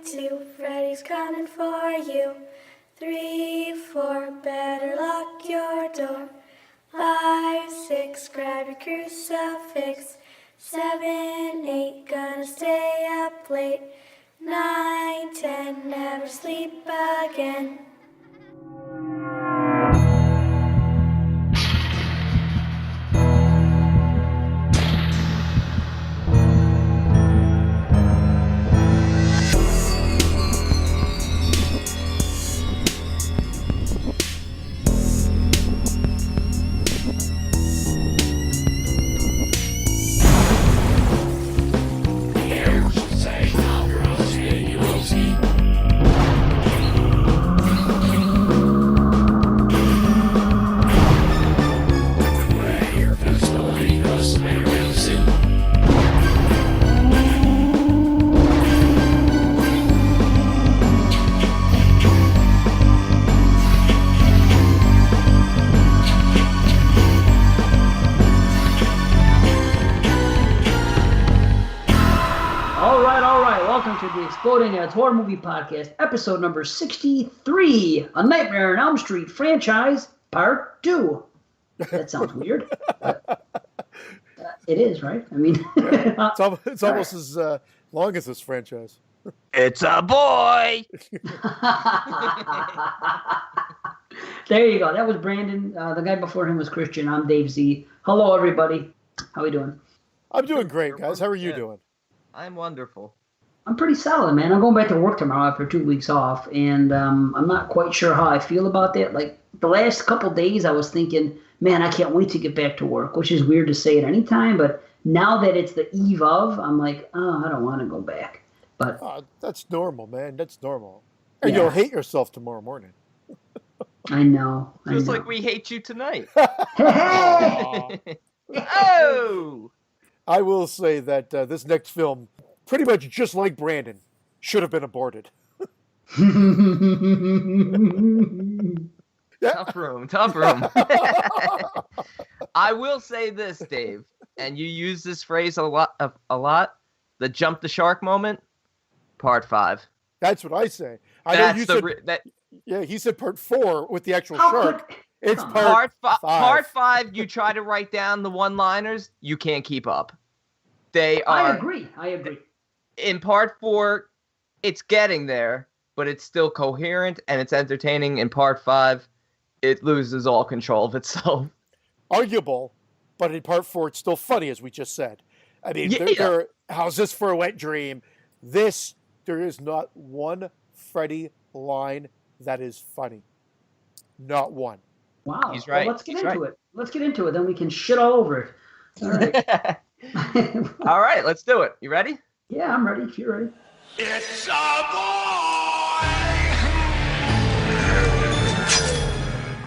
2, Freddy's coming for you. 3, 4, better lock your door. 5, 6, grab your crucifix. 7, 8, gonna stay up late. 9, 10, never sleep again. Exploding Heads Horror Movie Podcast, episode number 63, A Nightmare on Elm Street franchise, part 2. That sounds weird, but it is, right? I mean, it's almost as long as this franchise. It's a boy! There you go. That was Brandon. The guy before him was Christian. I'm Dave Z. Hello, everybody. How are we doing? I'm doing great, guys. How are you doing? I'm wonderful. I'm pretty solid, man. I'm going back to work tomorrow after 2 weeks off, and I'm not quite sure how I feel about that. Like, the last couple days I was thinking, man, I can't wait to get back to work, which is weird to say at any time, but now that it's the eve of, I'm like, oh, I don't want to go back. But that's normal, man. That's normal. And you'll hate yourself tomorrow morning. I know. Just like we hate you tonight. Hey! Oh! I will say that this next film, pretty much just like Brandon, should have been aborted. Tough room. I will say this, Dave, and you use this phrase a lot. The jump the shark moment, part 5. That's what I say. He said part 4 with the actual shark. It's part 5. Part 5, you try to write down the one-liners, you can't keep up. I agree. In part 4, it's getting there, but it's still coherent and it's entertaining. In part 5, it loses all control of itself. Arguable, but in part 4, it's still funny, as we just said. I mean, how's this for a wet dream? There is not one Freddy line that is funny. Not one. Wow. He's right. Well, let's get into it. Then we can shit all over it. All right. All right, let's do it. You ready? Yeah, I'm ready. If you're ready. It's a boy!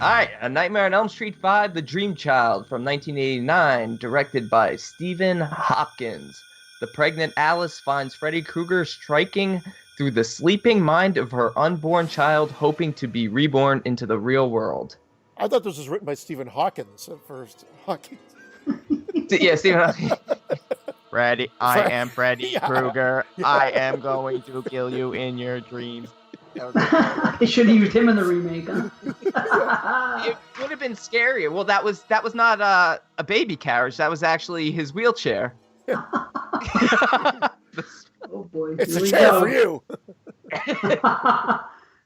All right, A Nightmare on Elm Street 5, The Dream Child from 1989, directed by Stephen Hopkins. The pregnant Alice finds Freddy Krueger striking through the sleeping mind of her unborn child, hoping to be reborn into the real world. I thought this was written by Stephen Hawkins at first. Hawkins. Yeah, Stephen Hawkins. Freddy, I am Freddy Krueger. Yeah. I am going to kill you in your dreams. They should have used him in the remake, huh? It would have been scarier. Well, that was not a baby carriage. That was actually his wheelchair. Oh boy, it's a chair for you.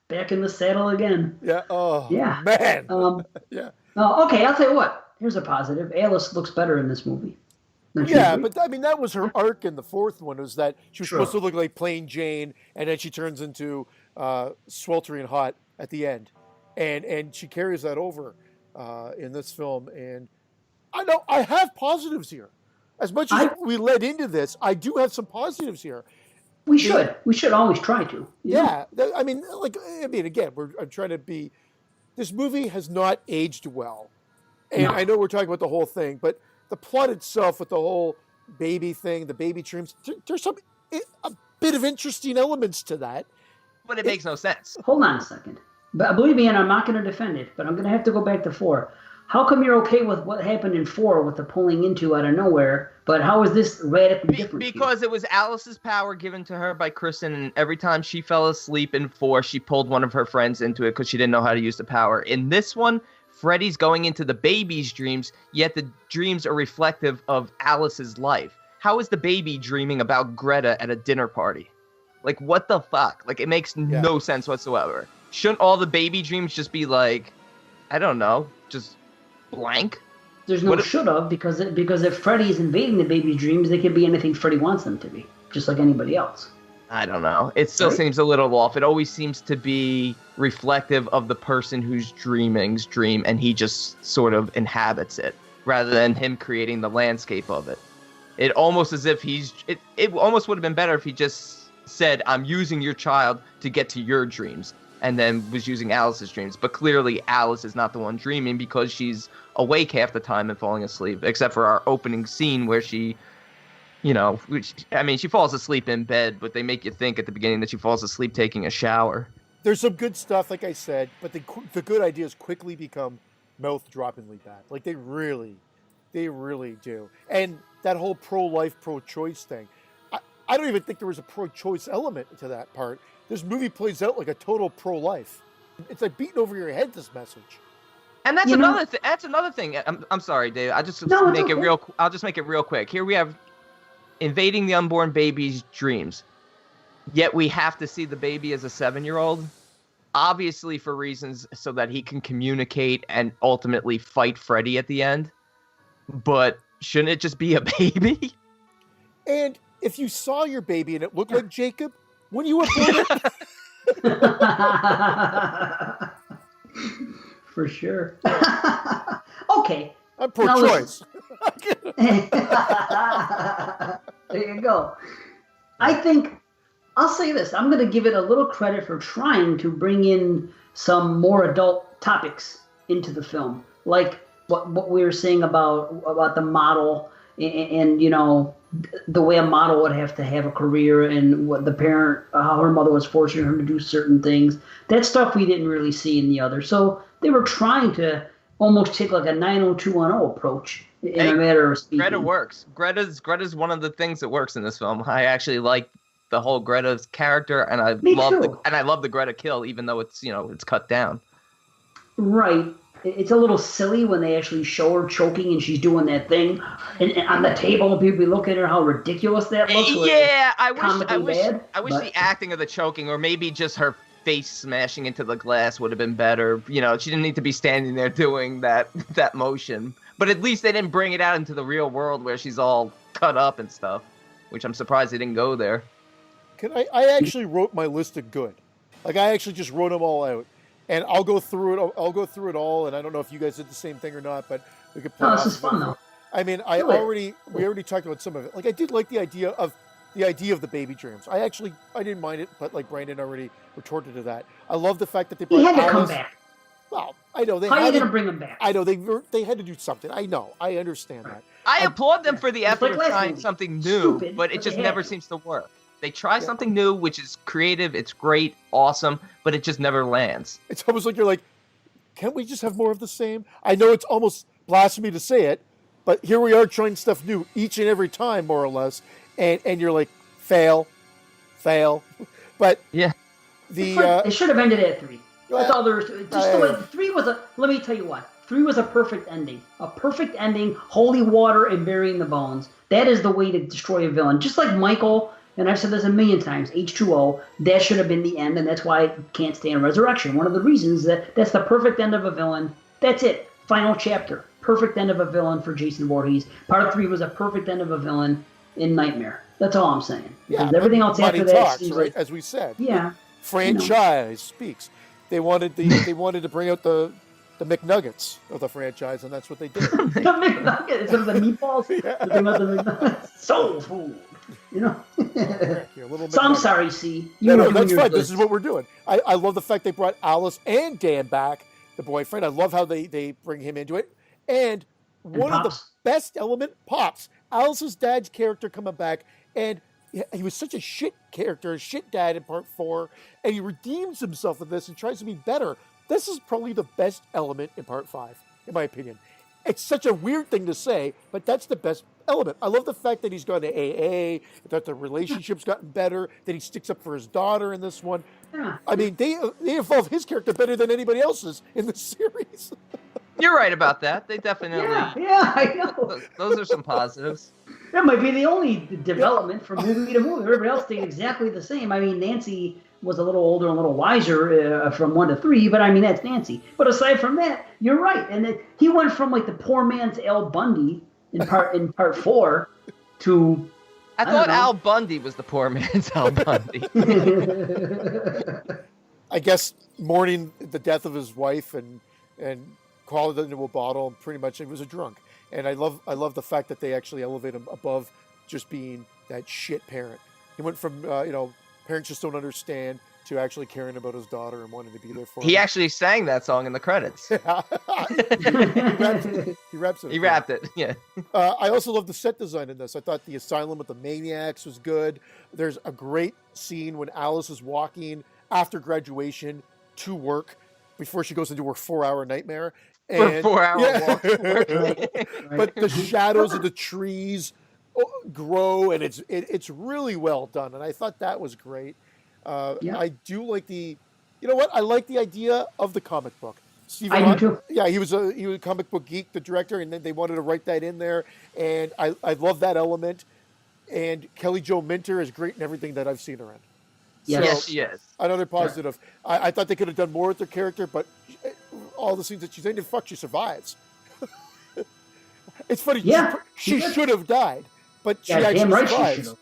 Back in the saddle again. Yeah. Oh. Yeah. Man. Yeah. Oh, okay. I'll tell you what. Here's a positive. Alice looks better in this movie. Yeah, but I mean, that was her arc in the fourth one, was that she was supposed to look like plain Jane, and then she turns into sweltering hot at the end. And she carries that over in this film. And I know I have positives here. As much as we led into this, I do have some positives here. We should. We should always try to. Yeah. I mean, again, I'm trying to be... This movie has not aged well. And I know we're talking about the whole thing, but the plot itself with the whole baby thing, the baby dreams, there's a bit of interesting elements to that. But it makes no sense. Hold on a second. But believe me, and I'm not going to defend it, but I'm going to have to go back to 4. How come you're okay with what happened in 4 with the pulling into out of nowhere, but how is this radically different? Because it was Alice's power given to her by Kristen, and every time she fell asleep in 4, she pulled one of her friends into it because she didn't know how to use the power. In this one, Freddy's going into the baby's dreams, yet the dreams are reflective of Alice's life. How is the baby dreaming about Greta at a dinner party? Like, what the fuck? Like, it makes no sense whatsoever. Shouldn't all the baby dreams just be like, I don't know, just blank? There's no should have, because if Freddy is invading the baby's dreams, they could be anything Freddy wants them to be, just like anybody else. I don't know. It still seems a little off. It always seems to be reflective of the person who's dreaming's dream, and he just sort of inhabits it, rather than him creating the landscape of it. It almost as if it almost would have been better if he just said, I'm using your child to get to your dreams, and then was using Alice's dreams. But clearly Alice is not the one dreaming, because she's awake half the time and falling asleep, except for our opening scene where she, she falls asleep in bed, but they make you think at the beginning that she falls asleep taking a shower. There's some good stuff, like I said, but the good ideas quickly become mouth-droppingly bad. Like, they really do. And that whole pro-life, pro-choice thing, I don't even think there was a pro-choice element to that part. This movie plays out like a total pro-life. It's like beating over your head, this message. And that's another thing. That's another thing. I'm sorry, Dave. I'll just make it real quick. Here we have invading the unborn baby's dreams. Yet we have to see the baby as a 7-year-old, obviously for reasons so that he can communicate and ultimately fight Freddy at the end. But shouldn't it just be a baby? And if you saw your baby and it looked like Jacob, wouldn't you abort it? For sure. Okay. I'm pro-choice. There you go. I think, I'll say this, I'm going to give it a little credit for trying to bring in some more adult topics into the film. Like what we were saying about the model and the way a model would have to have a career, and what the parent, how her mother was forcing her to do certain things. That stuff we didn't really see in the other. So they were trying to almost take like a 90210 approach in a matter of speaking. Greta works. Greta's one of the things that works in this film. I actually like the whole Greta's character, and I love the Greta kill, even though it's it's cut down. Right. It's a little silly when they actually show her choking and she's doing that thing and on the table. People look at her, how ridiculous that looks. Yeah, I wish the acting of the choking, or maybe just her face smashing into the glass, would have been better. She didn't need to be standing there doing that motion. But at least they didn't bring it out into the real world where she's all cut up and stuff, which I'm surprised they didn't go there. I actually wrote my list of good. Like, I actually just wrote them all out. And I'll go through it. I'll go through it all, and I don't know if you guys did the same thing or not, but we could play. No, this is fun though. I mean, we already talked about some of it. Like, I did like the idea of the baby dreams. I didn't mind it, but like Brandon already retorted to that. I love the fact that they brought He had to Alice. come back. Well, I know they. How are you going to bring him back? I know they had to do something. I know. I understand that. I applaud them for the effort like of trying something new, but it just never seems to work. They try something new, which is creative, it's great, awesome, but it just never lands. It's almost like you're like, can't we just have more of the same? I know it's almost blasphemy to say it, but here we are trying stuff new each and every time, more or less, and you're like, fail. But it should have ended at 3. That's all there is to it. Just the way 3 was let me tell you what. 3 was a perfect ending. A perfect ending, holy water and burying the bones. That is the way to destroy a villain. Just like Michael, and I've said this a million times, H2O, that should have been the end, and that's why I can't stand Resurrection. One of the reasons that's the perfect end of a villain. That's it. Final chapter. Perfect end of a villain for Jason Voorhees. Part 3 was a perfect end of a villain in Nightmare. That's all I'm saying. Because everything else after that seems right, like, as we said. Yeah. Franchise speaks. They wanted to bring out the McNuggets of the franchise, and that's what they did. The McNuggets, instead of the meatballs, they want the McNuggets. Soul food. So I'm sorry, C. No, that's fine. This is what we're doing. I love the fact they brought Alice and Dan back, the boyfriend. I love how they bring him into it. And one of the best Pops, Alice's dad's character coming back, and he was such a shit character, a shit dad in part 4, and he redeems himself in this and tries to be better. This is probably the best element in part 5. in my opinion. It's such a weird thing to say, but that's the best element. I love the fact that he's gone to AA, that the relationship's gotten better, that he sticks up for his daughter in this one. Yeah. I mean, they evolve his character better than anybody else's in the series. You're right about that. They definitely. Yeah, I know. Those are some positives. That might be the only development from movie to movie. Everybody else stayed exactly the same. I mean, Nancy was a little older and a little wiser from 1 to 3, but I mean, that's Nancy. But aside from that, you're right. And he went from like the poor man's Al Bundy in part 4 to... I thought Al Bundy was the poor man's Al Bundy. I guess mourning the death of his wife and called it into a bottle, and pretty much he was a drunk. And I love the fact that they actually elevate him above just being that shit parent. He went from parents just don't understand to actually caring about his daughter and wanting to be there for her. He actually sang that song in the credits. He raps it. He rapped it, yeah. I also love the set design in this. I thought the asylum with the maniacs was good. There's a great scene when Alice is walking after graduation to work before she goes into her 4-hour nightmare. And, 4-hour walk. But the shadows of the trees grow, and it's really well done. And I thought that was great. I do like I like the idea of the comic book. I do too. Yeah, he was a comic book geek, the director, and then they wanted to write that in there, and I love that element. And Kelly Jo Minter is great in everything that I've seen her in. Yes, yes. Another positive. I thought they could have done more with their character, but all the scenes that she's in, she survives. It's funny. Yeah, she should have died, but she actually damn right survives. she should have.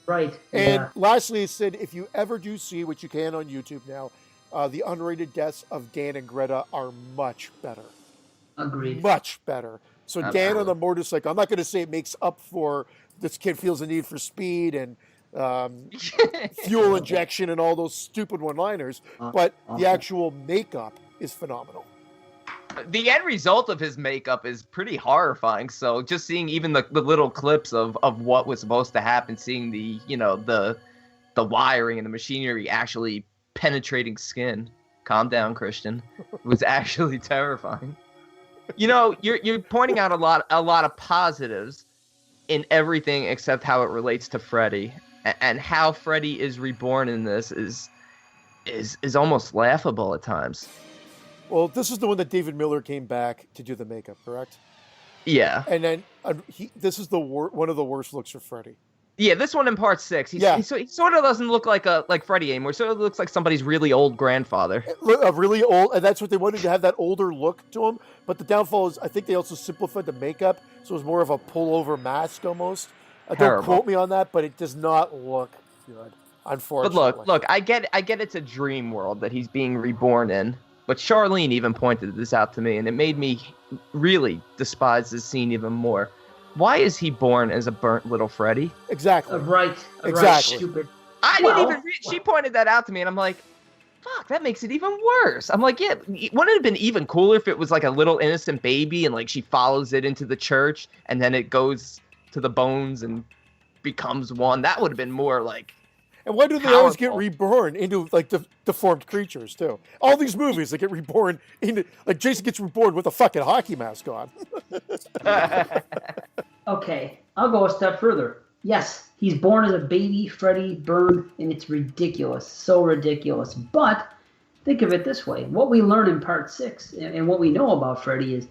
Right. And lastly, it said, if you ever do see, which you can on YouTube now, the unrated deaths of Dan and Greta are much better. Agreed. Much better. So Absolutely. Dan on the motorcycle, I'm not going to say it makes up for this kid feels the need for speed and fuel injection and all those stupid one-liners, but the actual makeup is phenomenal. The end result of his makeup is pretty horrifying. So just seeing even the little clips of what was supposed to happen, seeing the wiring and the machinery actually penetrating skin. Calm down, Christian. It was actually terrifying. You're pointing out a lot of positives in everything except how it relates to Freddy, and how Freddy is reborn in this is almost laughable at times. Well, this is the one that David Miller came back to do the makeup, correct? Yeah. And then this is one of the worst looks for Freddy. Yeah, this one in part 6. He sort of doesn't look like Freddy anymore. He sort of looks like somebody's really old grandfather. A really old, and that's what they wanted, to have that older look to him. But the downfall is, I think they also simplified the makeup, so it was more of a pullover mask almost. Don't quote me on that, but it does not look good, unfortunately. But look, I get it's a dream world that he's being reborn in. But Charlene even pointed this out to me, and it made me really despise this scene even more. Why is he born as a burnt little Freddy? Exactly. Right. Exactly. Right, stupid. She pointed that out to me, and I'm like, fuck, that makes it even worse. I'm like, yeah, wouldn't it have been even cooler if it was like a little innocent baby, and like she follows it into the church, and then it goes to the bones and becomes one? That would have been more like... And why do they always get reborn into like the deformed creatures too? All these movies, they get reborn into, like Jason gets reborn with a fucking hockey mask on. Okay, I'll go a step further. Yes, he's born as a baby, Freddy burned, and it's ridiculous, so ridiculous. But think of it this way: what we learn in part 6, and what we know about Freddy is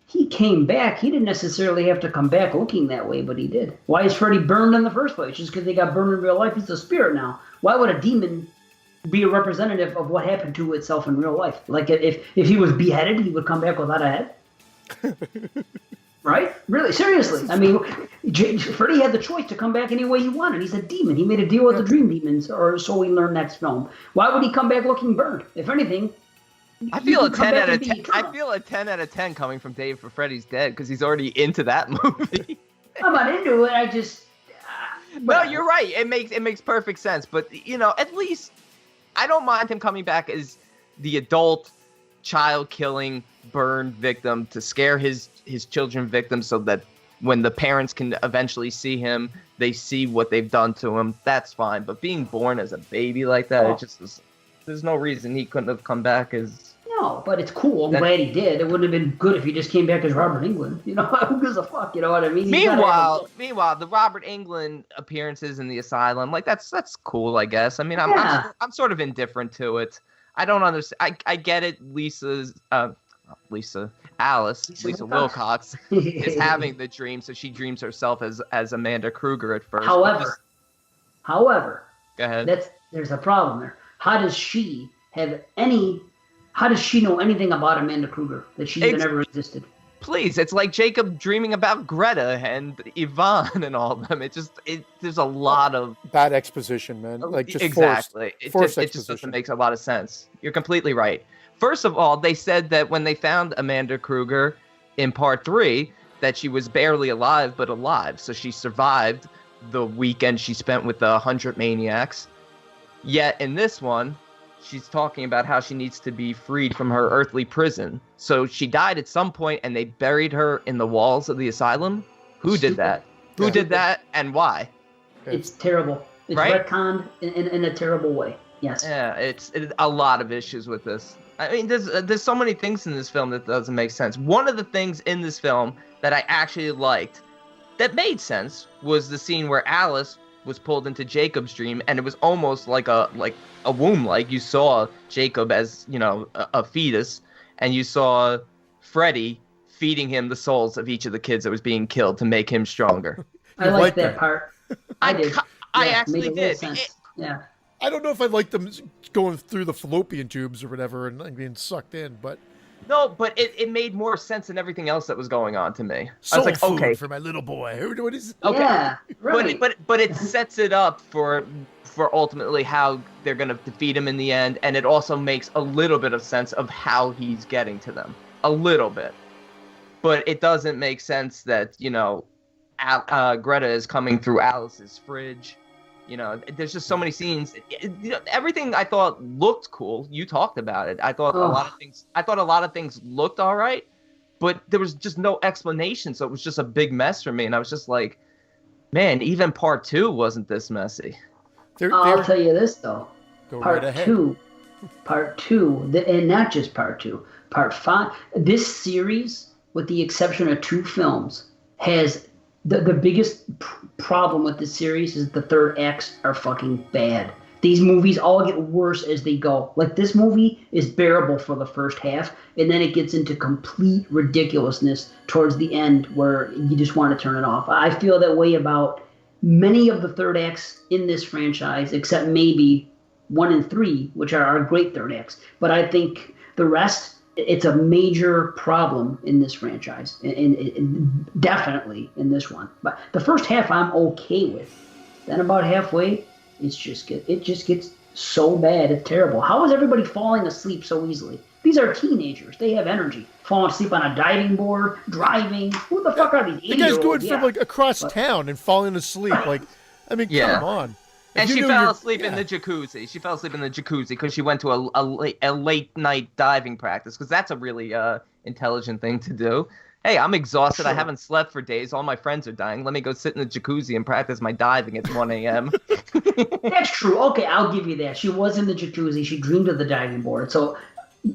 he came back. He didn't necessarily have to come back looking that way, but he did. Why is Freddy burned in the first place? Just because they got burned in real life? He's a spirit now. Why would a demon be a representative of what happened to itself in real life? Like if he was beheaded, he would come back without a head? Right? Really? Seriously. I mean, Freddy had the choice to come back any way he wanted. He's a demon. He made a deal with the dream demons, or so we learn next film. Why would he come back looking burned? If anything... I feel a 10 out of 10. I feel a 10 out of 10 coming from Dave for Freddy's Dead because he's already into that movie. I'm not into it. I just. No, you're right. It makes perfect sense. But at least I don't mind him coming back as the adult, child-killing, burned victim to scare his children victims, so that when the parents can eventually see him, they see what they've done to him. That's fine. But being born as a baby like that, it just is. There's no reason he couldn't have come back as. No, but it's cool. I'm glad he did. It wouldn't have been good if he just came back as Robert England. You know, who gives a fuck? You know what I mean? Meanwhile, the Robert England appearances in the asylum, like that's cool, I guess. I mean, I'm sort of indifferent to it. I don't understand. I get it. Lisa Wilcox is having the dream, so she dreams herself as Amanda Kruger at first. However, go ahead. There's a problem there. How does she know anything about Amanda Kruger that she even ever existed? Please, it's like Jacob dreaming about Greta and Yvonne and all of them. There's a lot of bad exposition, man. Like just exactly. Forced it just doesn't make a lot of sense. You're completely right. First of all, they said that when they found Amanda Kruger in part 3, that she was barely alive, but alive. So she survived the weekend she spent with the 100 maniacs. Yet in this one, she's talking about how she needs to be freed from her earthly prison. So she died at some point and they buried her in the walls of the asylum. Who did that? Who did that and why? It's terrible. It's right? retconned in a terrible way. Yes. Yeah, it's a lot of issues with this. I mean, there's so many things in this film that doesn't make sense. One of the things in this film that I actually liked that made sense was the scene where Alice was pulled into Jacob's dream, and it was almost like a womb. Like you saw Jacob as, you know, a fetus, and you saw Freddy feeding him the souls of each of the kids that was being killed to make him stronger. I like that part. I did. I actually did. Yeah. I don't know if I like them going through the fallopian tubes or whatever and being sucked in, but no, but it made more sense than everything else that was going on to me. Soul I was like, food okay, for my little boy. What is? Okay, yeah, right. but it sets it up for ultimately how they're gonna defeat him in the end, and it also makes a little bit of sense of how he's getting to them, a little bit. But it doesn't make sense that, you know, Greta is coming through Alice's fridge. You know, there's just so many scenes. Everything I thought looked cool. You talked about it. I thought a lot of things looked all right, but there was just no explanation. So it was just a big mess for me. And I was just like, man, even part 2 wasn't this messy. I'll tell you this though. Part 2, and not just part 2, part 5. This series, with the exception of 2 films, has the biggest problem with this series is the third acts are fucking bad. These movies all get worse as they go. Like, this movie is bearable for the first half, and then it gets into complete ridiculousness towards the end where you just want to turn it off. I feel that way about many of the third acts in this franchise, except maybe 1 and 3, which are our great third acts. But I think the rest, it's a major problem in this franchise, and definitely in this one. But the first half I'm okay with. Then about halfway, it just gets so bad, it's terrible. How is everybody falling asleep so easily? These are teenagers. They have energy. Falling asleep on a diving board, driving. Who the fuck are these? The guy's going from like across town and falling asleep. Like, I mean, come on. And she fell asleep in the jacuzzi. She fell asleep in the jacuzzi because she went to a late night diving practice, because that's a really intelligent thing to do. Hey, I'm exhausted. Sure. I haven't slept for days. All my friends are dying. Let me go sit in the jacuzzi and practice my diving at 1 a.m. That's true. Okay, I'll give you that. She was in the jacuzzi. She dreamed of the diving board. So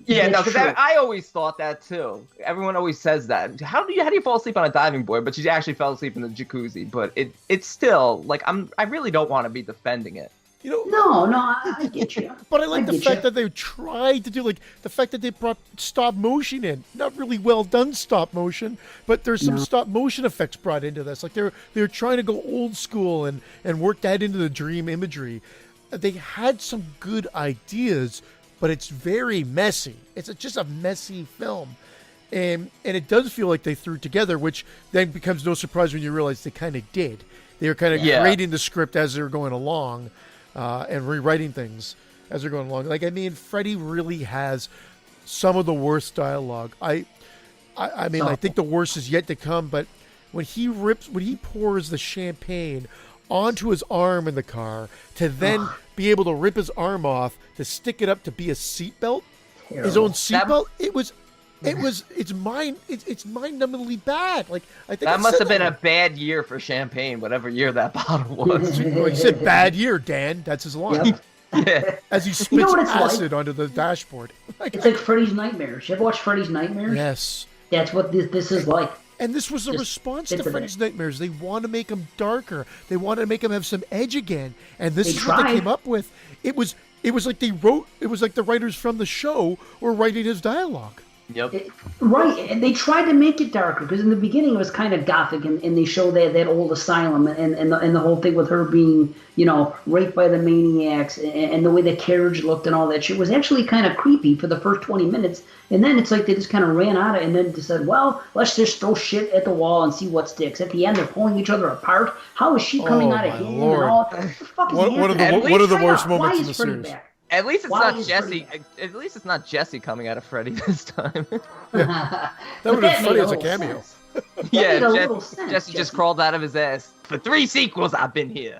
yeah, no, because I always thought that too. Everyone always says that. How do you fall asleep on a diving board? But she actually fell asleep in the jacuzzi. But it's still like I really don't want to be defending it. You know, no, I get you. But I like the fact that they tried to do, like, the fact that they brought stop motion in. Not really well done stop motion, but there's some stop motion effects brought into this. Like, they're trying to go old school and work that into the dream imagery. They had some good ideas, but it's very messy. It's just a messy film. And it does feel like they threw it together, which then becomes no surprise when you realize they kind of did. They were kind of creating the script as they were going along. And rewriting things as they're going along. Like, I mean, Freddy really has some of the worst dialogue. I mean, I think the worst is yet to come, but when he pours the champagne onto his arm in the car to then be able to rip his arm off to stick it up to be a seatbelt, his own seatbelt, it's mind-numbingly bad. Like, I think that must have been a bad year for champagne, whatever year that bottle was. Well, he said bad year, Dan. That's his line. Yep. Yeah. as he spits You know what it's acid like? onto the dashboard. It's like Freddy's Nightmares. You ever watch Freddy's Nightmares? Yes. That's what this is like. And this was a Just response bits to of Freddy's it. Nightmares. They want to make him darker. They want to make him have some edge again. And this They is what they tried. came up with. It was like it was like the writers from the show were writing his dialogue. Yep. Right, and they tried to make it darker because in the beginning it was kind of gothic, and they show that old asylum and the whole thing with her being, raped by the maniacs, and the way the carriage looked and all that shit was actually kind of creepy for the first 20 minutes, and then it's like they just kind of ran out of it and then just said, well, let's just throw shit at the wall and see what sticks. At the end, they're pulling each other apart. How is she coming out of my him Lord. and all? What the fuck is One of the happening? one of the Straight worst up, moments why in the is Freddy series. back? At least it's Why not is Jesse. Freddy At least it's not Jesse coming out of Freddy this time. That But would have made funny a as a little cameo. sense. Yeah, made a little sense, Jesse just Jesse. crawled out of his ass. For 3 sequels, I've been here.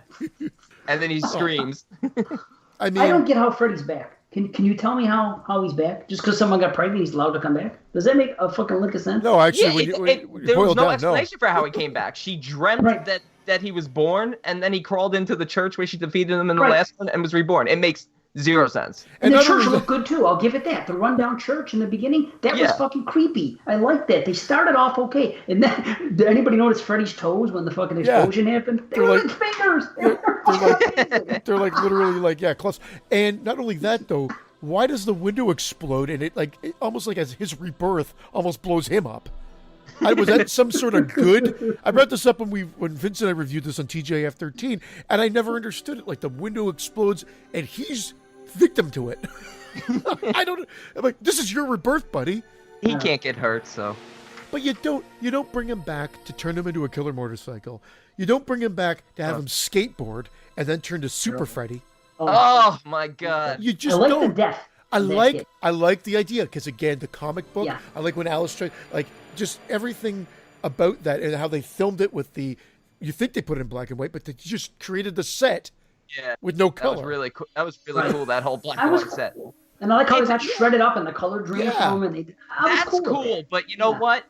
And then he screams. I mean, I don't get how Freddy's back. Can you tell me how he's back? Just because someone got pregnant, he's allowed to come back? Does that make a fucking lick of sense? no, actually, Yeah, when you there boil was it no down, no. explanation for how he came back. She dreamt Right. that he was born, and then he crawled into the church where she defeated him in the Right. last one and was reborn. It makes 0 sense. And the not church only looked good too. I'll give it that. The rundown church in the beginning, that was Yeah. fucking creepy. I like that. They started off okay, and then did anybody notice Freddy's toes when the fucking explosion happened? They They're were like- his fingers. They're like literally like, yeah, close. And not only that though, why does the window explode and it almost like as his rebirth almost blows him up? Was that some sort of good? I brought this up when Vince and I reviewed this on TJF 13, and I never understood it. Like the window explodes and he's victim to it. I'm like, this is your rebirth, buddy. He can't get hurt, so. But you don't bring him back to turn him into a killer motorcycle. You don't bring him back to have him skateboard and then turn to Super Freddy. Oh my god. You I just like don't. the death. I of that like kid. I like the idea because again, the comic book. Yeah. I like when Alice tried, like just everything about that and how they filmed it with the. You think they put it in black and white, but they just created the set Yeah. with no That color. was really cool. That was really Right. cool. That whole black I and was white set. cool. And I like how they got Yeah. shredded up and the color drained Yeah. from them. And I was That's cool. with cool, it. but you know Yeah. what?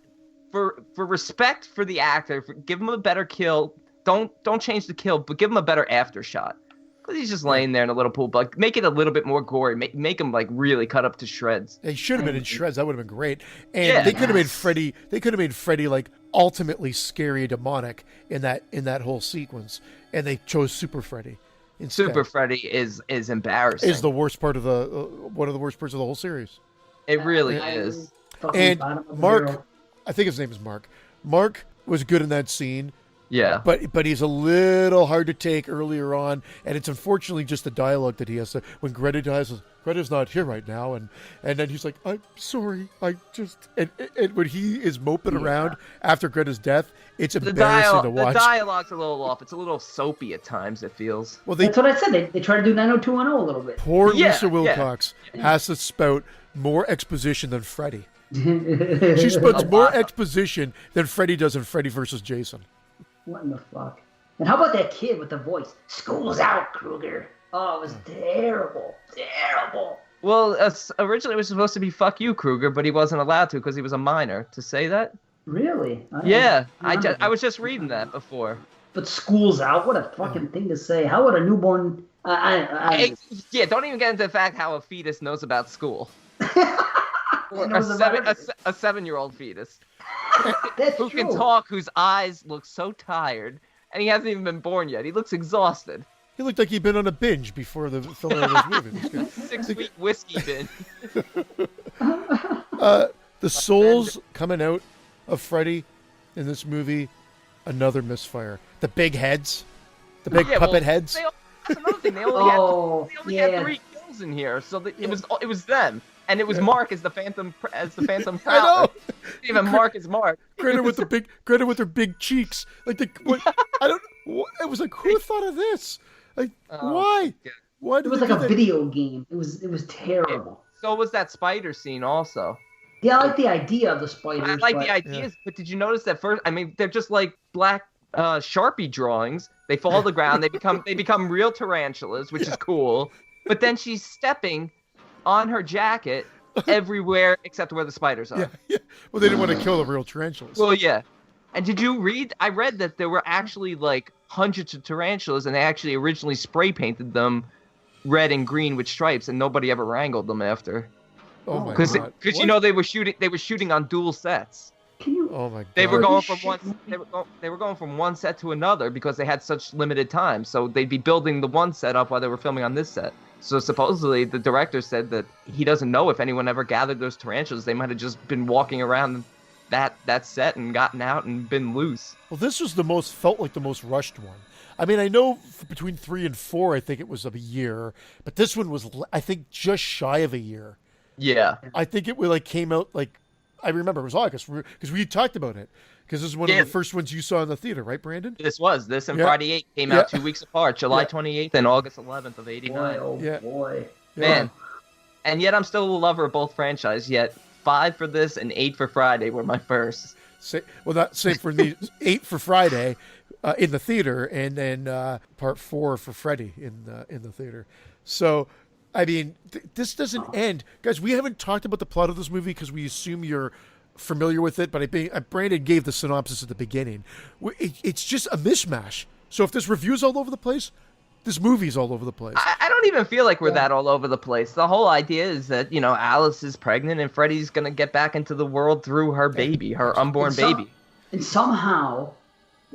For respect for the actor, give him a better kill. Don't change the kill, but give him a better after shot. Because he's just laying there in a little pool. But make it a little bit more gory. Make him like really cut up to shreds. They should have been in shreds. That would have been great. And Yeah. they could have made Freddy. They could have made Freddy like ultimately scary and demonic in that whole sequence. And they chose Super Freddy instead. Super Freddy is embarrassing. is the worst part of the one of the worst parts of the whole series. It really I is. was fucking And bottom of the Mark, barrel. I think his name is Mark. Mark was good in that scene, Yeah. but he's a little hard to take earlier on, and it's unfortunately just the dialogue that he has to. When Greta dies, Greta's not here right now, and then he's like, "I'm sorry, I just." And when he is moping around after Greta's death, it's The, embarrassing to the watch. dialogue's a little off. It's a little soapy at times, it feels. Well, they That's what I said. They try to do 90210 a little bit. poor Yeah, Lisa yeah. Wilcox has to spout more exposition than Freddy. She spouts more exposition than Freddy does in Freddy versus Jason. What in the fuck? And how about that kid with the voice? School's out, Kruger. Oh, it was terrible. Terrible. Well, originally it was supposed to be "fuck you, Kruger," but he wasn't allowed to because he was a minor to say that. Really? Yeah, I don't I was just reading that before. But school's out. What a fucking thing to say. How would a newborn... Yeah, don't even get into the fact how a fetus knows about school. Or knows about everything. a 7-year-old fetus That's who true. can talk, whose eyes look so tired, and he hasn't even been born yet. He looks exhausted. He looked like he'd been on a binge before the filming of this movie. 6-week whiskey bin. The souls coming out of Freddy in this movie, another misfire. The big heads, the big Yeah, puppet well, heads. That's another thing. They only Oh, had yeah. 3 kills in here, so it was them, and it was Mark as the Phantom I Prowler. know. Even Mark is Mark. Greta with her big cheeks. Like I don't. What, it was like, who thought of this? Like, why? God. Why It did was they like do a that? video game. It was terrible. So was that spider scene also. Yeah, I like the idea of the spiders. I like but the ideas, but did you notice that first? I mean, they're just like black Sharpie drawings. They fall to the ground. They become real tarantulas, which is cool. But then she's stepping on her jacket everywhere except where the spiders are. Yeah. Well, they didn't want to kill the real tarantulas. Well, yeah. And did you read? I read that there were actually like hundreds of tarantulas, and they actually originally spray painted them red and green with stripes, and nobody ever wrangled them after. Oh my Because god! you know they were shooting on dual sets. Oh my god! They were going from they were going from one set to another because they had such limited time. So they'd be building the one set up while they were filming on this set. So supposedly the director said that he doesn't know if anyone ever gathered those tarantulas. They might have just been walking around that set and gotten out and been loose. Well, this was felt like the most rushed one. I mean, I know between 3 and 4, I think it was a year, but this one was, I think, just shy of a year. Yeah. I think it came out I remember it was August because we talked about it because this is one of the first ones you saw in the theater, right, Brandon? This and Friday 8 came out 2 weeks apart, July 28th and August 11th of '89. Boy, oh boy. Man. And yet I'm still a lover of both franchises, yet 5 for this and 8 for Friday were my first. Not same for me. 8 for Friday in the theater, and then part 4 for Freddy in the theater. So, I mean, this doesn't end, guys. We haven't talked about the plot of this movie because we assume you're familiar with it. But Brandon gave the synopsis at the beginning. It's just a mishmash. So if this review's all over the place, this movie's all over the place. I don't even feel like we're that all over the place. The whole idea is that, Alice is pregnant and Freddy's going to get back into the world through her baby, her unborn baby. And somehow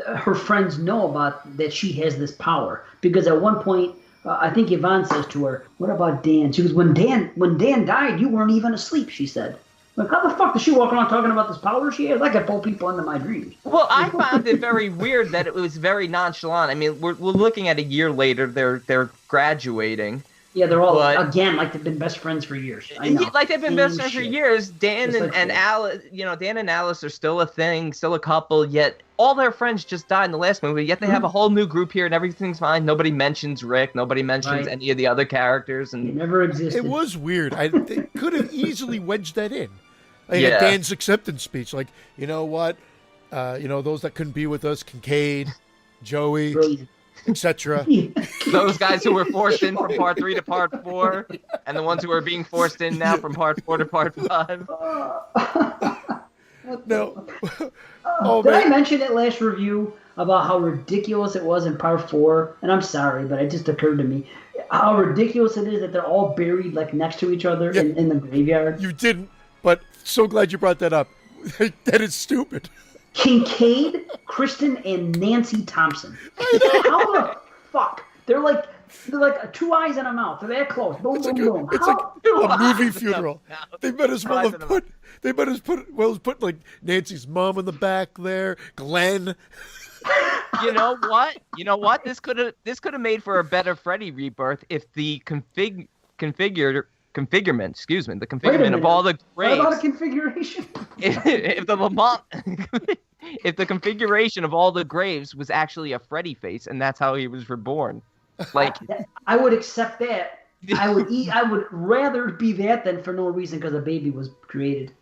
her friends know about that she has this power. Because at one point, I think Yvonne says to her, "What about Dan?" She goes, when Dan died, you weren't even asleep," she said. Like, how the fuck does she walk around talking about this power she has? I could pull people into my dreams. Well, I found it very weird that it was very nonchalant. I mean, we're looking at a year later. They're graduating. Yeah, they're all, again, like they've been best friends for years. I know. Like they've been best friends for years. Dan and Alice, Dan and Alice are still a thing, still a couple, yet all their friends just died in the last movie, yet they have a whole new group here and everything's fine. Nobody mentions Rick. Nobody mentions any of the other characters. And it never existed. It was weird. They could have easily wedged that in. Like at Dan's acceptance speech. Like, you know what? Those that couldn't be with us, Kincaid, Joey, etc. Those guys who were forced in from part 3 to part 4, and the ones who are being forced in now from part 4 to part 5. No. Did I mention it last review about how ridiculous it was in part 4? And I'm sorry, but it just occurred to me how ridiculous it is that they're all buried like next to each other in the graveyard. You didn't, but so glad you brought that up. That is stupid. Kincaid, Kristen, and Nancy Thompson. How the fuck? They're like 2 eyes and a mouth. They're that close. Boom, boom, boom. It's like a movie funeral. They might as well have put. They might as well put like Nancy's mom in the back there. Glenn. You know what? This could have made for a better Freddy rebirth if the configurement of all the graves. What about a configuration? If the configuration of all the graves was actually a Freddy face, and that's how he was reborn, like I would accept that. I would rather be that than for no reason because a baby was created.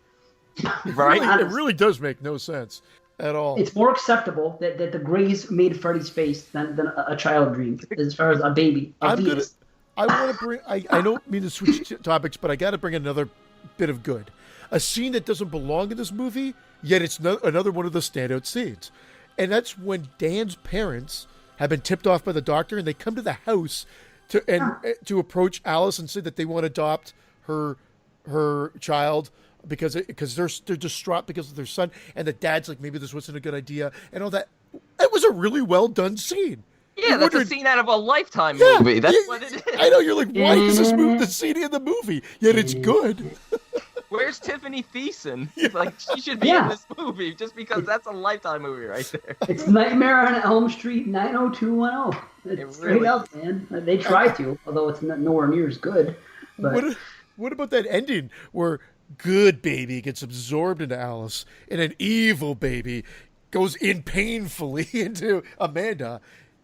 Right? It really does make no sense at all. It's more acceptable that the graves made Freddy's face than a child dreamed, as far as a baby. I want to bring. I don't mean to switch topics, but I got to bring another bit of good. A scene that doesn't belong in this movie, yet it's another one of the standout scenes, and that's when Dan's parents have been tipped off by the doctor, and they come to the house to approach Alice and say that they want to adopt her child because they're distraught because of their son, and the dad's like, maybe this wasn't a good idea, and all that. It was a really well done scene. Yeah, that's a scene out of a Lifetime movie. That's what it is. I know, you're like, why is the scene in the movie? Yet it's good. Where's Tiffany Thiessen? Like, she should be in this movie just because that's a Lifetime movie right there. It's Nightmare on Elm Street 90210. It's straight up, man. They try to, although it's nowhere near as good. But what about that ending where good baby gets absorbed into Alice and an evil baby goes in painfully into Amanda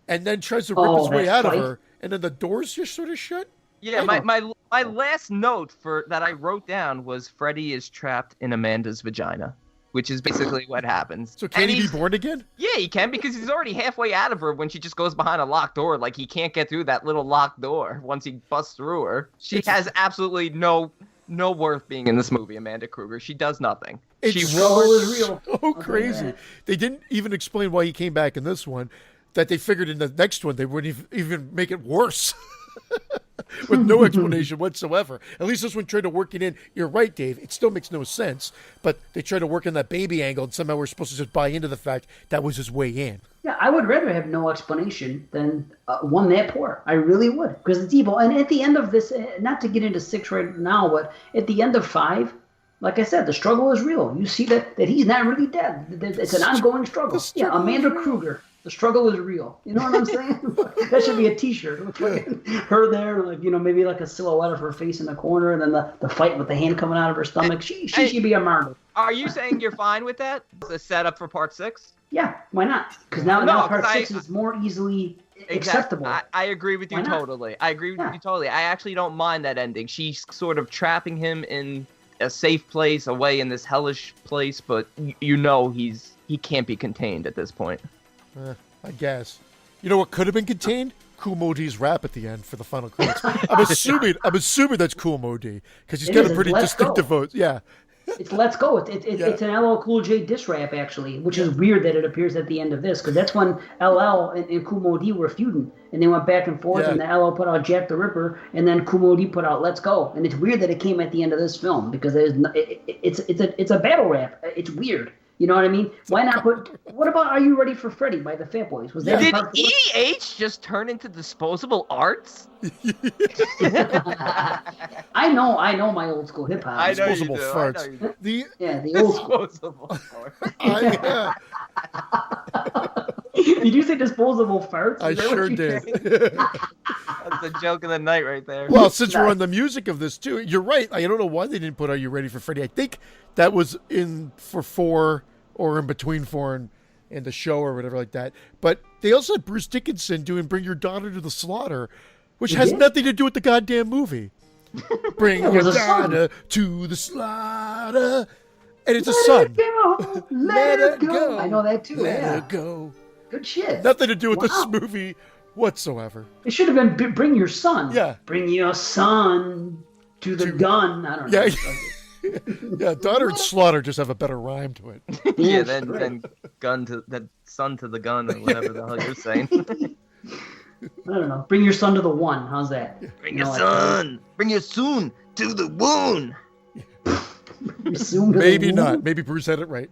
and then tries to rip his way out of her, and then the doors just sort of shut? Yeah, my last note that I wrote down was Freddy is trapped in Amanda's vagina, which is basically what happens. So can he be born again? Yeah, he can, because he's already halfway out of her when she just goes behind a locked door. Like, he can't get through that little locked door once he busts through her. She has absolutely no worth being in this movie, Amanda Kruger. She does nothing. Is real. So crazy. They didn't even explain why he came back in this one, that they figured in the next one they wouldn't even make it worse. with no explanation whatsoever. At least this one tried to work it in. You're right, Dave. It still makes no sense, but they tried to work in that baby angle, and somehow we're supposed to just buy into the fact that was his way in. Yeah, I would rather have no explanation than one that poor. I really would, because it's evil. And at the end of this, not to get into 6 right now, but at the end of 5, like I said, the struggle is real. You see that he's not really dead. It's an ongoing struggle. Yeah, Amanda Kruger. The struggle is real. You know what I'm saying? That should be a T-shirt with her there, like, you know, maybe like a silhouette of her face in the corner, and then the fight with the hand coming out of her stomach. She should be a martyr. Are you saying you're fine with that? The setup for part 6? Yeah, why not? Because now part 6 is more easily acceptable. I agree with you totally. I agree with you totally. I actually don't mind that ending. She's sort of trapping him in a safe place, away in this hellish place, but you know he can't be contained at this point. I guess. You know what could have been contained? Kool Moe Dee's rap at the end for the final credits. I'm assuming that's Kool Moe Dee, because he's got a pretty distinctive voice. Yeah. It's Let's Go. It's an LL Cool J diss rap, actually, which is weird that it appears at the end of this, because that's when LL and Kool Moe Dee were feuding, and they went back and forth, and the LL put out Jack the Ripper, and then Kool Moe Dee put out Let's Go. And it's weird that it came at the end of this film, because it's a battle rap. It's weird. You know what I mean? Why not put... What about Are You Ready for Freddy by the Fat Boys? Was that Did EH just turn into disposable arts? I know my old school hip hop. Disposable farts. The old school. Disposable farts. Did you say disposable farts? I sure did. That's the joke of the night right there. Well, since we're on the music of this too, you're right. I don't know why they didn't put Are You Ready for Freddy. I think that was in for 4 or in between 4 and the show or whatever like that. But they also had Bruce Dickinson doing Bring Your Daughter to the Slaughter, which has nothing to do with the goddamn movie. Bring your daughter to the slaughter. And it's a son. Let her go. I know that too. Let her go. Good shit. Nothing to do with this movie whatsoever. It should have been Bring Your Son. Yeah. Bring your son to the gun. I don't know. Yeah. Yeah, daughter and slaughter just have a better rhyme to it. Yeah, then son to the gun or whatever the hell you're saying. I don't know. Bring your son to the one. How's that? Bring your son. Bring your soon to the wound. Maybe not. Maybe Bruce had it right.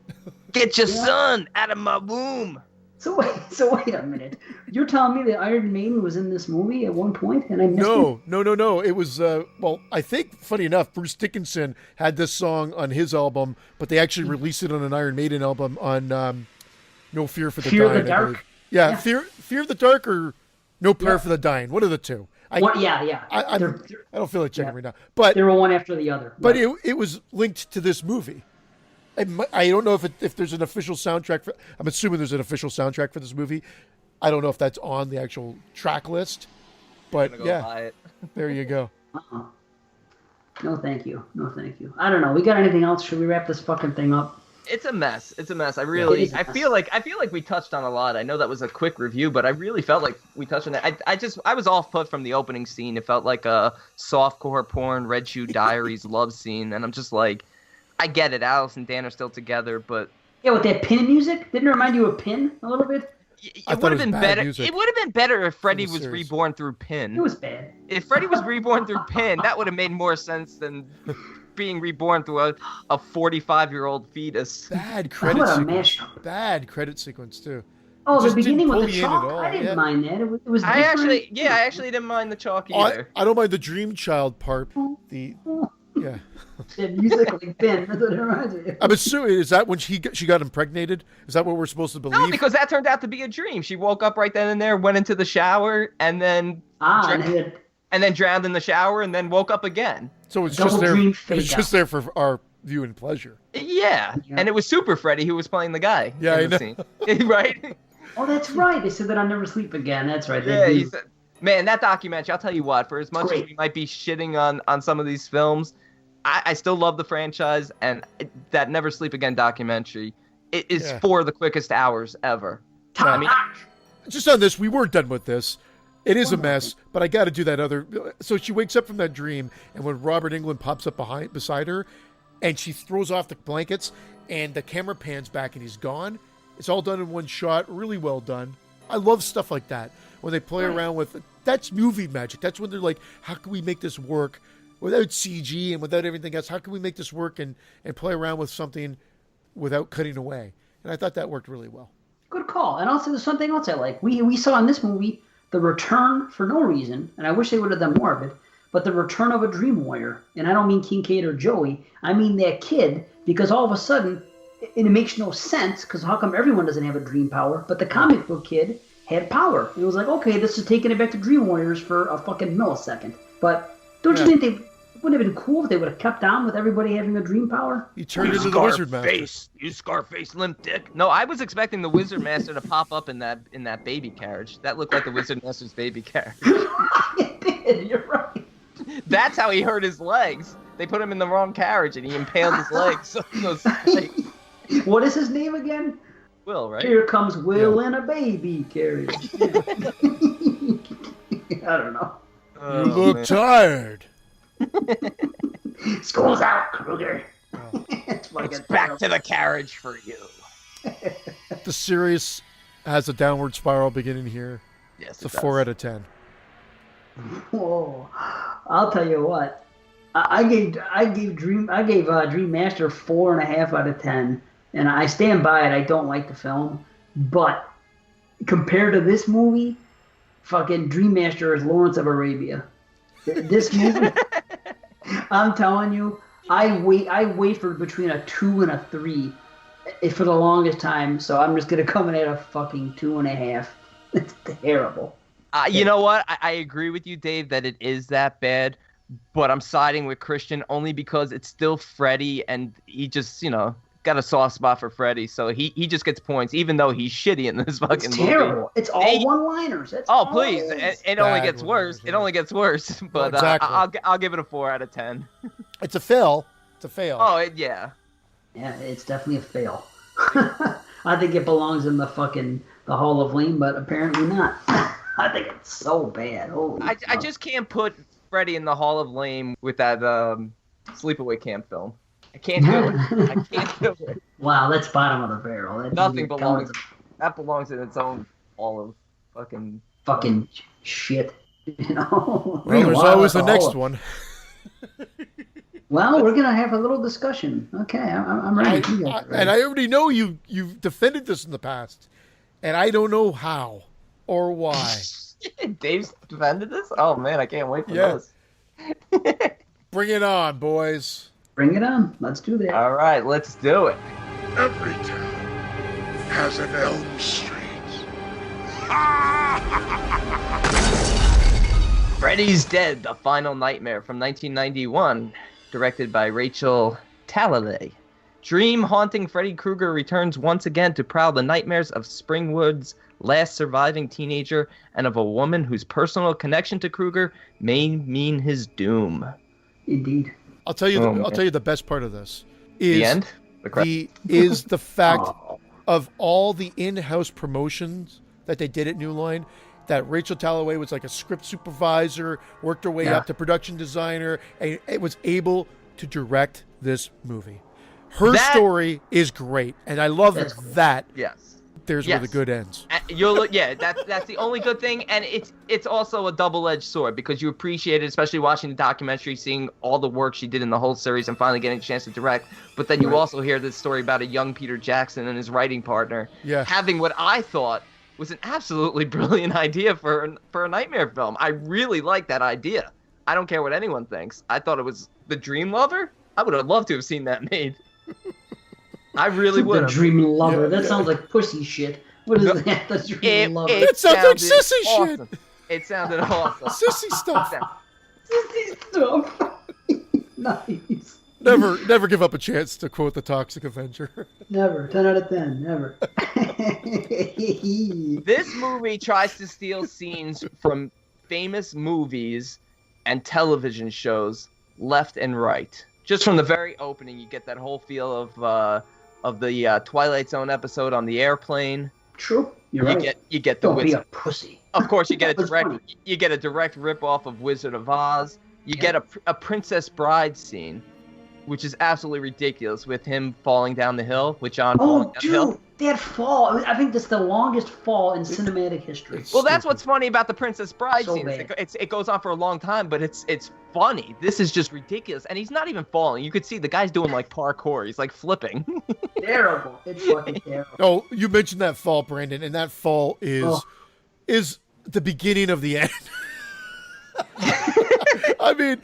Get your son out of my womb. So wait a minute. You're telling me that Iron Maiden was in this movie at one point, and I missed it? No. It was I think, funny enough, Bruce Dickinson had this song on his album, but they actually released it on an Iron Maiden album on No Fear for the Dying. Fear of the Dark. Yeah, Fear of the Dark or No Prayer for the Dying. One of the two. I don't feel like checking right now, but they were one after the other. But it was linked to this movie. I don't know if there's an official soundtrack for. I'm assuming there's an official soundtrack for this movie. I don't know if that's on the actual track list, but buy it. There you go. No, thank you. I don't know. We got anything else? Should we wrap this fucking thing up? It's a mess. I feel like we touched on a lot. I know that was a quick review, but I really felt like we touched on that. I was off put from the opening scene. It felt like a softcore porn, Red Shoe Diaries love scene, and I'm just like, I get it. Alice and Dan are still together, but with that Pin music, didn't it remind you of Pin a little bit? It would have been better. It would have been better if Freddy was reborn through Pin. It was bad. If Freddy was reborn through Pin, that would have made more sense than being reborn through a 45-year-old fetus. Bad credit sequence. Bad credit sequence too. Oh, the beginning with the chalk. I didn't mind that. It was. I actually didn't mind the chalk either. I don't mind the Dream Child part. Yeah. Music like Ben. That's what it reminds me of. I'm assuming, is that when she got impregnated? Is that what we're supposed to believe? No, because that turned out to be a dream. She woke up right then and there, went into the shower, and then and then drowned in the shower, and then woke up again. So it's just there. It's just there for our viewing pleasure. Yeah, and it was Super Freddy who was playing the guy. Yeah, I know. Scene. Right? Oh, that's right. They said that I'll never sleep again. That's right. Yeah, he said, man, that documentary. I'll tell you what. For as much as we might be shitting on some of these films, I still love the franchise, and that Never Sleep Again documentary is for the quickest hours ever. I mean, just on this, we weren't done with this. It is a mess, but I got to do that other. So she wakes up from that dream, and when Robert Englund pops up beside her, and she throws off the blankets, and the camera pans back, and he's gone. It's all done in one shot. Really well done. I love stuff like that when they play around with that's movie magic. That's when they're like, how can we make this work without CG and without everything else? How can we make this work and play around with something without cutting away? And I thought that worked really well. Good call. And also, there's something else I like. We saw in this movie the return for no reason, and I wish they would have done more of it, but the return of a dream warrior. And I don't mean Kincaid or Joey. I mean that kid, because all of a sudden, it makes no sense, because how come everyone doesn't have a dream power? But the comic book kid had power. It was like, okay, this is taking it back to Dream Warriors for a fucking millisecond. But don't you think they wouldn't have been cool if they would have kept on with everybody having a dream power? He turned into the Wizard Master. You Scarface limp dick. No, I was expecting the Wizard Master to pop up in that baby carriage. That looked like the Wizard Master's baby carriage. It did, you're right. That's how he hurt his legs. They put him in the wrong carriage and he impaled his legs. What is his name again? Will, right? Here comes Will in a baby carriage. Yeah. I don't know. You look tired. School's out, Kruger. It's back to the carriage for you. The series has a downward spiral beginning here. Yes, it's a 4 out of 10. Whoa! I'll tell you what. I gave Dream Master 4.5 out of 10, and I stand by it. I don't like the film, but compared to this movie, fucking Dream Master is Lawrence of Arabia. This movie, I'm telling you, I wait for between a 2 and a 3 for the longest time. So I'm just gonna come in at a fucking 2.5. It's terrible. You know what? I agree with you, Dave, that it is that bad. But I'm siding with Christian only because it's still Freddy, and he just, got a soft spot for Freddy, so he just gets points, even though he's shitty in this fucking movie. It's terrible. It's all one-liners. Please. It only gets worse. It only gets worse. But exactly. I'll give it a 4 out of 10. It's a fail. It's a fail. Oh, yeah. Yeah, it's definitely a fail. I think it belongs in the Hall of Fame, but apparently not. I think it's so bad. I just can't put Freddy in the Hall of Fame with that Sleepaway Camp film. I can't do it. I can't do it. Wow, that's bottom of the barrel. Nothing belongs. That belongs in its own Hall of fucking shit. Well, there's always the next one. Well, we're gonna have a little discussion. Okay, I'm ready. And I already know you've defended this in the past, and I don't know how or why. Dave's defended this? Oh man, I can't wait for this. Bring it on, boys. Bring it on. Let's do that. All right, let's do it. Every town has an Elm Street. Freddy's Dead, The Final Nightmare from 1991, directed by Rachel Talalay. Dream-haunting Freddy Krueger returns once again to prowl the nightmares of Springwood's last surviving teenager and of a woman whose personal connection to Krueger may mean his doom. Indeed. I'll tell you the best part of this is the end. The fact of all the in-house promotions that they did at New Line, that Rachel Talalay was like a script supervisor, worked her way up to production designer, and it was able to direct this movie. Her story is great, and I love that. Yes. There's where the good ends. That's the only good thing, and it's also a double-edged sword because you appreciate it, especially watching the documentary, seeing all the work she did in the whole series, and finally getting a chance to direct. But then you also hear this story about a young Peter Jackson and his writing partner having what I thought was an absolutely brilliant idea for a nightmare film. I really like that idea. I don't care what anyone thinks. I thought it was The Dream Lover. I would have loved to have seen that made. I really would. The Dream Lover. That sounds like pussy shit. What is that? The Dream Lover. It sounds like sissy awesome. shit. It sounded awesome. Sissy stuff. Sissy stuff. Nice. Never give up a chance to quote the Toxic Avenger. Never. 10 out of 10. Never. This movie tries to steal scenes from famous movies and television shows left and right. Just from the very opening, you get that whole feel of the Twilight Zone episode on the airplane. True. You're right. You get the Don't be a pussy. Of course, you get a direct rip off of Wizard of Oz. You get a Princess Bride scene. which is absolutely ridiculous with him falling down the hill, with John Oh, falling down the hill. dude, that fall! I think that's the longest fall in cinematic history. Well, that's what's funny about the Princess Bride So scene. bad. It goes on for a long time, but it's funny. This is just ridiculous, and he's not even falling. You could see the guy's doing like parkour. He's like flipping. Terrible. It's fucking terrible. Oh, you mentioned that fall, Brandon, and that fall is the beginning of the end. I mean,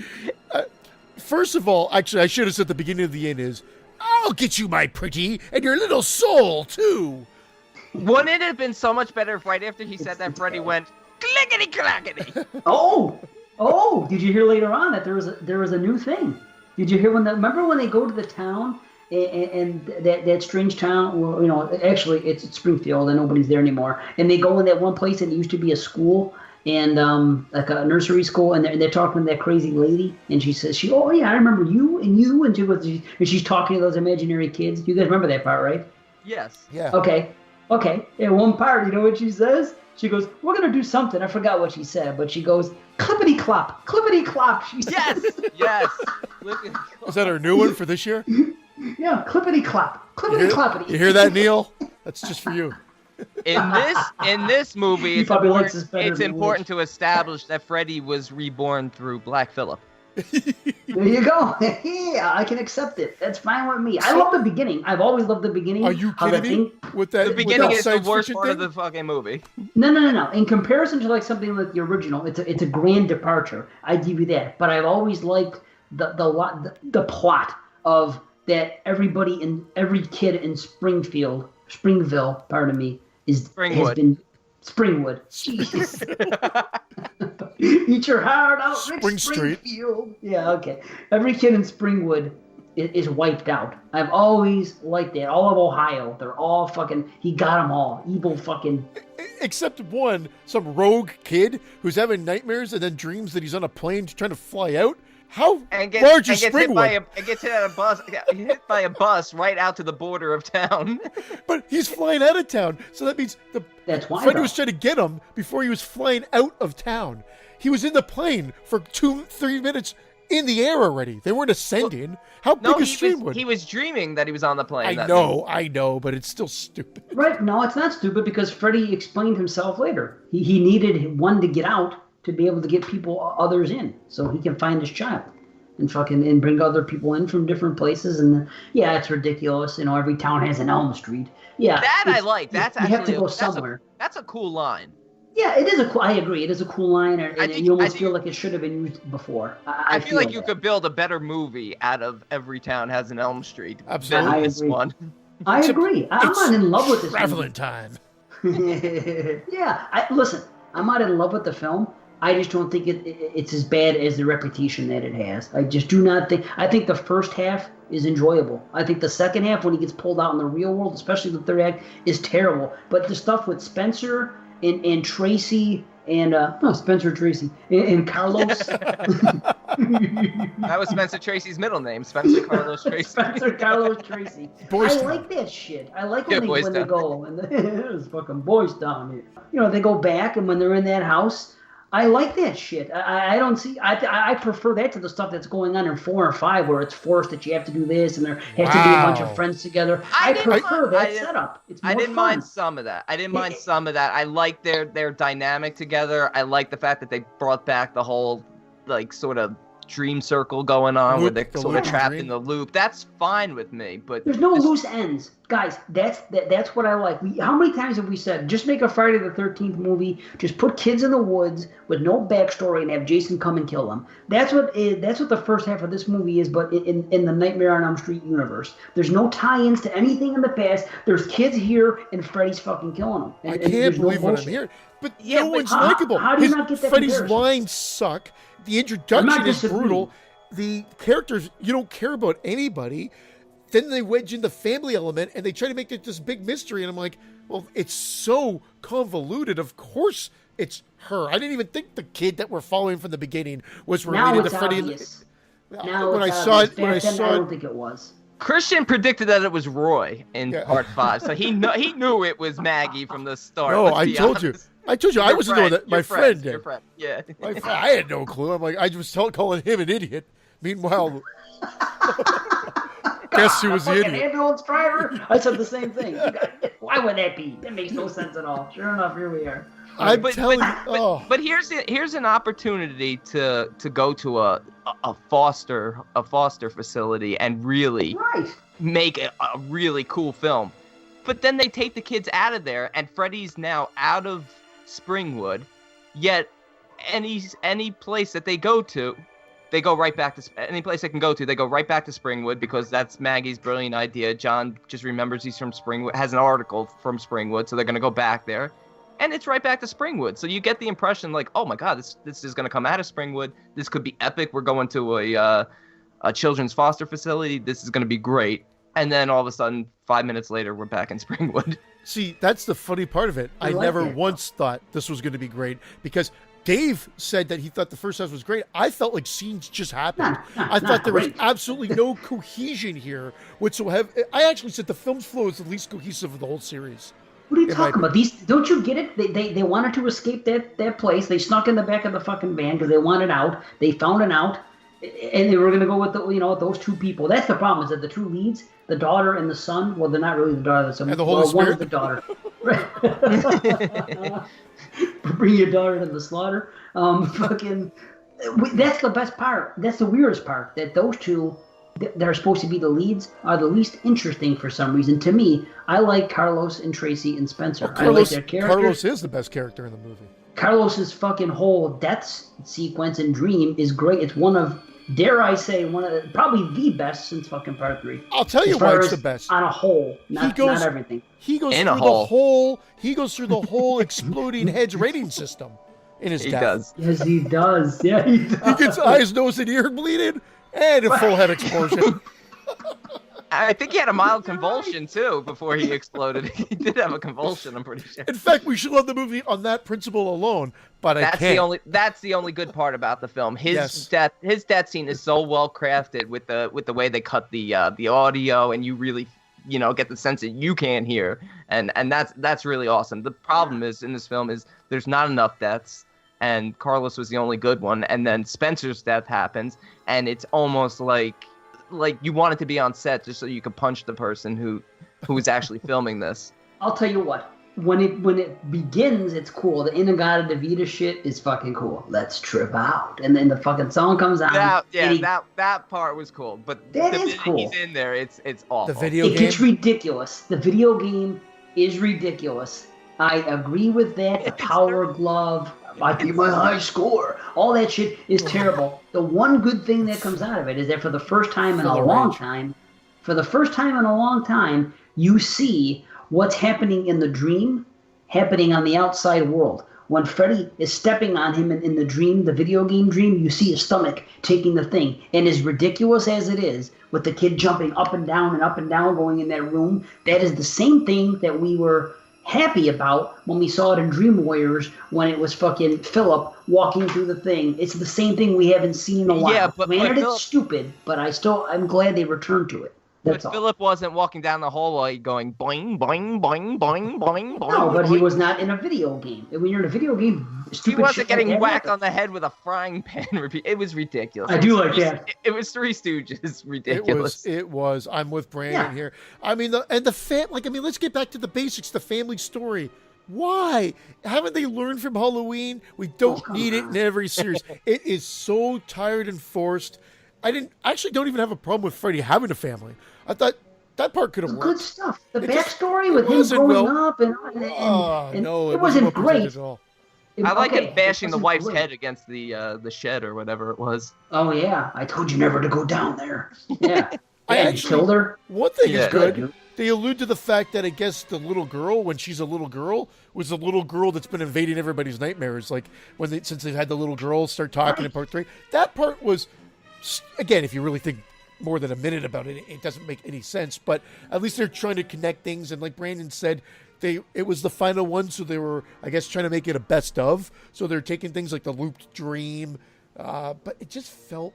first of all, actually, I should have said the beginning of the end is, I'll get you, my pretty, and your little soul, too. Wouldn't it have been so much better if right after he said that, Freddy went, clickety clackety? Oh! Did you hear later on that there was a new thing? Did you hear remember when they go to the town and that strange town? Well, you know, actually it's Springfield and nobody's there anymore. And they go in that one place and it used to be a school and like a nursery school, and they're talking to that crazy lady, and she says, oh yeah, I remember you, and she goes, and she's talking to those imaginary kids. You guys remember that part, right? Yes. Yeah. Okay. In one part, you know what she says? She goes, we're going to do something. I forgot what she said, but she goes, clippity-clop, clippity-clop. She says. Yes. Is that our new one for this year? Yeah, clippity-clop, clippity-cloppity. You hear that, Neil? That's just for you. In this movie, He it's probably likes this better it's than important to establish that Freddy was reborn through Black Phillip. There you go. Yeah, I can accept it. That's fine with me. I love the beginning. I've always loved the beginning. Are you How the kidding me? thing- With that, The with beginning that is the science worst fiction part of thing? the fucking movie. No. In comparison to like something like the original, it's a grand departure. I give you that. But I've always liked the plot of that every kid in Springville, pardon me, has been Springwood. Jesus. Eat your heart out, Rick Street. Springfield. Yeah, okay. Every kid in Springwood is wiped out. I've always liked that. All of Ohio, they're all fucking. He got them all. Evil fucking. Except one, some rogue kid who's having nightmares and then dreams that he's on a plane trying to fly out. How large is Springwood? Gets hit by a bus right out to the border of town. But he's flying out of town, so that means That's why. Freddy was trying to get him before he was flying out of town. He was in the plane for 2-3 minutes in the air already. They weren't ascending. How big is Springwood? He was dreaming that he was on the plane. I know, but it's still stupid. Right? No, it's not stupid because Freddy explained himself later. He needed one to get out to be able to get others in, so he can find his child and bring other people in from different places. And yeah, it's ridiculous. You know, every town has an Elm Street. Yeah, that I like. That's you actually have to go somewhere. That's a cool line. Yeah, it is I agree. It is a cool line, and you almost feel like it should have been used before. I feel like you could build a better movie out of every town has an Elm Street. Absolutely. Than this one. I agree. I'm not in love with this Traveling time. Yeah, listen, I'm not in love with the film. I just don't think it's as bad as the reputation that it has. I just do not think. I think the first half is enjoyable. I think the second half, when he gets pulled out in the real world, especially the third act, is terrible. But the stuff with Spencer and Tracy and Spencer Tracy and Carlos. That was Spencer Tracy's middle name, Spencer Carlos Tracy. Spencer Carlos Tracy. Boys I Town. like that shit. I like Yeah, when they go and there's fucking boys down here. You know, they go back and when they're in that house. I like that shit. I don't see. I prefer that to the stuff that's going on in 4 or 5, where it's forced that you have to do this and there has to be a bunch of friends together. I prefer that setup. It's more I didn't fun. mind some of that. I like their dynamic together. I like the fact that they brought back the whole like sort of dream circle going on where they're sort of trapped in the loop. That's fine with me, but there's no loose ends, guys. That's what I like. How many times have we said just make a Friday the 13th movie? Just put kids in the woods with no backstory and have Jason come and kill them. That's what the first half of this movie is. But in the Nightmare on Elm Street universe, there's no tie-ins to anything in the past. There's kids here and Freddy's fucking killing them. I can't believe what I'm hearing. But no one's likable. How do you not get that Freddy's comparison? lines suck. The introduction is brutal. The characters, you don't care about anybody. Then they wedge in the family element and they try to make it this big mystery. And I'm like, well, it's so convoluted. Of course it's her. I didn't even think the kid that we're following from the beginning was related to Freddy. Now when I it's saw it, I don't think it was. Christian predicted that it was Roy in part 5, so he knew it was Maggie from the start. No, I told you. I wasn't knowing that. My friend did. Your friend, yeah. I had no clue. I'm like, I was calling him an idiot. Meanwhile, Guess who was the fucking idiot? ambulance driver? I said the same thing. Why would that be? That makes no sense at all. Sure enough, here we are. I'm telling you. Oh. But here's an opportunity to go to a foster facility and really make a really cool film. But then they take the kids out of there, and Freddy's now out of Springwood. Yet any place that they go to, they go right back to any place they can go to. They go right back to Springwood because that's Maggie's brilliant idea. John just remembers he's from Springwood, has an article from Springwood, so they're gonna go back there. And it's right back to Springwood. So you get the impression like, oh my God, this is going to come out of Springwood. This could be epic. We're going to a children's foster facility. This is going to be great. And then all of a sudden, 5 minutes later, we're back in Springwood. See, that's the funny part of it. I like never that. once thought this was going to be great because Dave said that he thought the first half was great. I felt like scenes just happened. I thought there was absolutely no cohesion here whatsoever. I actually said the film's flow is the least cohesive of the whole series. What are you talking about? These don't you get it? They wanted to escape that place. They snuck in the back of the fucking van because they wanted out. They found an out, and they were gonna go with those two people. That's the problem is that the two leads, the daughter and the son. Well, they're not really the daughter. The son. And the Holy one is Spirit. the daughter. Bring your daughter to the slaughter. That's the best part. That's the weirdest part. That those two that are supposed to be the leads are the least interesting for some reason. To me, I like Carlos and Tracy and Spencer. I like their characters. Carlos is the best character in the movie. Carlos's fucking whole death sequence and dream is great. It's one of, dare I say, probably the best since fucking part 3. I'll tell you why it's the best. On a whole, not everything. He goes In through a hole. He goes through the whole exploding heads rating system in his He death. does. Yes, he does. Yeah, he does. He gets eyes, nose, and ear bleeding, and a full head explosion. I think he had a mild convulsion too before he exploded. He did have a convulsion, I'm pretty sure. In fact, we should love the movie on that principle alone. But I can't. That's the only good part about the film. His death scene is so well crafted with the way they cut the audio, and you really get the sense that you can't hear, and that's really awesome. The problem is in this film is there's not enough deaths, and Carlos was the only good one, and then Spencer's death happens, and it's almost like you wanted to be on set just so you could punch the person who was actually filming this. I'll tell you what. When it begins, it's cool. The Inagata Devita shit is fucking cool. Let's trip out, and then the fucking song comes on. That part was cool, but that the is minute cool. he's in there, it's awful. The video It game. gets ridiculous. The video game is ridiculous. I agree with that. The Power Glove. I beat my high score. All that shit is terrible. The one good thing that comes out of it is that for the first time in a long time, you see what's happening in the dream, happening on the outside world. When Freddy is stepping on him in the dream, the video game dream, you see his stomach taking the thing. And as ridiculous as it is, with the kid jumping up and down going in that room, that is the same thing that we were happy about when we saw it in Dream Warriors when it was fucking Philip walking through the thing. It's the same thing we haven't seen in a while. Yeah, but it's stupid, but I'm glad they returned to it. That's all. Philip wasn't walking down the hallway going boing, boing, boing, boing, boing, boing. No, but he boing. was not in a video game. When you're in a video game, stupid He wasn't shit getting like that whacked happens. on the head with a frying pan. It was ridiculous. I do like that. It was Three Stooges. Ridiculous. It was. I'm with Brandon here. I mean, let's get back to the basics. The family story. Why haven't they learned from Halloween? We don't need it in every series. It is so tired and forced. I don't even have a problem with Freddy having a family. I thought that part could have worked. Good stuff. The It just- backstory with him wasn't growing well- up and No, it wasn't well presented great. at all. I like Okay, him bashing it the wasn't wife's great. head against the shed or whatever it was. Oh yeah, I told you never to go down there. Yeah, I yeah, actually- he killed her. One thing Yeah. is good. They allude to the fact that I guess the little girl, when she's a little girl, was the little girl that's been invading everybody's nightmares. Like since they've had the little girl start talking in part 3. That part was, again, if you really think more than a minute about it, it doesn't make any sense. But at least they're trying to connect things. And like Brandon said, it was the final one, so they were, I guess, trying to make it a best of. So they're taking things like the looped dream, but it just felt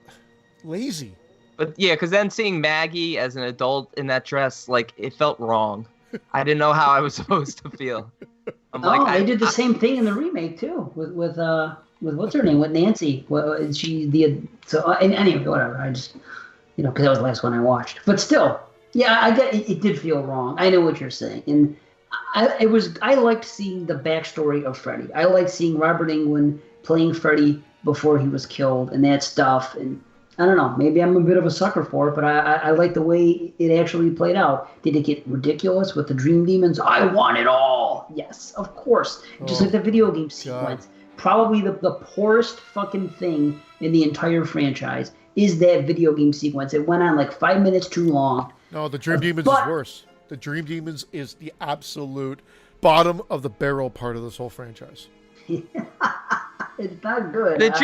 lazy. But yeah, because then seeing Maggie as an adult in that dress, it felt wrong. I didn't know how I was supposed to feel. They did the same thing in the remake too with what's her name, with Nancy. Well, anyway, whatever. because that was the last one I watched. But still, yeah, I get it did feel wrong. I know what you're saying, and I liked seeing the backstory of Freddy. I liked seeing Robert Englund playing Freddy before he was killed and that stuff. And I don't know, maybe I'm a bit of a sucker for it, but I like the way it actually played out. Did it get ridiculous with the dream demons? I want it all. Yes, of course. Just like the video game sequence. Probably the poorest fucking thing in the entire franchise is that video game sequence. It went on like 5 minutes too long. No, the Dream Demons is worse. The Dream Demons is the absolute bottom of the barrel part of this whole franchise. It's not good. It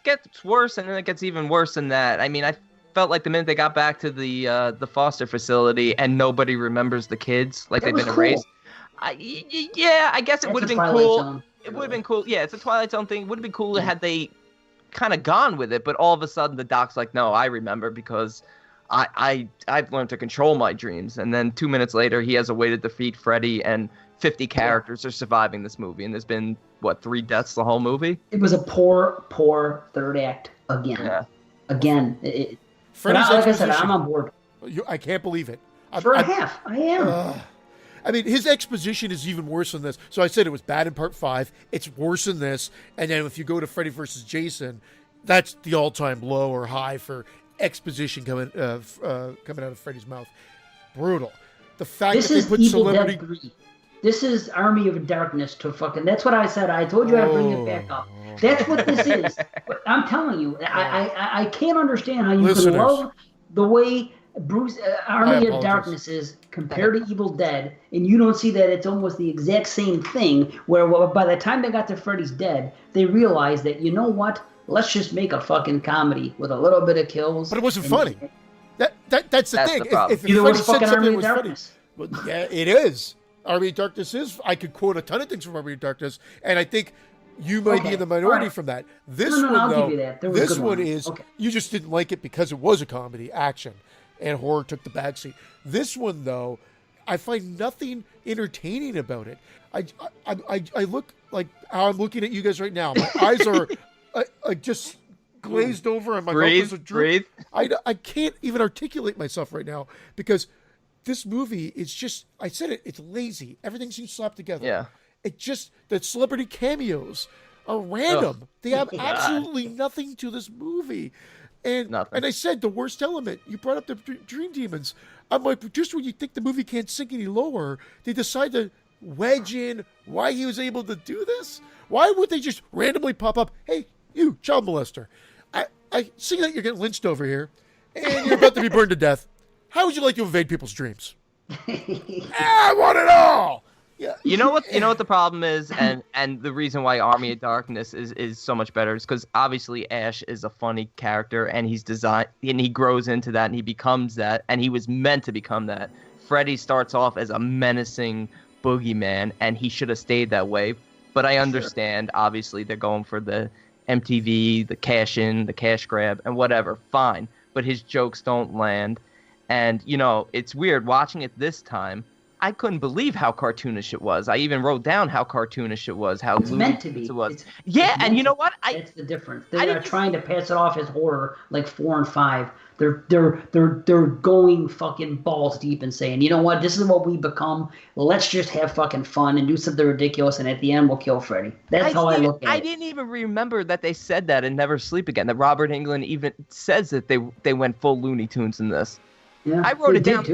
gets worse, and then it gets even worse than that. I mean, I felt like the minute they got back to the foster facility and nobody remembers the kids, like they've been erased. I guess it would have been cool. It would have been cool. Yeah, it's a Twilight Zone thing. It would have been cool had they kind of gone with it, but all of a sudden the doc's like, no, I remember because I've learned to control my dreams. And then 2 minutes later, he has a way to defeat Freddy, and 50 characters are surviving this movie. And there's been, 3 deaths the whole movie? It was a poor third act again. Yeah. Again. Like I said, I'm on board. I can't believe it. For a half, I am. I mean, his exposition is even worse than this. So I said it was bad in part 5. It's worse than this. And then if you go to Freddy vs. Jason, that's the all-time low or high for exposition coming out of Freddy's mouth. Brutal. The fact this that they is put Evil celebrity. Dead 3. This is Army of Darkness to fucking. That's what I said. I told you I'd bring it back up. That's what this is. But I'm telling you, I can't understand how you can love the way Army of Darkness is compared to Evil Dead, and you don't see that it's almost the exact same thing. Where by the time they got to Freddy's Dead, they realized that you know what? Let's just make a fucking comedy with a little bit of kills. But it wasn't funny. That's the thing. If Either Freddy was said fucking something Army was of funny, Darkness. well, yeah, it is. Army of Darkness is. I could quote a ton of things from Army of Darkness, and I think you might be in the minority from that. This one, I'll though, give you that. this one is you just didn't like it because it was a comedy, action, and horror took the backseat. This one, though, I find nothing entertaining about it. I look like how I'm looking at you guys right now. My eyes are just glazed over, and my mouth is a droop. I can't even articulate myself right now because this movie is just, I said it, it's lazy. Everything seems slapped together. Yeah. It just, the celebrity cameos are random. They have absolutely nothing to this movie. And I said the worst element, you brought up the Dream Demons. I'm like, just when you think the movie can't sink any lower, they decide to wedge in why he was able to do this. Why would they just randomly pop up, hey, you, child molester, I see that you're getting lynched over here, and you're about to be burned to death. How would you like to invade people's dreams? I want it all. Yeah. You know what the problem is, and the reason why Army of Darkness is so much better is because obviously Ash is a funny character, and he's designed, and he grows into that, and he becomes that, and he was meant to become that. Freddy starts off as a menacing boogeyman, and he should have stayed that way. But I understand, obviously, they're going for the MTV, the cash in, the cash grab, and whatever. Fine. But his jokes don't land. And, it's weird watching it this time. I couldn't believe how cartoonish it was. I even wrote down how cartoonish it was, how it's meant to be. It was. And you know what? That's the difference. They're not trying to pass it off as horror like 4 and 5. They're going fucking balls deep and saying, you know what, this is what we become. Let's just have fucking fun and do something ridiculous, and at the end we'll kill Freddy. That's how I look at it. I didn't even remember that they said that in Never Sleep Again. That Robert Englund even says that they went full Looney Tunes in this. Yeah, I wrote it down.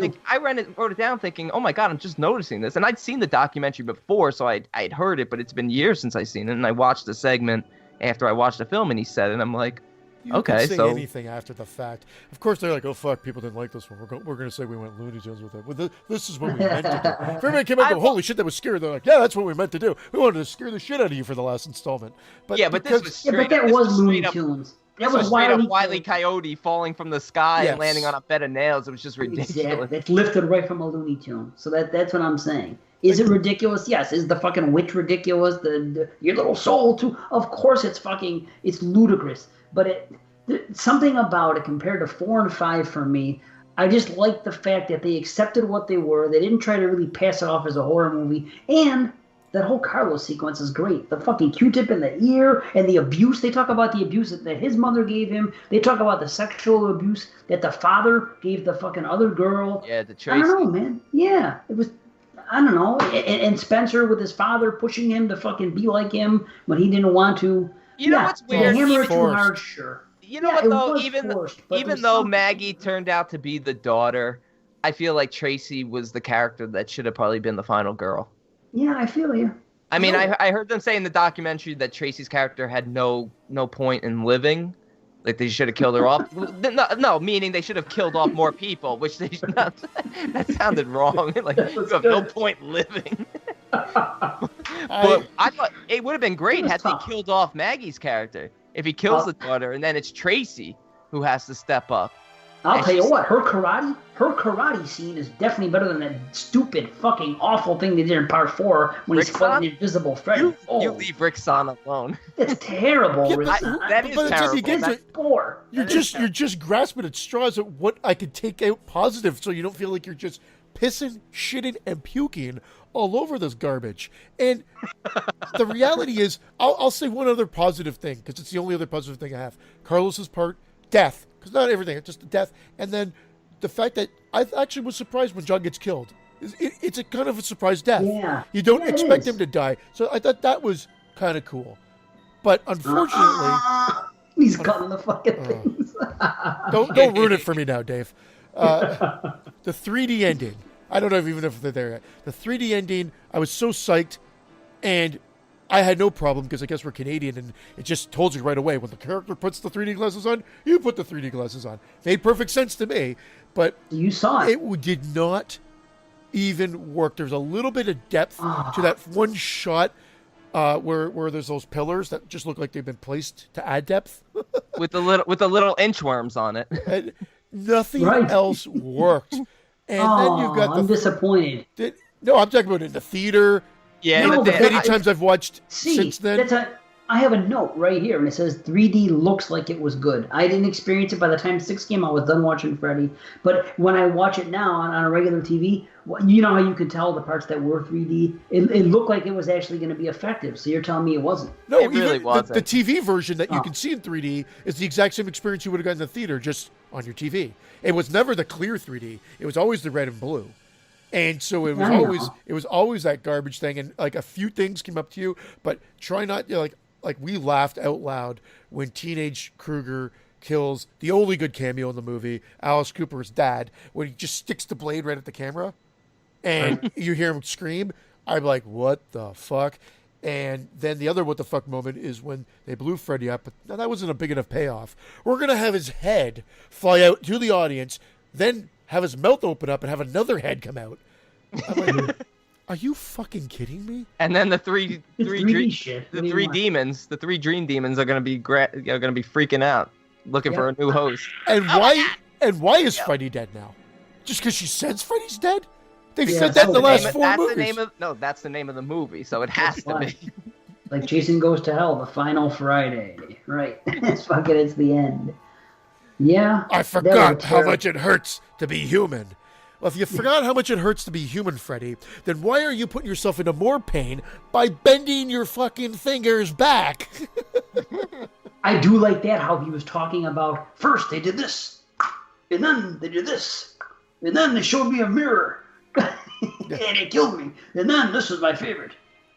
Wrote it down thinking, "Oh my God, I'm just noticing this." And I'd seen the documentary before, so I'd heard it, but it's been years since I'd seen it. And I watched the segment after I watched the film, and he said it. And I'm like, you can say anything after the fact. Of course, they're like, "Oh fuck, people didn't like this one. We're going to say we went Looney Tunes with it. Well, this is what we meant to do." If everybody came out and go, "Holy shit, that was scary," they're like, "Yeah, that's what we meant to do. We wanted to scare the shit out of you for the last installment." But this was straight that was Looney Tunes. That was Wile E. Coyote falling from the sky and landing on a bed of nails. It was just ridiculous. Exactly. It's lifted right from a Looney Tune. So that's what I'm saying. Is it ridiculous? Yes. Is the fucking witch ridiculous? Your little soul too? Of course it's ludicrous. But something about it compared to 4 and 5 for me, I just like the fact that they accepted what they were. They didn't try to really pass it off as a horror movie. And that whole Carlos sequence is great. The fucking Q-tip in the ear and the abuse. They talk about the abuse that his mother gave him. They talk about the sexual abuse that the father gave the fucking other girl. Yeah, the Tracy. I don't know, man. Yeah, it was. I don't know. And Spencer with his father pushing him to fucking be like him when he didn't want to. You know what's to weird? hammer it too Forced. hard, sure. You know what though? Even though something. Maggie turned out to be the daughter, I feel like Tracy was the character that should have probably been the final girl. Yeah, I feel you. I mean, I heard them say in the documentary that Tracy's character had no point in living. Like, they should have killed her off. No, meaning they should have killed off more people, which they should not. That sounded wrong. Like, you have no point living. But I thought it would have been great had they killed off Maggie's character. If he kills the daughter, and then it's Tracy who has to step up. I'll tell you what, her karate scene is definitely better than that stupid, fucking awful thing they did in part 4 when he's fighting Invisible Freddy. You leave Rick Son alone. It's terrible. Yeah, Rick but- Son. that is but it's just, terrible. again, Poor. You're just grasping at straws at what I could take out positive, so you don't feel like you're just pissing, shitting, and puking all over this garbage. And the reality is, I'll say one other positive thing, because it's the only other positive thing I have. Carlos's part, death, because not everything, it's just the death, and then the fact that I actually was surprised when John gets killed. It's a kind of a surprise death. Yeah. You don't Yeah, it expect is. him to die, so I thought that was kind of cool. But unfortunately, He's cutting the fucking things. don't ruin it for me now, Dave. The 3D ending. I don't know even if they're there yet. The 3D ending, I was so psyched, and I had no problem because I guess we're Canadian, and it just told you right away when the character puts the 3D glasses on, you put the 3D glasses on. Made perfect sense to me, but You saw it. it did not even work. There's a little bit of depth to that one shot where there's those pillars that just look like they've been placed to add depth. with the little inchworms on it. And nothing Right. else worked. And then you've got I'm the disappointed. no, I'm talking about in the theater. Yeah, No, but but Many I- times I've watched See, since then. I have a note right here, and it says 3D looks like it was good. I didn't experience it by the time 6 came out. I was done watching Freddy. But when I watch it now on a regular TV, you know how you could tell the parts that were 3D? It looked like it was actually going to be effective. So you're telling me it wasn't? No, It really even wasn't. the TV version that you can see in 3D is the exact same experience you would have gotten in the theater, just on your TV. It was never the clear 3D. It was always the red and blue. And so it was always that garbage thing. And like a few things came up to you, but try not, like we laughed out loud when teenage Krueger kills the only good cameo in the movie, Alice Cooper's dad, when he just sticks the blade right at the camera and you hear him scream. I'm like, what the fuck? And then the other what the fuck moment is when they blew Freddy up. But now that wasn't a big enough payoff. We're going to have his head fly out to the audience, then have his mouth open up and have another head come out. I'm like, are you fucking kidding me? And then the three 3D shit. the What do you three want? demons, the 3 dream demons are gonna be freaking out, looking for a new host. And why is Freddy dead now? Just because she says Freddy's dead? They've Yeah, said that in the that's last 4 That's movies. the name of that's the name of the movie, so it has to be. Like Jason Goes to Hell, the final Friday. Right. It's the end. Yeah. I that forgot was how terrible. much it hurts to be human. Well, if you forgot how much it hurts to be human, Freddy, then why are you putting yourself into more pain by bending your fucking fingers back? I do like that, how he was talking about, first they did this, and then they did this, and then they showed me a mirror, and it killed me, and then this is my favorite.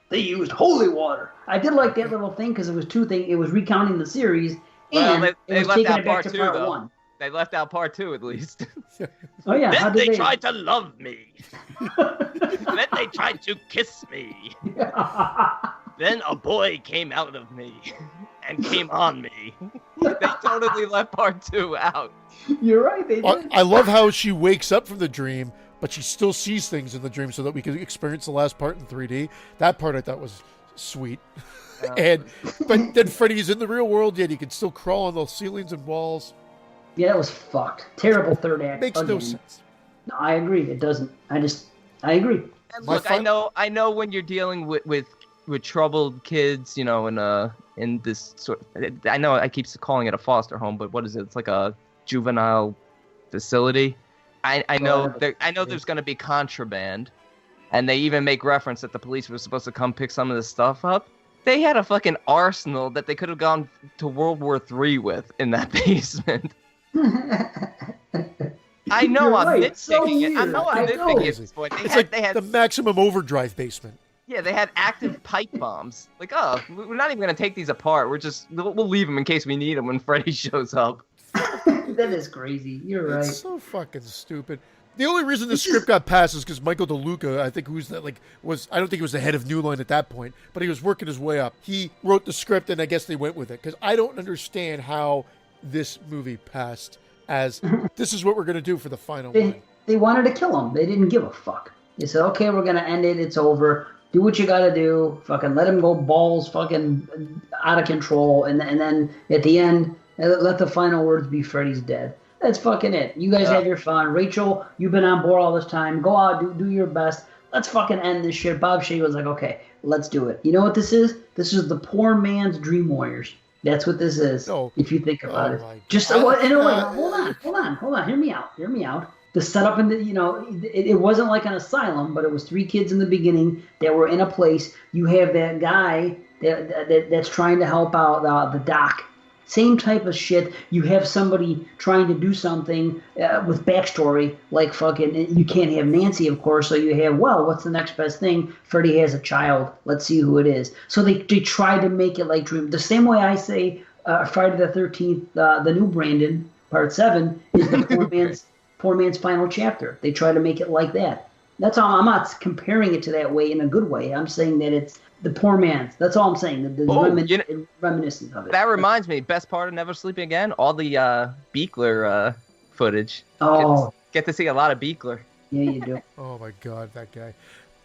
They used holy water. I did like that little thing because it was 2 things. It was recounting the series, Well, and they it was left taking out it back part to 2, part though. 1. They left out part 2 at least. Oh yeah, how Then did they tried to love me. Then they tried to kiss me. Then a boy came out of me and came on me. They totally left part 2 out. You're right, they did. I love how she wakes up from the dream, but she still sees things in the dream so that we can experience the last part in 3D. That part I thought was sweet. But then Freddy's in the real world, yet he can still crawl on those ceilings and walls. Yeah, that was fucked. Terrible third act. Makes no again. sense. No, I agree. It doesn't. I agree. And My look, fun- I know when you're dealing with troubled kids, you know, in this sort. I know I keep calling it a foster home, but what is it? It's like a juvenile facility. I know there's going to be contraband, and they even make reference that the police were supposed to come pick some of this stuff up. They had a fucking arsenal that they could have gone to World War III with in that basement. I know I'm nitpicking it. I know I'm nitpicking at this point. They had the maximum overdrive basement. Yeah, they had active pipe bombs. Like, oh, we're not even gonna take these apart. We'll leave them in case we need them when Freddy shows up. That is crazy. You're right. It's so fucking stupid. The only reason the script got passed is because Michael DeLuca, I think, I don't think he was the head of New Line at that point, but he was working his way up. He wrote the script, and I guess they went with it, because I don't understand how this movie passed as, this is what we're going to do for the final one. They wanted to kill him. They didn't give a fuck. They said, okay, we're going to end it. It's over. Do what you got to do. Fucking let him go balls fucking out of control. And then at the end, let the final words be Freddy's dead. That's fucking it. You guys have your fun. Rachel, you've been on board all this time. Go out, do your best. Let's fucking end this shit. Bob Shea was like, okay, let's do it. You know what this is? This is the poor man's Dream Warriors. That's what this is, if you think about it. Just hold on. Hear me out. The setup in it wasn't like an asylum, but it was 3 kids in the beginning that were in a place. You have that guy that's trying to help out the doc. Same type of shit. You have somebody trying to do something with backstory, like fucking. You can't have Nancy, of course. So you have, what's the next best thing? Freddy has a child. Let's see who it is. So they try to make it like Dream. The same way I say Friday the 13th, the new Brandon, Part 7, is the poor man's final chapter. They try to make it like that. That's all. I'm not comparing it to that way in a good way. I'm saying that it's the poor man's. That's all I'm saying. The reminiscent of it. That reminds me, best part of Never Sleeping Again, all the Beekler footage. Oh. Get to see a lot of Beekler. Yeah, you do. Oh my God, that guy.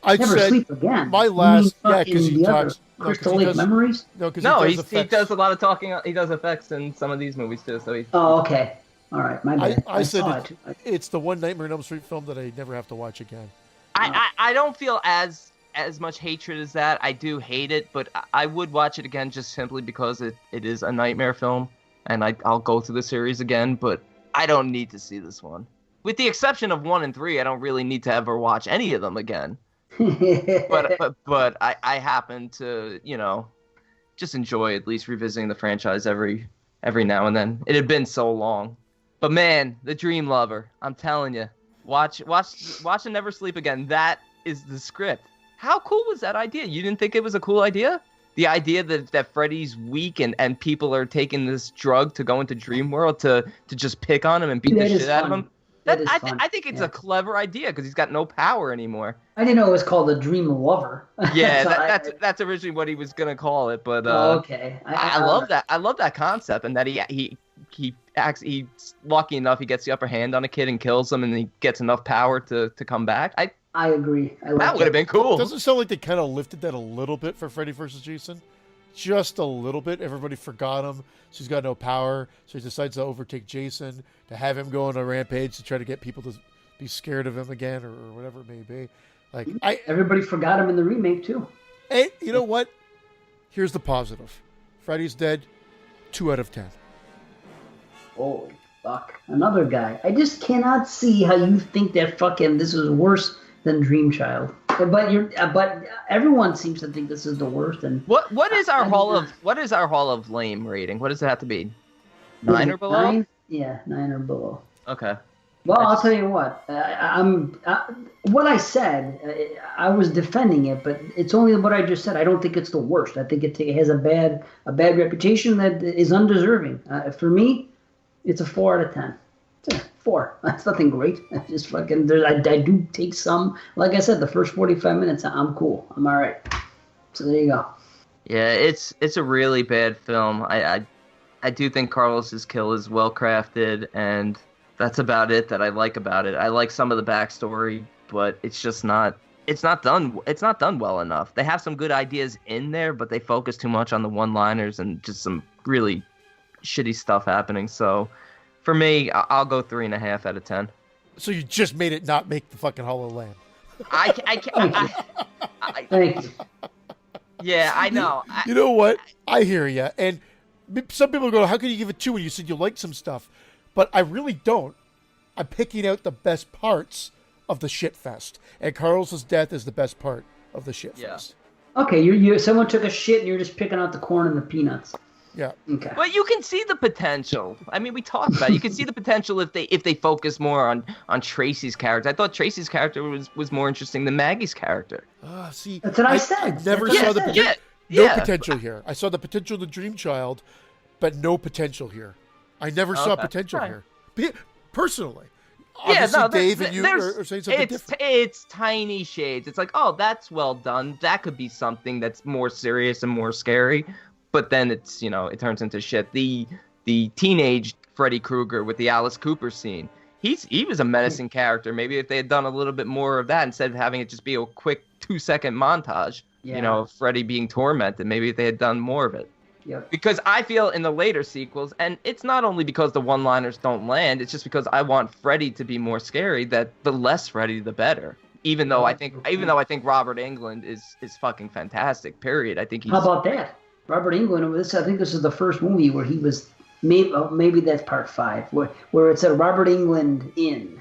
Never Sleep Again. My last, because he talks. Crystal Lake Memories? He does a lot of talking. He does effects in some of these movies too. So okay. All right, my bad. I said it's the one Nightmare on Elm Street film that I never have to watch again. I don't feel as much hatred as that. I do hate it, but I would watch it again just simply because it is a nightmare film, and I'll go through the series again, but I don't need to see this one. With the exception of 1 and 3, I don't really need to ever watch any of them again. but I happen to, just enjoy at least revisiting the franchise every now and then. It had been so long. But man, The Dream Lover, I'm telling you, watch and Never Sleep Again. That is the script. How cool was that idea? You didn't think it was a cool idea? The idea that Freddy's weak and people are taking this drug to go into Dream World to just pick on him and beat the shit out of him? I think it's a clever idea because he's got no power anymore. I didn't know it was called The Dream Lover. Yeah, that's originally what he was gonna call it. But okay, I love that. I love that concept, and that he's lucky enough he gets the upper hand on a kid and kills him, and he gets enough power to come back. I agree. That would have been cool. Doesn't it sound like they kind of lifted that a little bit for Freddy vs. Jason? Just a little bit. Everybody forgot him, so he's got no power. So he decides to overtake Jason, to have him go on a rampage to try to get people to be scared of him again, or whatever it may be. Everybody forgot him in the remake too. Hey, you know what? Here's the positive. Freddy's dead. 2 out of 10. Holy fuck! Another guy. I just cannot see how you think that fucking this is worse than Dream Child. But everyone seems to think this is the worst. And what is our Hall of Lame rating? What does it have to be? 9 or below? 9? Yeah, 9 or below. Okay. Well, I'll tell you what. What I said, I was defending it, but it's only what I just said. I don't think it's the worst. I think it has a bad reputation that is undeserving. For me, it's a 4 out of 10. It's a 4. That's nothing great. Just fucking. I do take some. Like I said, the first 45 minutes, I'm cool. I'm all right. So there you go. Yeah, it's a really bad film. I do think Carlos's kill is well crafted, and that's about it that I like about it. I like some of the backstory, but it's just not. It's not done well enough. They have some good ideas in there, but they focus too much on the one-liners and just some really shitty stuff happening. So, for me, I'll go 3.5 out of 10. So you just made it not make the fucking Hall of Lamb. Thank you. Yeah, I know. You know what? I hear you. And some people go, how can you give it 2 when you said you liked some stuff? But I really don't. I'm picking out the best parts of the shit fest, and Carlos's death is the best part of the shit fest. Okay, you someone took a shit and you're just picking out the corn and the peanuts. Yeah. Okay. But you can see the potential. I mean, we talked about it. You can see the potential if they focus more on Tracy's character. I thought Tracy's character was more interesting than Maggie's character. See, That's what I said. I never That's saw what the I said. potential. Yeah. No potential here. I saw the potential of the Dream Child, but no potential here. I never saw potential Right. here. Personally. Yeah, Obviously, no, Dave and you are saying something different. It's tiny shades. It's like, oh, that's well done. That could be something that's more serious and more scary. But then it's, it turns into shit. The teenage Freddy Krueger with the Alice Cooper scene, he was a menacing character. Maybe if they had done a little bit more of that instead of having it just be a quick 2-second montage, of Freddy being tormented, maybe if they had done more of it. Yep. Because I feel in the later sequels, and it's not only because the one-liners don't land, it's just because I want Freddy to be more scary, that the less Freddy, the better. Even though I think Robert Englund is fucking fantastic, period. I think he's... How about that? Robert Englund, I think this is the first movie where he was, maybe that's part 5, where it said Robert Englund in.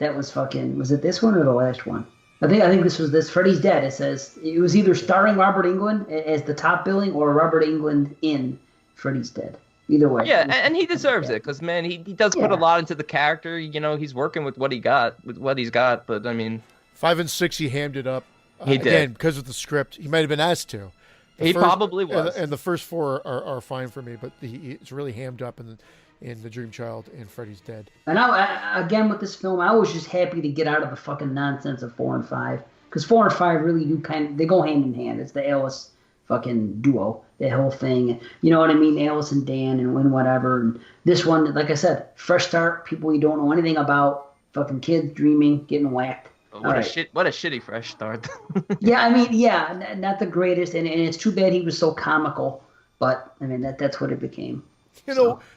That was it this one or the last one? I think this Freddy's Dead. It says it was either starring Robert Englund as the top billing or Robert Englund in Freddy's Dead. Either way. Yeah, and he deserves it because, man, he does put a lot into the character. He's working with what he's got. But I mean, 5 and 6, he hammed it up. He did. Again, because of the script. He might have been asked to. He probably was. And the first 4 are fine for me, but it's really hammed up in the Dream Child and Freddy's Dead. And again with this film, I was just happy to get out of the fucking nonsense of 4 and 5, because 4 and 5 really do they go hand in hand. It's the Alice fucking duo, that whole thing. You know what I mean? Alice and Dan and whatever. And this one, like I said, fresh start. People you don't know anything about. Fucking kids dreaming, getting whacked. What a shitty fresh start. Yeah, I mean, not the greatest, and it's too bad he was so comical. But I mean, that's what it became.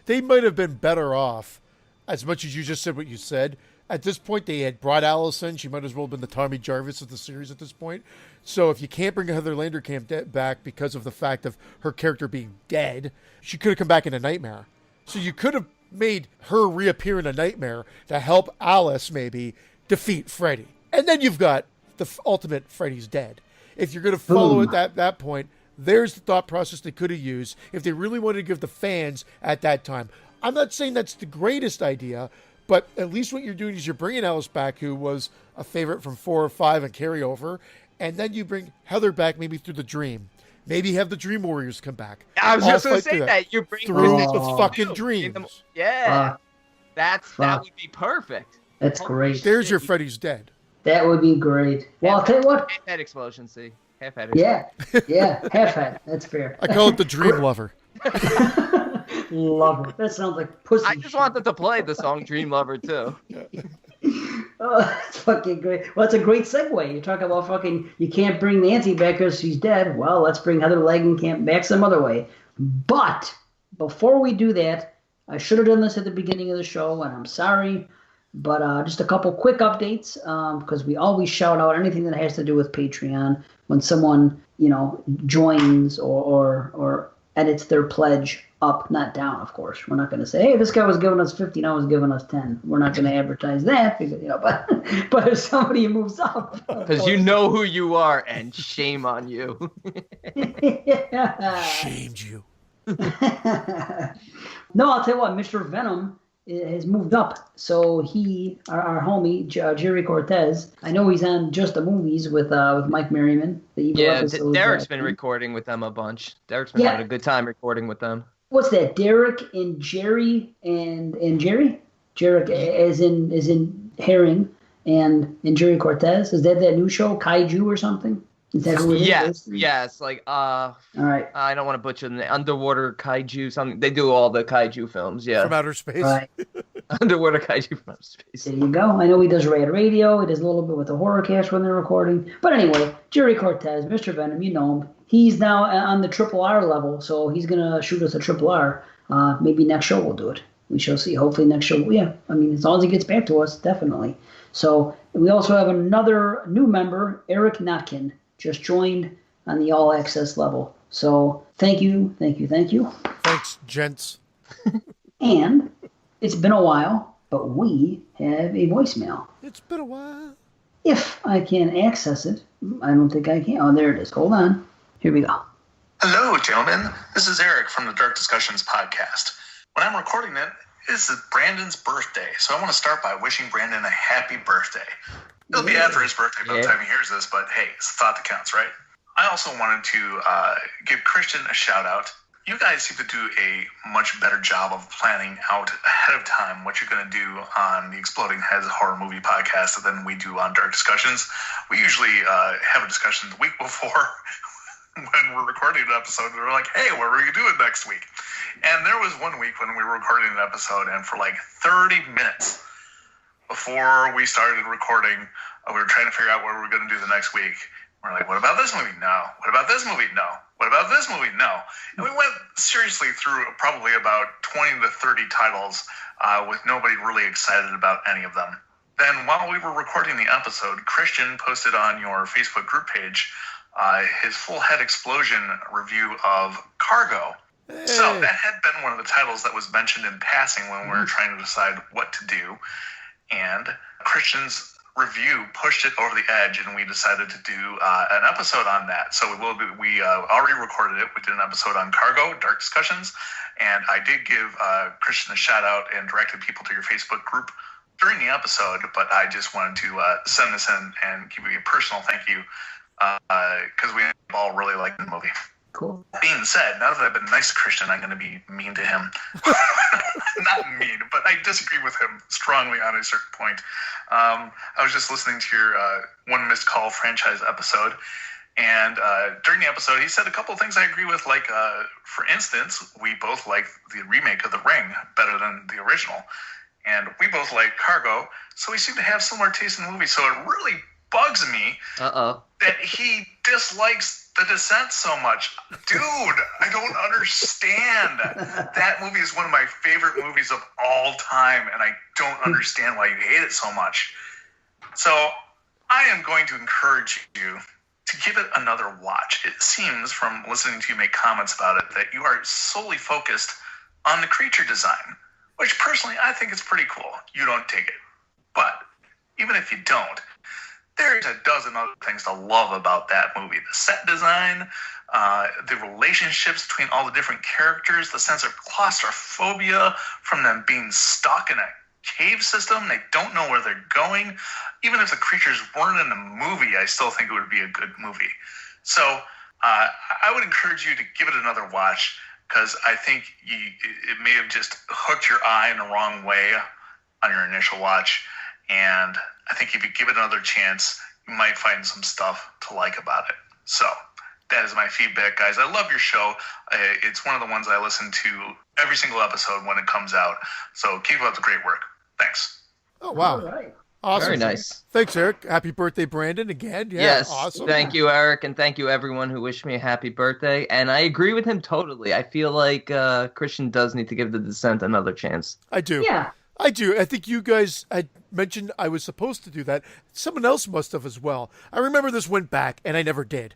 They might have been better off, as much as you just said what you said. At this point, they had brought Alice in. She might as well have been the Tommy Jarvis of the series at this point. So if you can't bring Heather Landerkamp back because of the fact of her character being dead, she could have come back in a Nightmare. So you could have made her reappear in a Nightmare to help Alice maybe defeat Freddy. And then you've got the ultimate Freddy's Dead. If you're going to follow it at that point, there's the thought process they could have used if they really wanted to give the fans at that time. I'm not saying that's the greatest idea, but at least what you're doing is you're bringing Alice back, who was a favorite from 4 or 5 and carryover, and then you bring Heather back maybe through the Dream. Maybe have the Dream Warriors come back. I was just going to say that. You're bringing through the fucking dreams. Yeah. That would be perfect. That's great. There's your Freddy's Dead. That would be great. Well, I'll tell you what. Half-head explosion, see? Half-head explosion. Yeah, half-head. That's fair. I call it the Dream Lover. Lover. That sounds like pussy. I just wanted to play the song Dream Lover, too. Oh, that's fucking great. Well, that's a great segue. You talk about fucking, you can't bring Nancy back because she's dead. Well, let's bring Heather Langenkamp back some other way. But before we do that, I should have done this at the beginning of the show, and I'm sorry. But just a couple quick updates, because we always shout out anything that has to do with Patreon when someone, joins or edits their pledge up, not down, of course. We're not going to say, hey, this guy was giving us 50, now he's giving us 10. We're not going to advertise that, because, but if somebody moves up. Because you know who you are, and shame on you. Shamed you. No, I'll tell you what, Mr. Venom has moved up. So our homie, Jerry Cortez, I know he's on Just the Movies with Mike Merriman. Derek's been recording with them a bunch. Derek's been having a good time recording with them. What's that? Derek and Jerry and Jerry? Derek as in Herring and Jerry Cortez? Is that new show, Kaiju or something? Is that who it is? Yes. Like, all right. I don't want to butcher the Underwater Kaiju, something. They do all the Kaiju films, yeah. From outer space. Right. Underwater Kaiju from outer space. There you go. I know he does Rad Radio. He does a little bit with the horror cast when they're recording. But anyway, Jerry Cortez, Mr. Venom, you know him. He's now on the Triple R level, so he's going to shoot us a Triple R. Maybe next show we'll do it. We shall see. Hopefully next show, yeah. I mean, as long as he gets back to us, definitely. So we also have another new member, Eric Notkin, just joined on the All Access level. So thank you. Thanks, gents. And it's been a while, but we have a voicemail. It's been a while. If I can access it, I don't think I can. Oh, there it is. Hold on. Here we go. Hello, gentlemen. This is Eric from the Dark Discussions podcast. When I'm recording it, it's Brandon's birthday, so I want to start by wishing Brandon a happy birthday. It'll be after his birthday by the time he hears this, but hey, it's the thought that counts, right? I also wanted to give Christian a shout out. You guys seem to do a much better job of planning out ahead of time what you're going to do on the Exploding Heads Horror Movie Podcast than we do on Dark Discussions. We usually have a discussion the week before when we're recording an episode, and we're like, hey, what are we doing next week? And there was one week when we were recording an episode, and for like 30 minutes before we started recording, we were trying to figure out what we were going to do the next week. We're like, what about this movie? No. What about this movie? No. What about this movie? No. And we went seriously through probably about 20 to 30 titles with nobody really excited about any of them. Then while we were recording the episode, Christian posted on your Facebook group page his full head explosion review of Cargo. Hey. So that had been one of the titles that was mentioned in passing when we were trying to decide what to do. And Christian's review pushed it over the edge, and we decided to do an episode on that. So we already recorded it. We did an episode on Cargo, Dark Discussions, and I did give Christian a shout out and directed people to your Facebook group during the episode, but I just wanted to send this in and give you a personal thank you because we all really liked the movie. Cool. That being said, now that I've been nice to Christian, I'm going to be mean to him. Not mean, but I disagree with him strongly on a certain point. I was just listening to your One Missed Call franchise episode, and during the episode, he said a couple of things I agree with, like, for instance, we both like the remake of The Ring better than the original, and we both like Cargo, so we seem to have similar taste in the movie, so it really bugs me that he dislikes The Descent so much. Dude, I don't understand. That movie is one of my favorite movies of all time, and I don't understand why you hate it so much. So I am going to encourage you to give it another watch. It seems from listening to you make comments about it that you are solely focused on the creature design, which personally I think is pretty cool. You don't dig it. But even if you don't, there's a dozen other things to love about that movie. The set design, the relationships between all the different characters, the sense of claustrophobia from them being stuck in a cave system. They don't know where they're going. Even if the creatures weren't in the movie, I still think it would be a good movie. So I would encourage you to give it another watch because I think it may have just hooked your eye in the wrong way on your initial watch. And I think if you give it another chance, you might find some stuff to like about it. So that is my feedback, guys. I love your show. It's one of the ones I listen to every single episode when it comes out. So keep up the great work. Thanks. Oh, wow. All right. Awesome. Very nice. Thanks, Eric. Happy birthday, Brandon, again. Yeah, yes. Awesome. Thank you, Eric, and thank you, everyone who wished me a happy birthday. And I agree with him totally. I feel like Christian does need to give The Descent another chance. I do. Yeah. I do. I think you guys had mentioned I was supposed to do that. Someone else must have as well. I remember this went back, and I never did.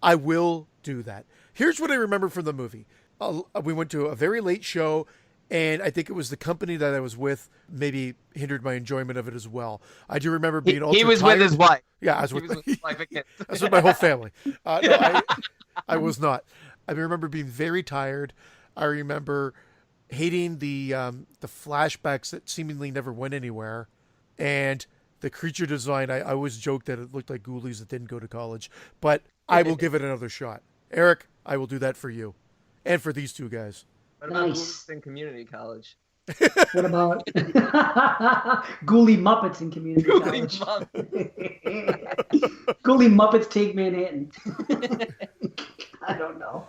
I will do that. Here's what I remember from the movie. We went to a very late show, and I think it was the company that I was with maybe hindered my enjoyment of it as well. I do remember being ultra He was tired. with his wife. Yeah, I was with his wife and kids. I was with my whole family. No, I was not. I remember being very tired. I remember hating the flashbacks that seemingly never went anywhere, and the creature design. I always joked that it looked like ghoulies that didn't go to college, but I will give it another shot. Eric, I will do that for you, and for these two guys. What about Nice. ghoulies in community college? What about Ghoulie Muppets in community college? Ghoulie Muppets take Manhattan. I don't know.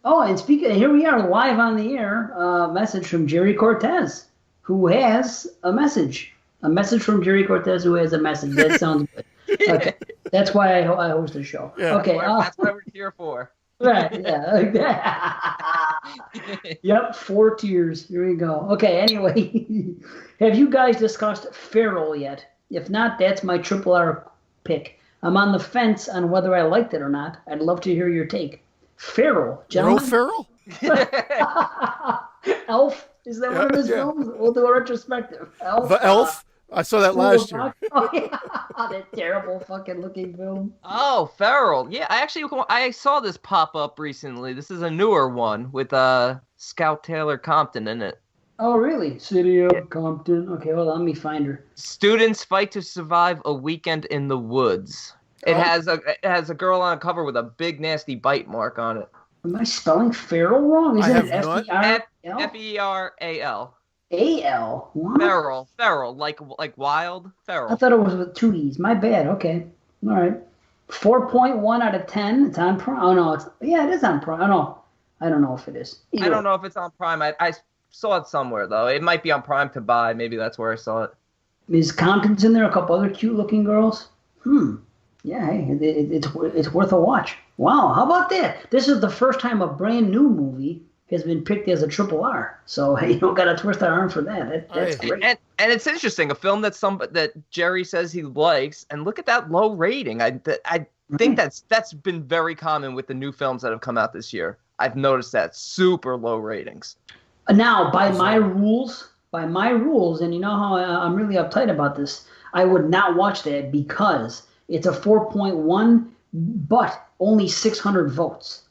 Oh, and speaking, here we are live on the air. Message from Jerry Cortez, who has a message. A message from Jerry Cortez, who has a message. That sounds good. Okay, that's why I host the show. Yeah. Okay, That's what we're here for. right. Yeah. Yep. 4 tiers. Here we go. Okay. Anyway, have you guys discussed Feral yet? If not, that's my triple R pick. I'm on the fence on whether I liked it or not. I'd love to hear your take. Feral, Earl gentlemen. Farrell? Elf Is that one of his films? We'll do a retrospective. The Elf. I saw that last year. Oh, yeah. That terrible fucking looking film. Oh, Feral. Yeah, I saw this pop up recently. This is a newer one with Scout Taylor Compton in it. Oh, really? City of Compton. Okay, hold on. Let me find her. Students fight to survive a weekend in the woods. It has a girl on a cover with a big nasty bite mark on it. Am I spelling feral wrong? Isn't it F-E-R-A-L? A-L? What? Feral, like wild, feral. I thought it was with 2 E's. My bad. Okay. All right. 4.1 out of 10. It's on Prime. Oh, no. It is on Prime. Oh, no. I don't know if it is. I don't know if it's on Prime. I saw it somewhere, though. It might be on Prime to buy. Maybe that's where I saw it. Ms. Compton's in there. A couple other cute-looking girls. Yeah, hey, it's worth a watch. Wow, how about that? This is the first time a brand new movie has been picked as a triple R. So hey, you don't got to twist our arm for that. That's great. And it's interesting, a film that Jerry says he likes, and look at that low rating. I think that's been very common with the new films that have come out this year. I've noticed that super low ratings. Now, by my rules, and you know how I'm really uptight about this, I would not watch that because it's a 4.1, but only 600 votes.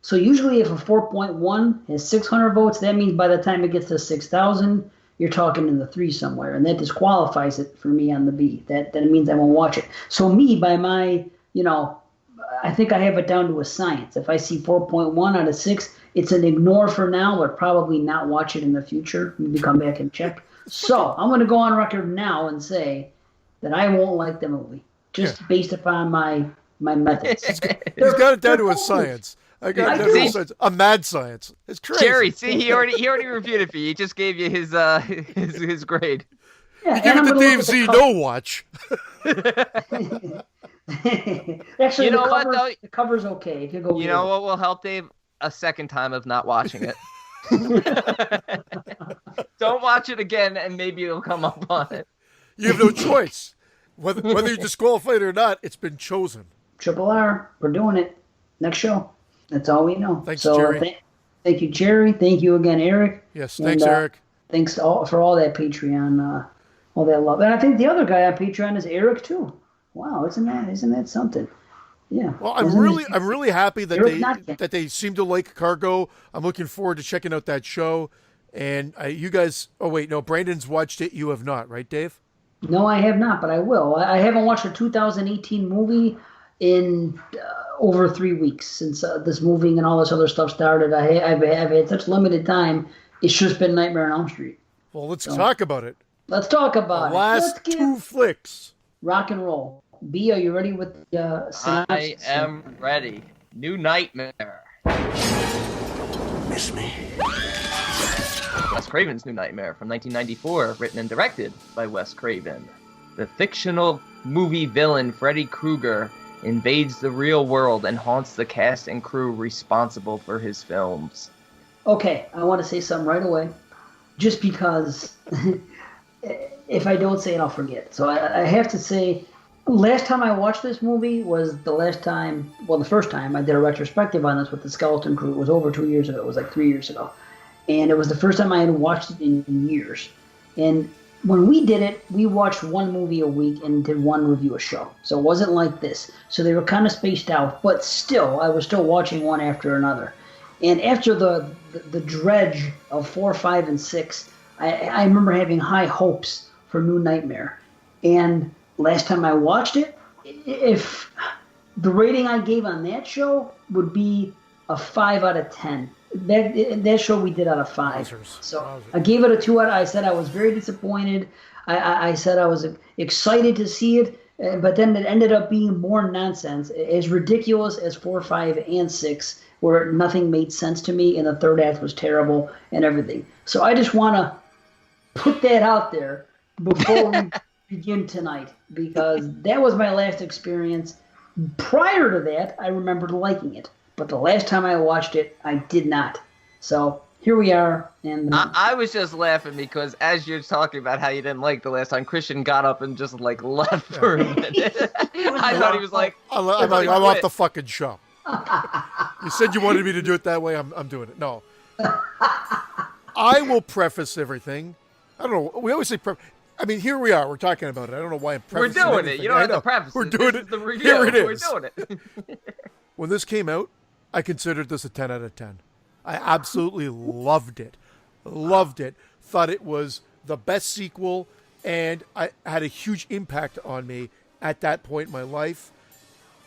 So usually if a 4.1 has 600 votes, that means by the time it gets to 6,000, you're talking in the 3 somewhere. And that disqualifies it for me on the B. That means I won't watch it. So me, by my, I think I have it down to a science. If I see 4.1 out of 6, it's an ignore for now, but probably not watch it in the future. Maybe come back and check. So I'm going to go on record now and say that I won't like the movie, just based upon my methods. He's got it down to a science. I got it down to a science. A mad science. It's crazy. Jerry, see, he already reviewed it for you. He just gave you his grade. Yeah, you give it the Dave Z no watch. Actually, you know what, though? The cover's okay. If you go. You know what will help Dave? A second time of not watching it. Don't watch it again, and maybe it'll come up on it. You have no choice. Whether you're disqualified or not, it's been chosen. Triple R, we're doing it. Next show. That's all we know. Thanks, Jerry. Thank you, Jerry. Thank you again, Eric. Yes, thanks, Eric. Thanks for all that Patreon, all that love. And I think the other guy on Patreon is Eric too. Wow, isn't that something? Yeah. Well, I'm really happy that they seem to like Cargo. I'm looking forward to checking out that show. And you guys, oh wait, no, Brandon's watched it. You have not, right, Dave? No, I have not, but I will. I haven't watched a 2018 movie in over 3 weeks since this moving and all this other stuff started. I've had such limited time. It's just been Nightmare on Elm Street. Well, let's talk about it. Let's talk about the last 2 flicks. Rock and roll. B, are you ready with the synopsis? I am ready. New Nightmare. Miss me. Wes Craven's New Nightmare from 1994, written and directed by Wes Craven. The fictional movie villain Freddy Krueger invades the real world and haunts the cast and crew responsible for his films. Okay, I want to say something right away, just because if I don't say it, I'll forget. So I have to say, last time I watched this movie was the first time I did a retrospective on this with the Skeleton Crew. It was over 2 years ago. It was like 3 years ago. And it was the first time I had watched it in years. And when we did it, we watched one movie a week and did one review a show. So it wasn't like this. So they were kind of spaced out, but still, I was still watching one after another. And after the dredge of 4, 5, and 6, I remember having high hopes for New Nightmare. And last time I watched it, if the rating I gave on that show would be a 5 out of 10. That show we did out of 5. So I gave it a 2 out. I said I was very disappointed. I said I was excited to see it, but then it ended up being more nonsense, as ridiculous as 4, 5, and 6, where nothing made sense to me, and the third act was terrible and everything. So I just want to put that out there before we begin tonight, because that was my last experience. Prior to that, I remembered liking it. But the last time I watched it, I did not. So here we are. And I was just laughing because as you're talking about how you didn't like the last time, Christian got up and just left for a minute. I thought he was like, I'm off the fucking show. You said you wanted me to do it that way. I'm doing it. No. I will preface everything. I don't know. We always say I mean, here we are. We're talking about it. I don't know why I'm prefacing We're doing anything. it. You don't have to preface We're it. doing This it. is the review. Here it is. We're doing it. When this came out, I considered this a 10 out of 10. I absolutely loved it. Loved it. Thought it was the best sequel, and I had a huge impact on me at that point in my life.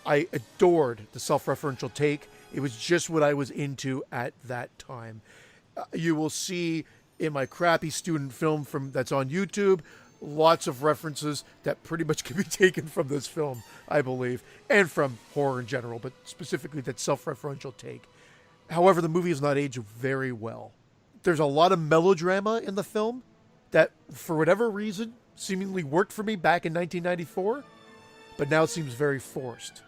I adored the self-referential take. It was just what I was into at that time. You will see in my crappy student film that's on YouTube, lots of references that pretty much can be taken from this film, I believe, and from horror in general, but specifically that self-referential take. However, the movie is not aged very well. There's a lot of melodrama in the film that, for whatever reason, seemingly worked for me back in 1994, but now it seems very forced.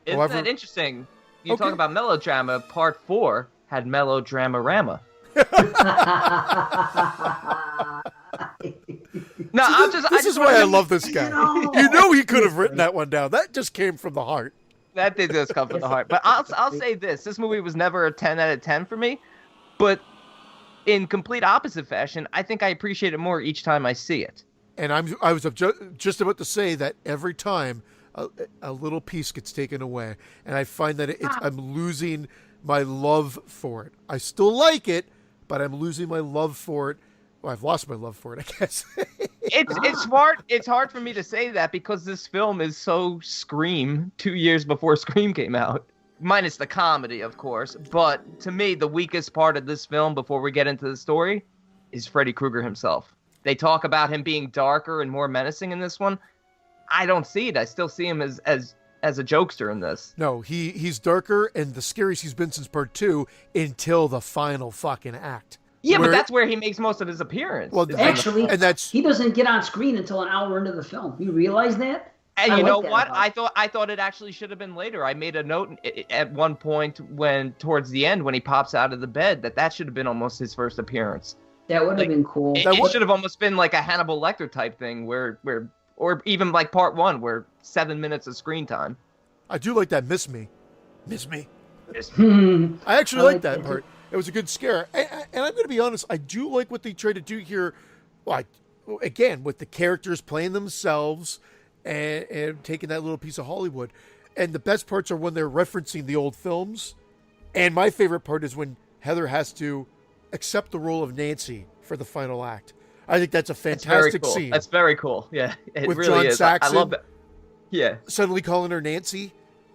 Isn't However, that interesting? You Okay. talk about melodrama. Part 4 had melodrama-rama. No, This is why I love this guy. You know he could have written that one down. That just came from the heart. That did just come from the heart. But I'll say this: this movie was never a 10 out of 10 for me. But in complete opposite fashion, I think I appreciate it more each time I see it. And I was just about to say that every time a little piece gets taken away, and I find that I'm losing my love for it. I still like it, but I'm losing my love for it. Well, I've lost my love for it, I guess. It's hard for me to say that because this film is so Scream 2 years before Scream came out. Minus the comedy, of course. But to me, the weakest part of this film before we get into the story is Freddy Krueger himself. They talk about him being darker and more menacing in this one. I don't see it. I still see him as a jokester in this. No, he's darker and the scariest he's been since part 2 until the final fucking act. Yeah, but that's where he makes most of his appearance. Well, Actually, and that's he doesn't get on screen until an hour into the film. You realize that? And I you like know that what? about I thought it actually should have been later. I made a note at one point towards the end when he pops out of the bed that should have been almost his first appearance. That would have been cool. It should have almost been like a Hannibal Lecter type thing where or even like part 1 where 7 minutes of screen time. I do like that miss me. Hmm. I actually I like like that that part. It was a good scare. And I'm going to be honest, I do like what they tried to do here. Well, again, with the characters playing themselves and taking that little piece of Hollywood. And the best parts are when they're referencing the old films. And my favorite part is when Heather has to accept the role of Nancy for the final act. I think that's a fantastic scene. That's very cool. Yeah, it With really John is. Saxon. I love that. Yeah. Suddenly calling her Nancy,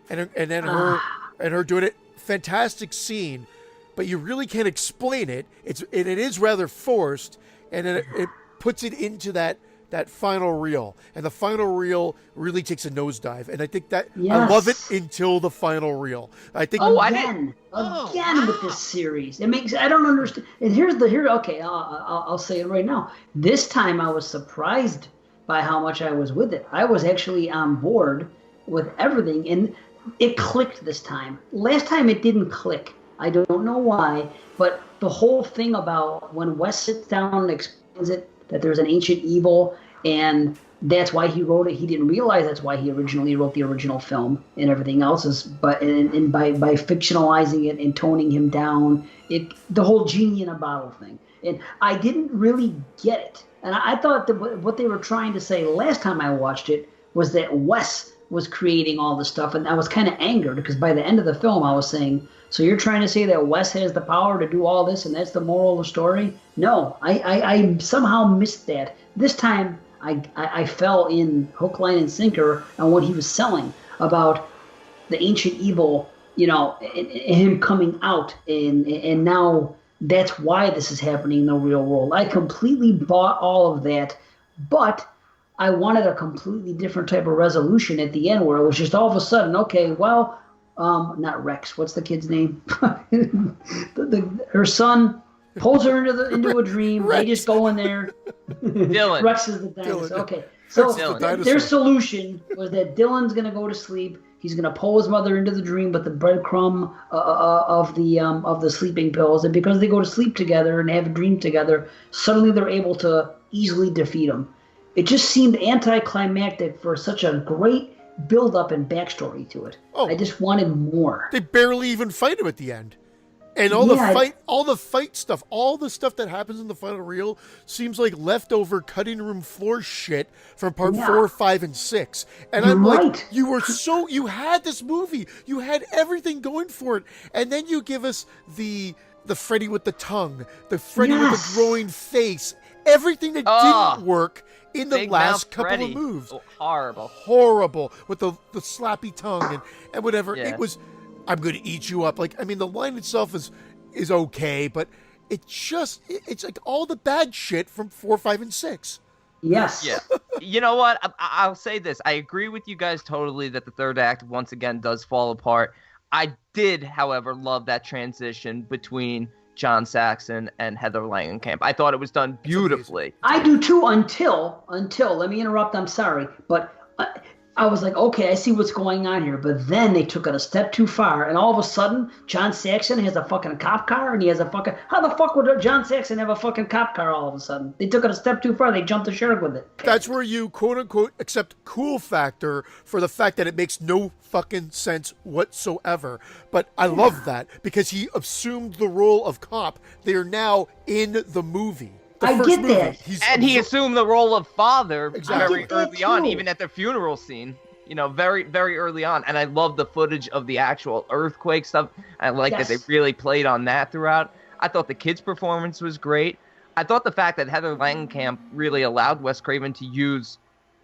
and then her doing it. Fantastic scene, but you really can't explain it. It is rather forced, and then it puts it into that final reel, and the final reel really takes a nosedive. And I think that I love it until the final reel. I think Again with this series. It makes I don't understand. And okay, I'll say it right now. This time I was surprised by how much I was with it. I was actually on board with everything, and it clicked this time. Last time it didn't click. I don't know why, but the whole thing about when Wes sits down and explains it, that there's an ancient evil, and that's why he wrote it. He didn't realize that's why he originally wrote the original film, and everything else is. But and by fictionalizing it and toning him down, the whole genie in a bottle thing. And I didn't really get it. And I thought that what they were trying to say last time I watched it was that Wes was creating all the stuff, and I was kind of angered because by the end of the film I was saying, so you're trying to say that Wes has the power to do all this and that's the moral of the story? No, I somehow missed that. This time I fell in hook, line, and sinker on what he was selling about the ancient evil, and him coming out, and now that's why this is happening in the real world. I completely bought all of that, but I wanted a completely different type of resolution at the end where it was just all of a sudden, okay, well, not Rex, what's the kid's name? Her son pulls her into a dream. They just go in there. Dylan. Rex is the dinosaur. Dylan. Okay. So Dylan. their solution was that Dylan's going to go to sleep. He's going to pull his mother into the dream with the breadcrumb of the sleeping pills. And because they go to sleep together and have a dream together, suddenly they're able to easily defeat him. It just seemed anticlimactic for such a great build-up and backstory to it. I just wanted more. They barely even fight him at the end. And all the fight stuff, all the stuff that happens in the final reel seems like leftover cutting room floor shit from part 4, 5, and 6. And You're I'm like, right. you had this movie, you had everything going for it, and then you give us the Freddy with the tongue, the Freddy with the growing face, everything that didn't work in the last couple Freddy. of moves. Oh, Horrible with the slappy tongue and whatever. Yeah. It was, I'm going to eat you up. Like, I mean, the line itself is okay, but it's like all the bad shit from 4, 5, and 6. Yes. Yeah. You know what? I'll say this. I agree with you guys totally that the third act once again does fall apart. I did, however, love that transition between John Saxon and Heather Langenkamp. I thought it was done beautifully. I do too until, let me interrupt, I'm sorry, but I was like, okay, I see what's going on here. But then they took it a step too far, and all of a sudden, John Saxon has a fucking cop car, and he has a fucking... How the fuck would John Saxon have a fucking cop car all of a sudden? They took it a step too far. They jumped the shark with it. That's where you, quote-unquote, accept cool factor for the fact that it makes no fucking sense whatsoever. But I love that, because he assumed the role of cop. They are now in the movie. I get that. He assumed the role of father Exactly. very early on, even at the funeral scene. You know, very, very early on. And I love the footage of the actual earthquake stuff. I like that they really played on that throughout. I thought the kid's performance was great. I thought the fact that Heather Langenkamp really allowed Wes Craven to use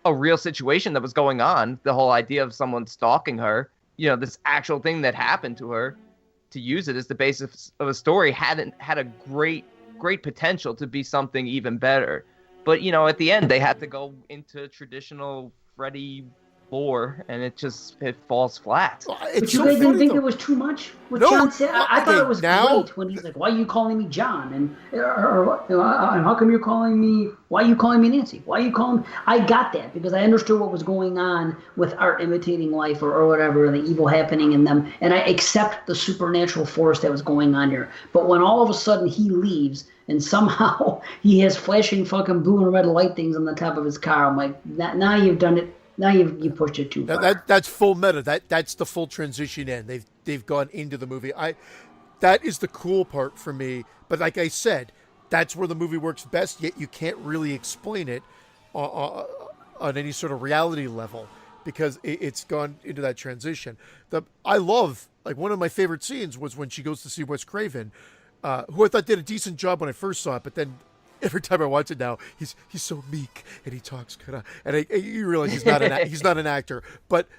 a real situation that was going on, the whole idea of someone stalking her, you know, this actual thing that happened to her, to use it as the basis of a story had a great potential to be something even better. But, you know, at the end, they had to go into traditional Freddy lore, and it falls flat. But you guys didn't think it was too much with John Saxon? I thought it was great when he's like, why are you calling me John? And how come you're calling me, why are you calling me Nancy? Why are you calling me? I got that because I understood what was going on with art imitating life or whatever, the evil happening in them. And I accept the supernatural force that was going on here. But when all of a sudden he leaves and somehow he has flashing fucking blue and red light things on the top of his car, I'm like, now you've done it. Now you pushed it too far. That's full meta. That's the full transition in. They've gone into the movie. That is the cool part for me. But like I said, that's where the movie works best. Yet you can't really explain it on any sort of reality level because it's gone into that transition. I love, like, one of my favorite scenes was when she goes to see Wes Craven, who I thought did a decent job when I first saw it, but then every time I watch it now, he's so meek and he talks kind of, and you realize he's not an actor. But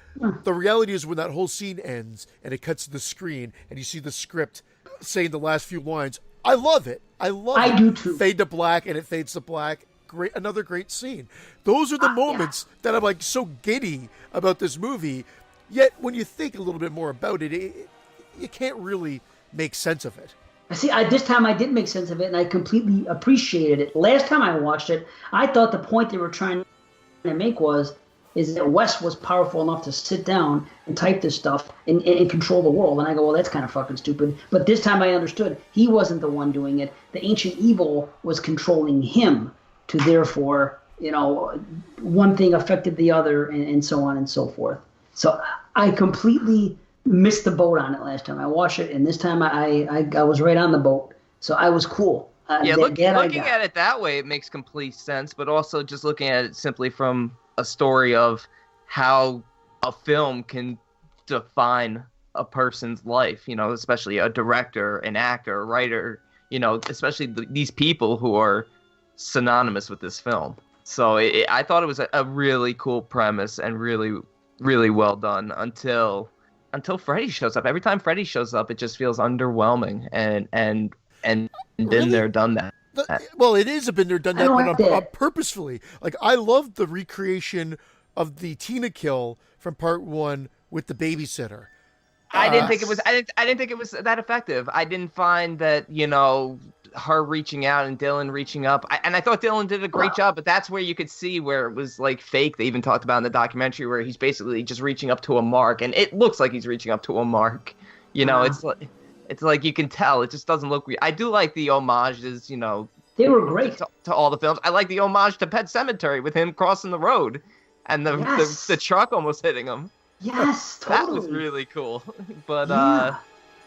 the reality is when that whole scene ends and it cuts to the screen and you see the script saying the last few lines, I love it. I do too. Fade to black and it fades to black. Another great scene. Those are the moments that I'm like so giddy about this movie. Yet when you think a little bit more about it, you can't really make sense of it. See, this time I did make sense of it, and I completely appreciated it. Last time I watched it, I thought the point they were trying to make is that Wes was powerful enough to sit down and type this stuff and control the world. And I go, well, that's kind of fucking stupid. But this time I understood he wasn't the one doing it. The ancient evil was controlling him to therefore, you know, one thing affected the other and so on and so forth. So I completely missed the boat on it last time I watched it, and this time I was right on the boat, so I was cool. Looking at it that way, it makes complete sense, but also just looking at it simply from a story of how a film can define a person's life, you know, especially a director, an actor, a writer, you know, especially these people who are synonymous with this film. So I thought it was a really cool premise and really, really well done until Freddy shows up. Every time Freddy shows up, it just feels underwhelming and been there, done that. Well, it is a been there, done that, but purposefully. Like, I loved the recreation of the Tina kill from part 1 with the babysitter. I didn't think it was that effective. I didn't find that, you know, her reaching out and Dylan reaching up. I thought Dylan did a great job, but that's where you could see where it was like fake. They even talked about in the documentary where he's basically just reaching up to a mark, and it looks like he's reaching up to a mark. You know, it's like you can tell. It just doesn't look real. I do like the homages, you know. They were great. To all the films. I like the homage to Pet Sematary with him crossing the road and the truck almost hitting him. Yes, totally. That was really cool. But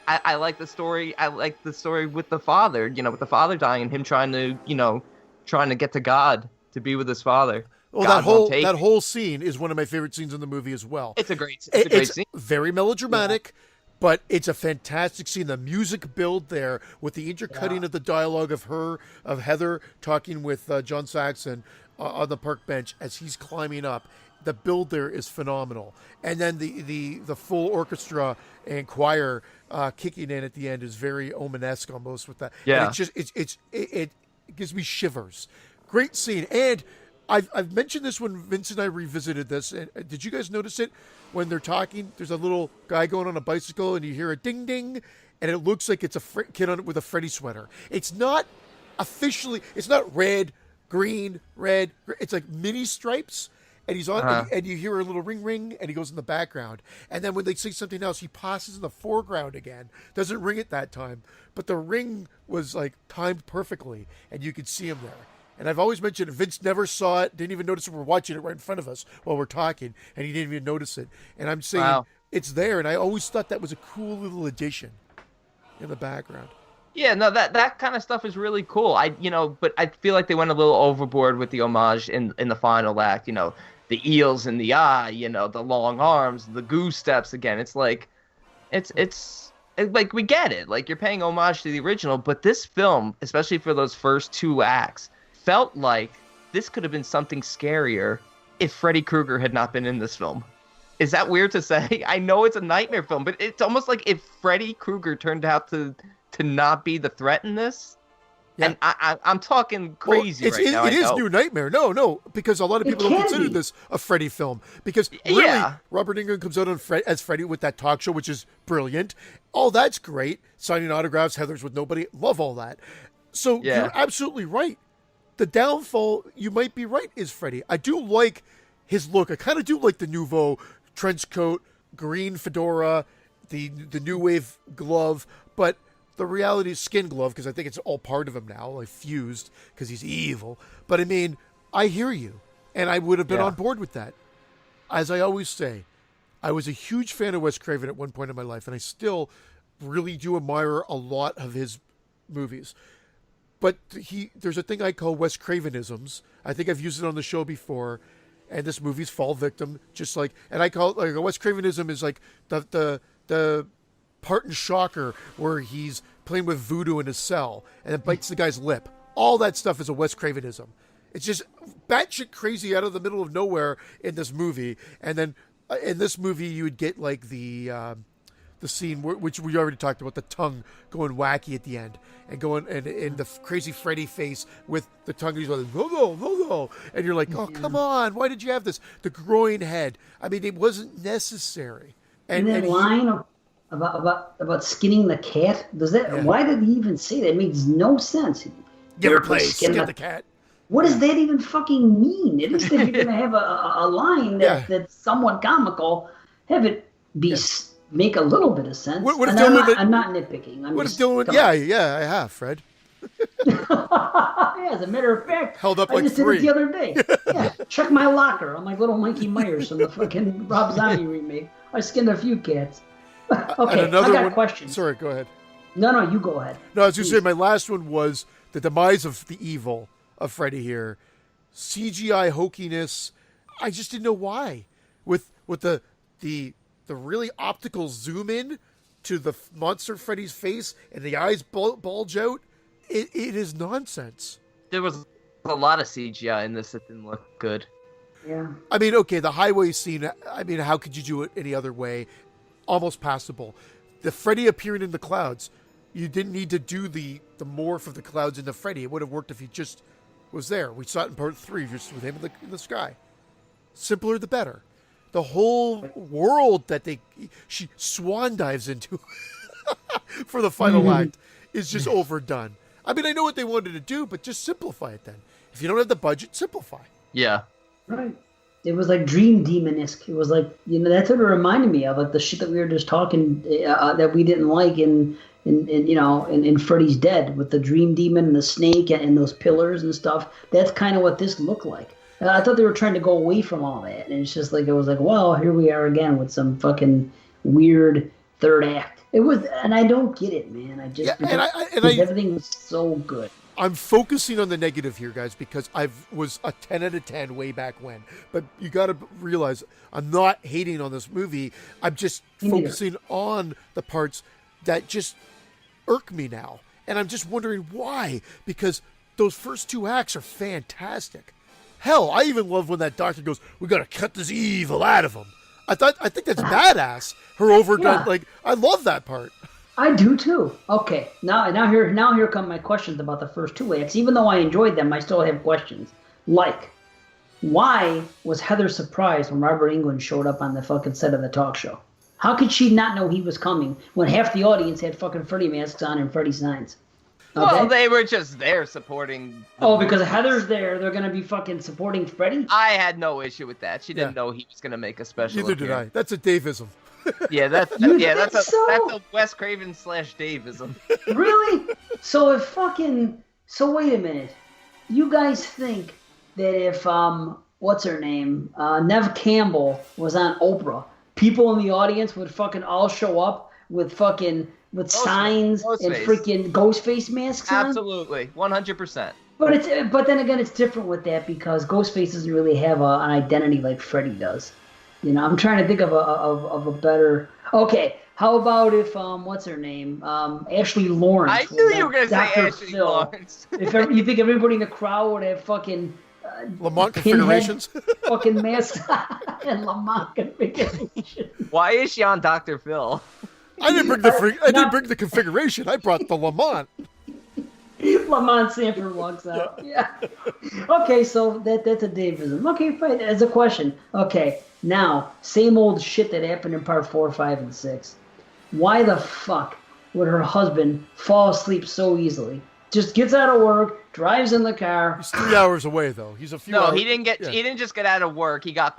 I like the story. I like the story with the father, with the father dying and him trying to get to God to be with his father. Well, God that whole scene is one of my favorite scenes in the movie as well. It's a great scene. Very melodramatic, but it's a fantastic scene. The music build there with the intercutting of the dialogue of Heather talking with John Saxon on the park bench as he's climbing up. The build there is phenomenal, and then the full orchestra and choir kicking in at the end is very Omen-esque almost with that. Yeah, and it gives me shivers. Great scene, and I've mentioned this when Vince and I revisited this. And did you guys notice it when they're talking? There's a little guy going on a bicycle, and you hear a ding ding, and it looks like it's a kid on it with a Freddy sweater. It's not officially. It's not red, green, red. It's like mini stripes. And he's on, and you hear a little ring ring, and he goes in the background. And then when they say something else, he passes in the foreground again. Doesn't ring it that time, but the ring was like timed perfectly, and you could see him there. And I've always mentioned Vince never saw it, didn't even notice it. We're watching it right in front of us while we're talking, and he didn't even notice it. And I'm saying it's there, and I always thought that was a cool little addition in the background. Yeah, no, that kind of stuff is really cool. But I feel like they went a little overboard with the homage in the final act. The eels in the eye, the long arms, the goose steps again. It's like, it's like we get it. Like you're paying homage to the original, but this film, especially for those first two acts, felt like this could have been something scarier if Freddy Krueger had not been in this film. Is that weird to say? I know it's a nightmare film, but it's almost like if Freddy Krueger turned out to not be the threat in this. Yeah. And I'm talking crazy right now. It is New Nightmare. No, because a lot of people don't consider this a Freddy film. Because really, Robert Englund comes out as Freddy with that talk show, which is brilliant. All that's great. Signing autographs, Heather's with nobody. Love all that. So you're absolutely right. The downfall, you might be right, is Freddy. I do like his look. I kind of do like the nouveau trench coat, green fedora, the new wave glove, but the reality is skin glove, because I think it's all part of him now, like fused, because he's evil. But I mean, I hear you, and I would have been on board with that. As I always say, I was a huge fan of Wes Craven at one point in my life, and I still really do admire a lot of his movies. But there's a thing I call Wes Cravenisms. I think I've used it on the show before, and this movie's fall victim, just like, and I call it like a Wes Cravenism is like the part in Shocker where he's playing with voodoo in his cell and then bites the guy's lip. All that stuff is a Wes Cravenism. It's just batshit crazy out of the middle of nowhere in this movie. And then in this movie, you would get like the scene which we already talked about, the tongue going wacky at the end and going and the crazy Freddy face with the tongue. He's like, no. And you're like, oh, come on. Why did you have this? The groin head. I mean, it wasn't necessary. And that line about skinning the cat, why did he even say that? It makes no sense. Give her place, skin the cat. What does that even fucking mean? At least if you're going to have a line that's somewhat comical, have it be make a little bit of sense. I'm not nitpicking. I have, Fred. As a matter of fact, held up I like just three. did it the other day. Check my locker. I'm like little Mikey Myers from the fucking Rob Zombie remake. I skinned a few cats. Okay, I got questions. Sorry, go ahead. No, you go ahead. No, I was just saying my last one was the demise of the evil of Freddy here. CGI hokiness. I just didn't know why. With the really optical zoom in to the monster Freddy's face and the eyes bulge out, it is nonsense. There was a lot of CGI in this that didn't look good. Yeah. I mean, okay, the highway scene, I mean, how could you do it any other way? Almost passable. The Freddy appearing in the clouds, you didn't need to do the morph of the clouds into Freddy. It would have worked if he just was there. We saw it in part 3, just with him in the sky. Simpler the better. The whole world that she swan dives into for the final act is just overdone. I mean, I know what they wanted to do, but just simplify it then. If you don't have the budget, simplify. Yeah. Right. It was like Dream Demon-esque. It was like, that's what it reminded me of, like the shit that we were just talking that we didn't like in Freddy's Dead with the Dream Demon and the snake and those pillars and stuff. That's kind of what this looked like. I thought they were trying to go away from all that, and it's just like it was like, well, here we are again with some fucking weird third act. It was, and I don't get it, man. I just because everything was so good. I'm focusing on the negative here, guys, because I was a 10 out of 10 way back when. But you got to realize I'm not hating on this movie. I'm just focusing on the parts that just irk me now. And I'm just wondering why. Because those first 2 acts are fantastic. Hell, I even love when that doctor goes, "We got to cut this evil out of him." I think that's badass. Her overdone, like, I love that part. I do too. Okay, now here come my questions about the first 2 acts. Even though I enjoyed them, I still have questions. Like, why was Heather surprised when Robert Englund showed up on the fucking set of the talk show? How could she not know he was coming when half the audience had fucking Freddy masks on and Freddy signs? Okay? Well, they were just there supporting. Because Heather's there, they're gonna be fucking supporting Freddy? I had no issue with that. She didn't know he was gonna make a special. Neither did I. That's a Daveism. That's a Wes Craven / Daveism. Really? So wait a minute. You guys think that if what's her name, Nev Campbell was on Oprah, people in the audience would fucking all show up with signs and freaking Ghostface masks on? Absolutely, 100%. But then again, it's different with that because Ghostface doesn't really have an identity like Freddy does. You know, I'm trying to think of a better. Okay, how about if what's her name, Ashley Lawrence? I knew you were gonna say Ashley Lawrence. If you think everybody in the crowd would have fucking Lamont configurations, fucking masks and Lamont configurations. Why is she on Dr. Phil? I didn't bring the configuration. I brought the Lamont. Lamont Sanford walks out. Yeah. Okay, so that's a Davism. Okay, fine. As a question. Okay, now same old shit that happened in part 4, 5, and 6. Why the fuck would her husband fall asleep so easily? Just gets out of work, drives in the car. He's 3 hours away though. He's a few. No, hours. he didn't get. Yeah. He didn't just get out of work. He got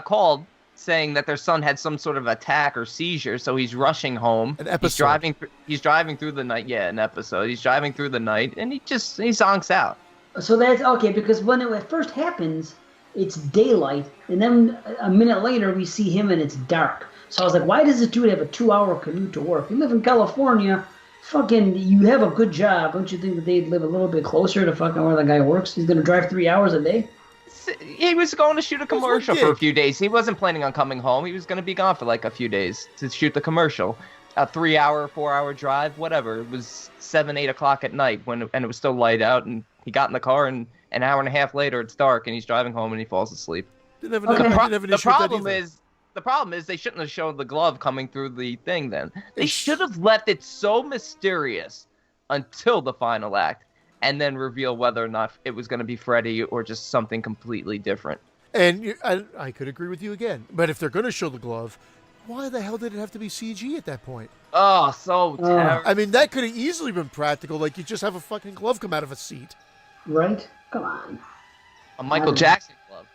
called saying that their son had some sort of attack or seizure, so he's rushing home. An episode. He's driving through the night. Yeah, an episode. He's driving through the night, and he zonks out. So that's okay, because when it first happens, it's daylight, and then a minute later we see him and it's dark. So I was like, why does this dude have a 2-hour commute to work? You live in California, fucking, you have a good job. Don't you think that they'd live a little bit closer to fucking where the guy works? He's gonna drive 3 hours a day? He was going to shoot a commercial for a few days. He wasn't planning on coming home. He was going to be gone for like a few days to shoot the commercial. A 3-hour, 4-hour drive, whatever. It was 7, 8 o'clock at night and it was still light out. And he got in the car, and an hour and a half later, it's dark, and he's driving home and he falls asleep. The problem is they shouldn't have shown the glove coming through the thing. Then they should have left it so mysterious until the final act. And then reveal whether or not it was going to be Freddy or just something completely different. And I could agree with you again. But if they're going to show the glove, why the hell did it have to be CG at that point? Oh, so terrible. I mean, that could have easily been practical. Like, you just have a fucking glove come out of a seat. Right? Come on. A Michael Jackson glove.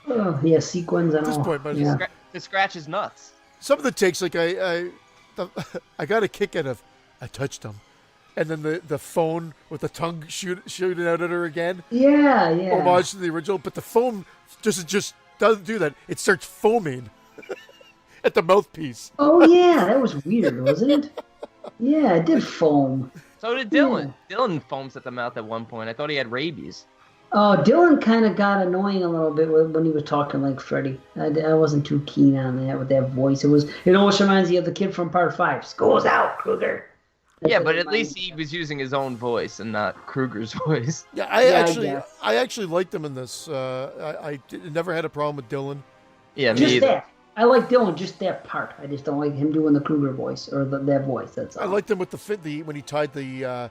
Oh, yeah, sequins and all. At this point, to scratch his nuts. Some of the takes, like, I got a kick out of, I touched him. And then the phone with the tongue shooting out at her again. Yeah. Homage to the original, but the phone just doesn't do that. It starts foaming at the mouthpiece. Oh yeah, that was weird, wasn't it? Yeah, it did foam. So did Dylan. Yeah. Dylan foams at the mouth at one point. I thought he had rabies. Oh, Dylan kind of got annoying a little bit when he was talking like Freddy. I wasn't too keen on that with that voice. It almost reminds you of the kid from part 5. School's out, Kruger. Yeah, but at least he was using his own voice and not Kruger's voice. Yeah, I actually liked him in this. I never had a problem with Dylan. Yeah, just me either. That. I like Dylan, just that part. I just don't like him doing the Kruger voice or that voice. That's all. I liked him with when he tied the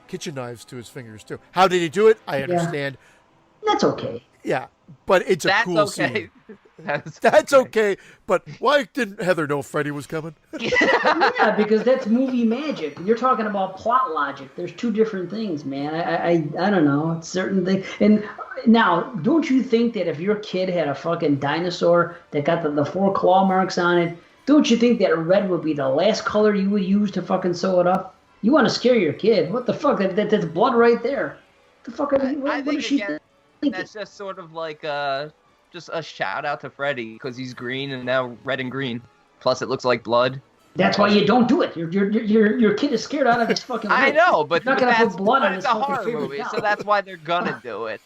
kitchen knives to his fingers too. How did he do it? I understand. Yeah. That's okay. Yeah, but it's a cool scene. That's okay, but why didn't Heather know Freddy was coming? Yeah, because that's movie magic. You're talking about plot logic. There's two different things, man. I don't know. It's certain things. And now, don't you think that if your kid had a fucking dinosaur that got the 4 claw marks on it, don't you think that red would be the last color you would use to fucking sew it up? You want to scare your kid. What the fuck? That's blood right there. The fuck? What is she thinking? That's just sort of like... just a shout out to Freddy because he's green and now red and green. Plus, it looks like blood. That's why you don't do it. Your kid is scared out of his fucking wits. I know, but You're not gonna that's put blood on his it's a fucking horror favorite movie, doll. so that's why they're gonna do it.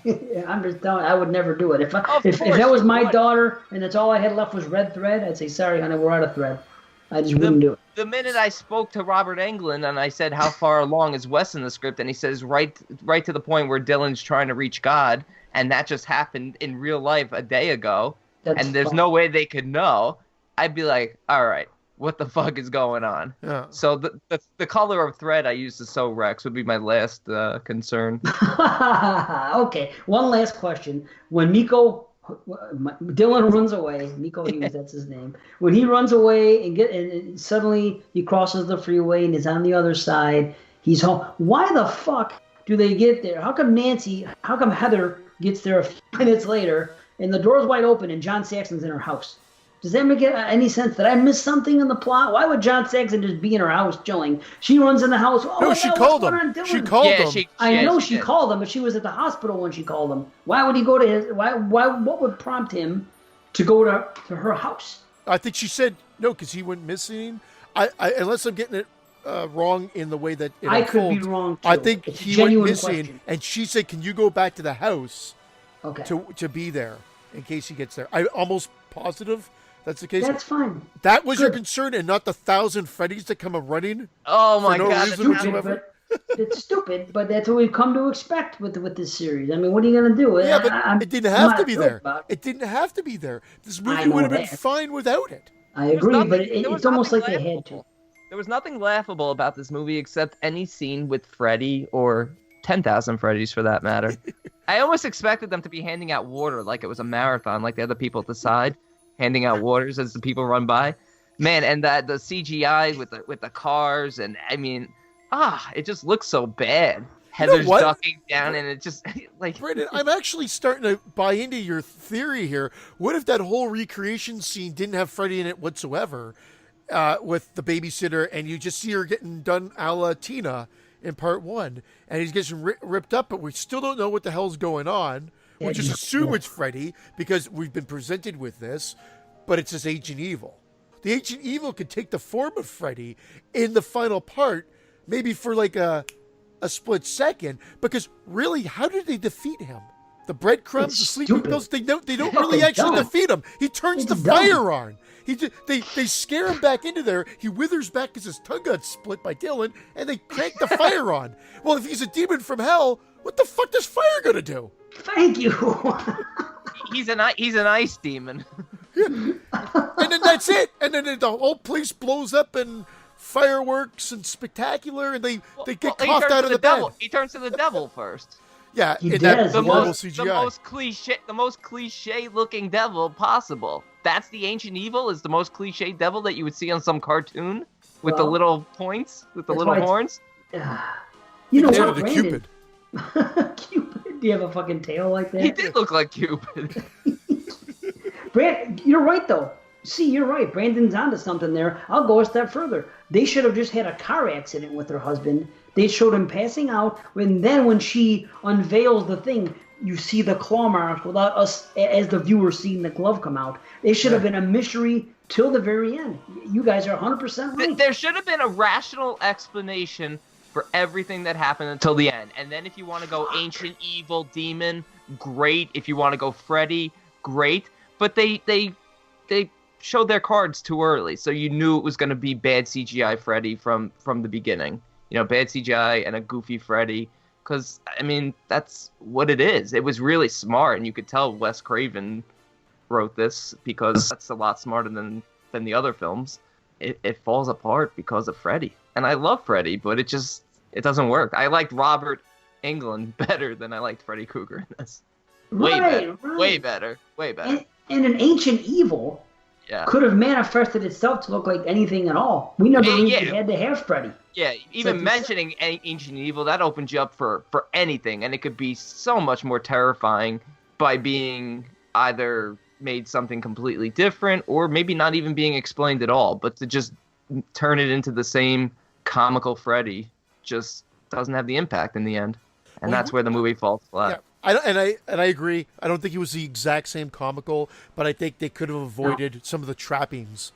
Yeah, I'm just telling you, I would never do it. If Of if course that was you my would. daughter and that's all I had left was red thread, I'd say, sorry, honey, we're out of thread. I just wouldn't do it. The minute I spoke to Robert Englund and I said, how far along is Wes in the script? And he says, right to the point where Dylan's trying to reach God, and that just happened in real life a day ago, and there's no way they could know, I'd be like, all right, what the fuck is going on? Yeah. So the color of thread I use to sew Rex would be my last concern. Okay, one last question. When Dylan runs away, Miko Hughes, that's his name. When he runs away and suddenly he crosses the freeway and is on the other side, he's home. Why the fuck do they get there? How come Heather gets there a few minutes later and the door's wide open and John Saxon's in her house? Does that make any sense? Did I miss something in the plot? Why would John Saxon just be in her house chilling? She runs in the house. Oh, No, she called him. She called him. I know she did. called him, but she was at the hospital when she called him. Why would he go to his? Why? What would prompt him to go to her house? I think she said no because he went missing. I unless I'm getting it wrong in the way that it I could be unfolds, wrong, too. I think It's a he went genuine missing, question. and she said, "Can you go back to the house Okay, to be there in case he gets there?" I'm almost positive that's the case. that's fine. That was your Good. concern, and not the 1,000 Freddys that come running. Oh my no god, reason that's whatsoever. It's stupid, but that's what we've come to expect with this series. I mean, what are you gonna do? Yeah, but I'm it didn't have not to be thrilled there. about it. It didn't have to be there. This I movie know would have been that. fine without it. I agree, nothing- but there was it's almost like nothing they had to. laughable. There was nothing laughable about this movie except any scene with Freddy or 10,000 Freddys for that matter. I almost expected them to be handing out water like it was a marathon, like the other people at the side handing out waters as the people run by. Man, and the CGI with the cars, and I mean, it just looks so bad. Heather's what? ducking down, and it just like Brandon, I'm actually starting to buy into your theory here. What if that whole recreation scene didn't have Freddy in it whatsoever, with the babysitter, and you just see her getting done a la Tina in part one, and he's getting ripped up, but we still don't know what the hell's going on. We just assume it's Freddy because we've been presented with this, but it's this ancient evil. The ancient evil could take the form of Freddy in the final part, maybe for like a split second, because really, how did they defeat him? The breadcrumbs, It's the sleeping stupid. pills, they don't Fucking really actually dumb. defeat him. He turns It's the dumb. fire on. They scare him back into there. He withers back because his tongue got split by Dylan, and they crank the fire on. Well, if he's a demon from hell, what the fuck does fire gonna do? Thank you. he's an ice demon. And then that's it. And then the whole place blows up and fireworks and spectacular, and they get Well, he coughed turns out to of the the bed. devil. He turns to the devil first. Yeah, He in that does, The he horrible does. CGI. the most cliche looking devil possible. That's the ancient evil, is the most cliche devil that you would see on some cartoon with the Well, little points, with the that's little why it's- horns. You know Tail what, of the Brandon? Cupid. Cupid. Do you have a fucking tail like that? He did look like Cupid. You're right though. See, you're right. Brandon's onto something there. I'll go a step further. They should have just had a car accident with her husband. They showed him passing out, and then when she unveils the thing, you see the claw marks without us, as the viewer, seeing the glove come out. They should have been a mystery till the very end. You guys are 100% right. There should have been a rational explanation for everything that happened until the end. And then if you want to go ancient evil demon, great. If you want to go Freddy, great. But they showed their cards too early, so you knew it was going to be bad CGI Freddy from the beginning. You know, bad CGI and a goofy Freddy. Because, I mean, that's what it is. It was really smart, and you could tell Wes Craven wrote this because that's a lot smarter than the other films. It falls apart because of Freddy. And I love Freddy, but it doesn't work. I liked Robert Englund better than I liked Freddy Krueger in this. Way better. And an ancient evil Yeah. could have manifested itself to look like anything at all. We never knew Yeah. it had to have Freddy. Yeah, even So- mentioning ancient evil, that opens you up for anything, and it could be so much more terrifying by being either made something completely different or maybe not even being explained at all, but to just turn it into the same comical Freddy just doesn't have the impact in the end. And that's where the movie falls flat. Yeah, I agree. I don't think he was the exact same comical, but I think they could have avoided some of the trappings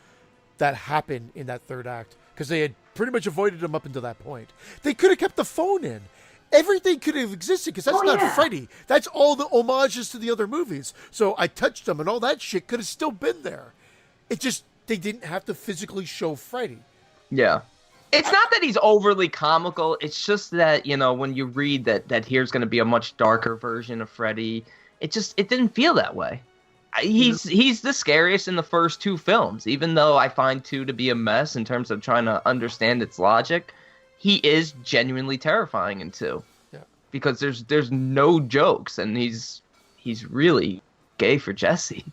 that happen in that third act because they had pretty much avoided him up until that point. They could have kept the phone in. Everything could have existed because that's not Freddy. That's all the homages to the other movies. So I Touched Them and all that shit could have still been there. It just, they didn't have to physically show Freddy. Yeah. It's not that he's overly comical. It's just that, you know, when you read that here's going to be a much darker version of Freddy, it didn't feel that way. He's the scariest in the first two films, even though I find 2 to be a mess in terms of trying to understand its logic. He is genuinely terrifying in 2, because there's no jokes, and he's really gay for Jesse.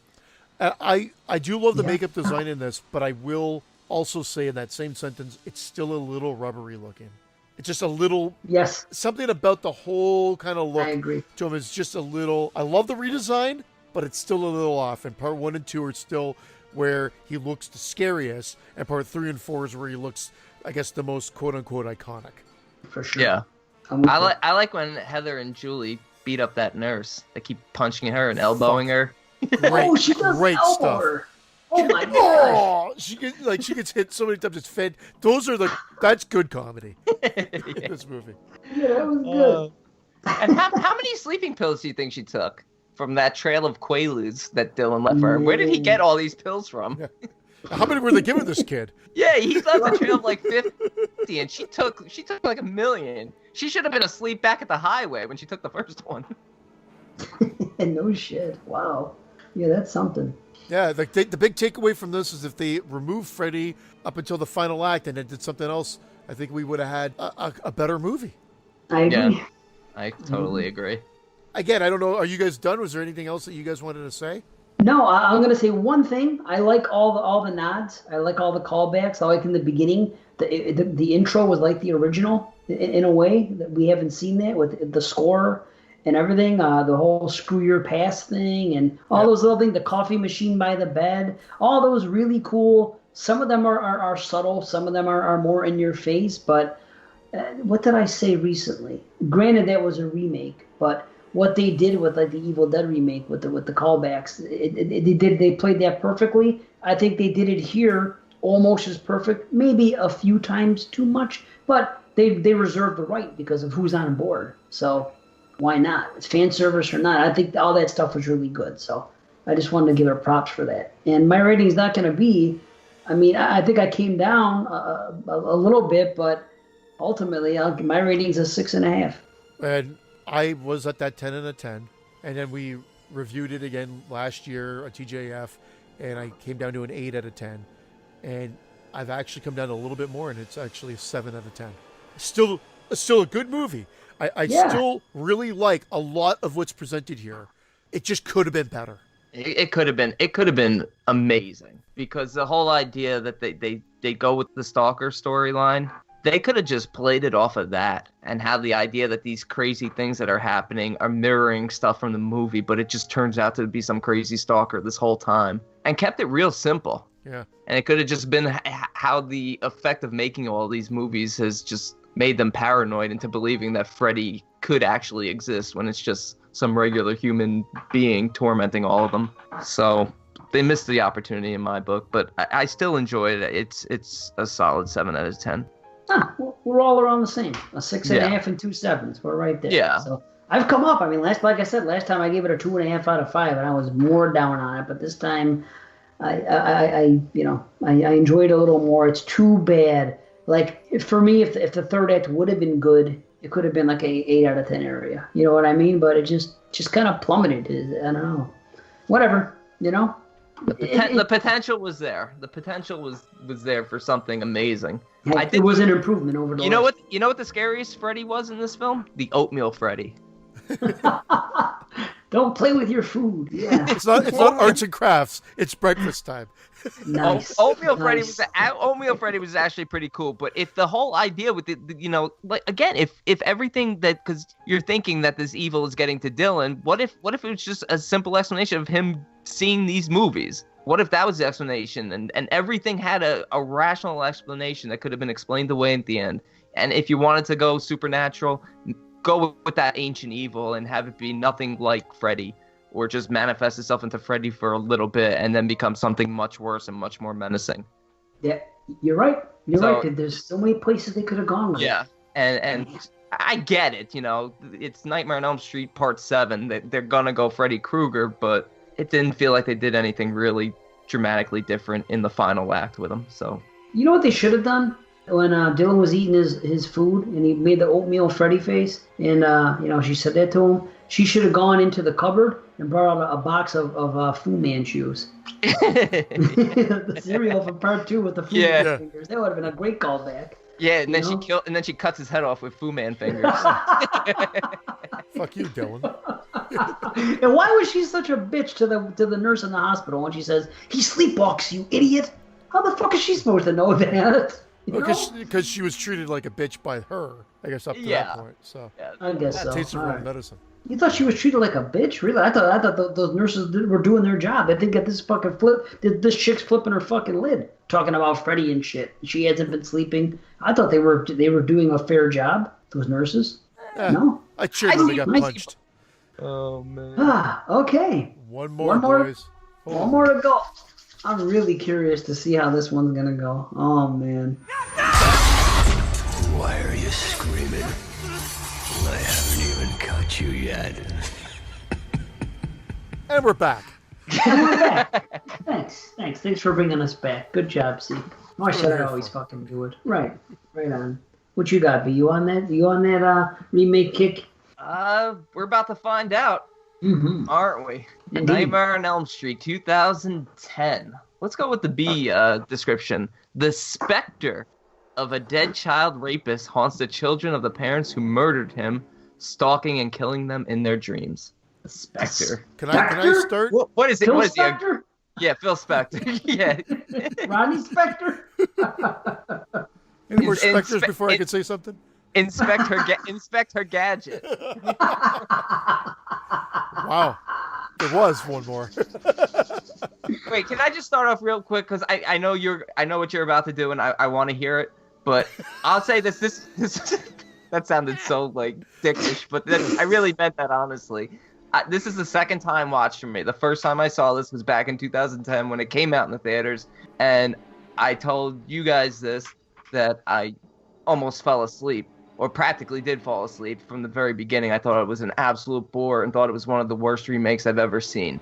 I do love the makeup design in this, but I will also say in that same sentence, it's still a little rubbery looking. It's just a little something about the whole kind of look to him is just a little. I love the redesign, but it's still a little off. And part 1 and 2 are still where he looks the scariest, and part 3 and 4 is where he looks, I guess, the most quote-unquote iconic. For sure. Yeah. I like when Heather and Julie beat up that nurse. They keep punching her and elbowing her. She does elbow stuff. her. Oh my gosh. Oh, she gets hit so many times it's fed. That's good comedy. This movie. Yeah, that was good. And how many sleeping pills do you think she took from that trail of Quaaludes that Dylan left for her? Where did he get all these pills from? Yeah. How many were they giving this kid? Yeah, he left a trail of like 50, and she took like 1 million. She should have been asleep back at the highway when she took the first one. No shit. Wow. Yeah, that's something. Yeah, the big takeaway from this is if they removed Freddy up until the final act and then did something else, I think we would have had a better movie. I agree. Yeah, I totally agree. Again, I don't know. Are you guys done? Was there anything else that you guys wanted to say? No, I'm going to say one thing. I like all the nods. I like all the callbacks. I like in the beginning, the intro was like the original in a way that we haven't seen that with the score and everything. The whole screw your past thing and all those little things, the coffee machine by the bed, all those really cool. Some of them are subtle. Some of them are more in your face. But what did I say recently? Granted, that was a remake, but what they did with like the Evil Dead remake with the callbacks, they played that perfectly. I think they did it here almost as perfect, maybe a few times too much, but they reserved the right because of who's on board. So why not? It's fan service or not. I think all that stuff was really good. So I just wanted to give her props for that. And my rating's not going to be. I mean, I think I came down a little bit, but ultimately, my rating's a 6.5. And I was at that 10 and a 10, and then we reviewed it again last year at TJF, and I came down to an 8 out of 10. And I've actually come down a little bit more, and it's actually a 7 out of 10. Still a good movie. I still really like a lot of what's presented here. It just could have been better. It could have been amazing, because the whole idea that they go with the stalker storyline, they could have just played it off of that and have the idea that these crazy things that are happening are mirroring stuff from the movie, but it just turns out to be some crazy stalker this whole time, and kept it real simple. Yeah. And it could have just been how the effect of making all these movies has just made them paranoid into believing that Freddy could actually exist when it's just some regular human being tormenting all of them. So they missed the opportunity in my book, but I still enjoyed it. It's a solid 7 out of 10. We're all around the same. A 6.5 and 2 7s. We're right there. Yeah. So I've come up. I mean, like I said, last time I gave it a 2.5 out of 5, and I was more down on it. But this time, I enjoyed it a little more. It's too bad. Like for me, if the third act would have been good, it could have been like a 8 out of 10 area. You know what I mean? But it just kind of plummeted. I don't know. Whatever. You know. The potential was there. The potential was there for something amazing. It was an improvement over the. You know what the scariest Freddy was in this film? The oatmeal Freddy. Don't play with your food. Yeah. It's not arts and crafts. It's breakfast time. Nice. Oatmeal nice. Freddy was actually pretty cool. But if the whole idea with like again, if everything because you're thinking that this evil is getting to Dylan, what if it was just a simple explanation of him seeing these movies? What if that was the explanation and everything had a rational explanation that could have been explained away at the end? And if you wanted to go supernatural, go with that ancient evil and have it be nothing like Freddy, or just manifest itself into Freddy for a little bit and then become something much worse and much more menacing. Yeah, you're right. You're So- right. 'Cause there's so many places they could have gone with it. Yeah, and I get it. It's Nightmare on Elm Street Part 7. They're gonna go Freddy Krueger, but it didn't feel like they did anything really dramatically different in the final act with him. So You know what they should have done? When Dylan was eating his food and he made the oatmeal Freddy face, and she said that to him, she should have gone into the cupboard and brought out a box of Fu Man shoes. The cereal from part 2 with the Fu Yeah. Man fingers. That would have been a great callback. yeah, and then You know? she cuts his head off with Fu Man fingers. Fuck you, Dylan. And why was she such a bitch to the nurse in the hospital when she says, "He sleepwalks, you idiot"? How the fuck is she supposed to know that? You know? Because she was treated like a bitch by her, I guess, up to Yeah. that point. So Yeah. I guess that so. takes the All wrong right. medicine. You thought she was treated like a bitch? Really? I thought those nurses were doing their job. They didn't get this fucking this chick's flipping her fucking lid, talking about Freddy and shit. She hasn't been sleeping. I thought they were doing a fair job. Those nurses. Eh, No. I cheered when they got I- punched. Oh man. Okay. One more, One more? boys. One more to go. I'm really curious to see how this one's gonna go. Oh man. Why are you screaming? I haven't even caught you yet. And we're back. Thanks for bringing us back. Good job, C. Why should I always fucking do it? Right on. What you got, B? You on that remake kick? We're about to find out, Mm-hmm. aren't we? Indeed. Nightmare on Elm Street 2010. Let's go with the B description. The specter of a dead child rapist haunts the children of the parents who murdered him, stalking and killing them in their dreams. The specter. Can I start? What is it? Phil What is he? Spector? Yeah, Phil Spector. Yeah. Rodney Spector? Any more Is- specters inspe- before I it- can say something? Inspect her gadget. Wow. There was one more. Wait, can I just start off real quick? Because I know what you're about to do, and I want to hear it. But I'll say this that sounded so like dickish, but I really meant that honestly. This is the second time watch for me. The first time I saw this was back in 2010 when it came out in the theaters, and I told you guys that I almost fell asleep, or practically did fall asleep from the very beginning. I thought it was an absolute bore and thought it was one of the worst remakes I've ever seen.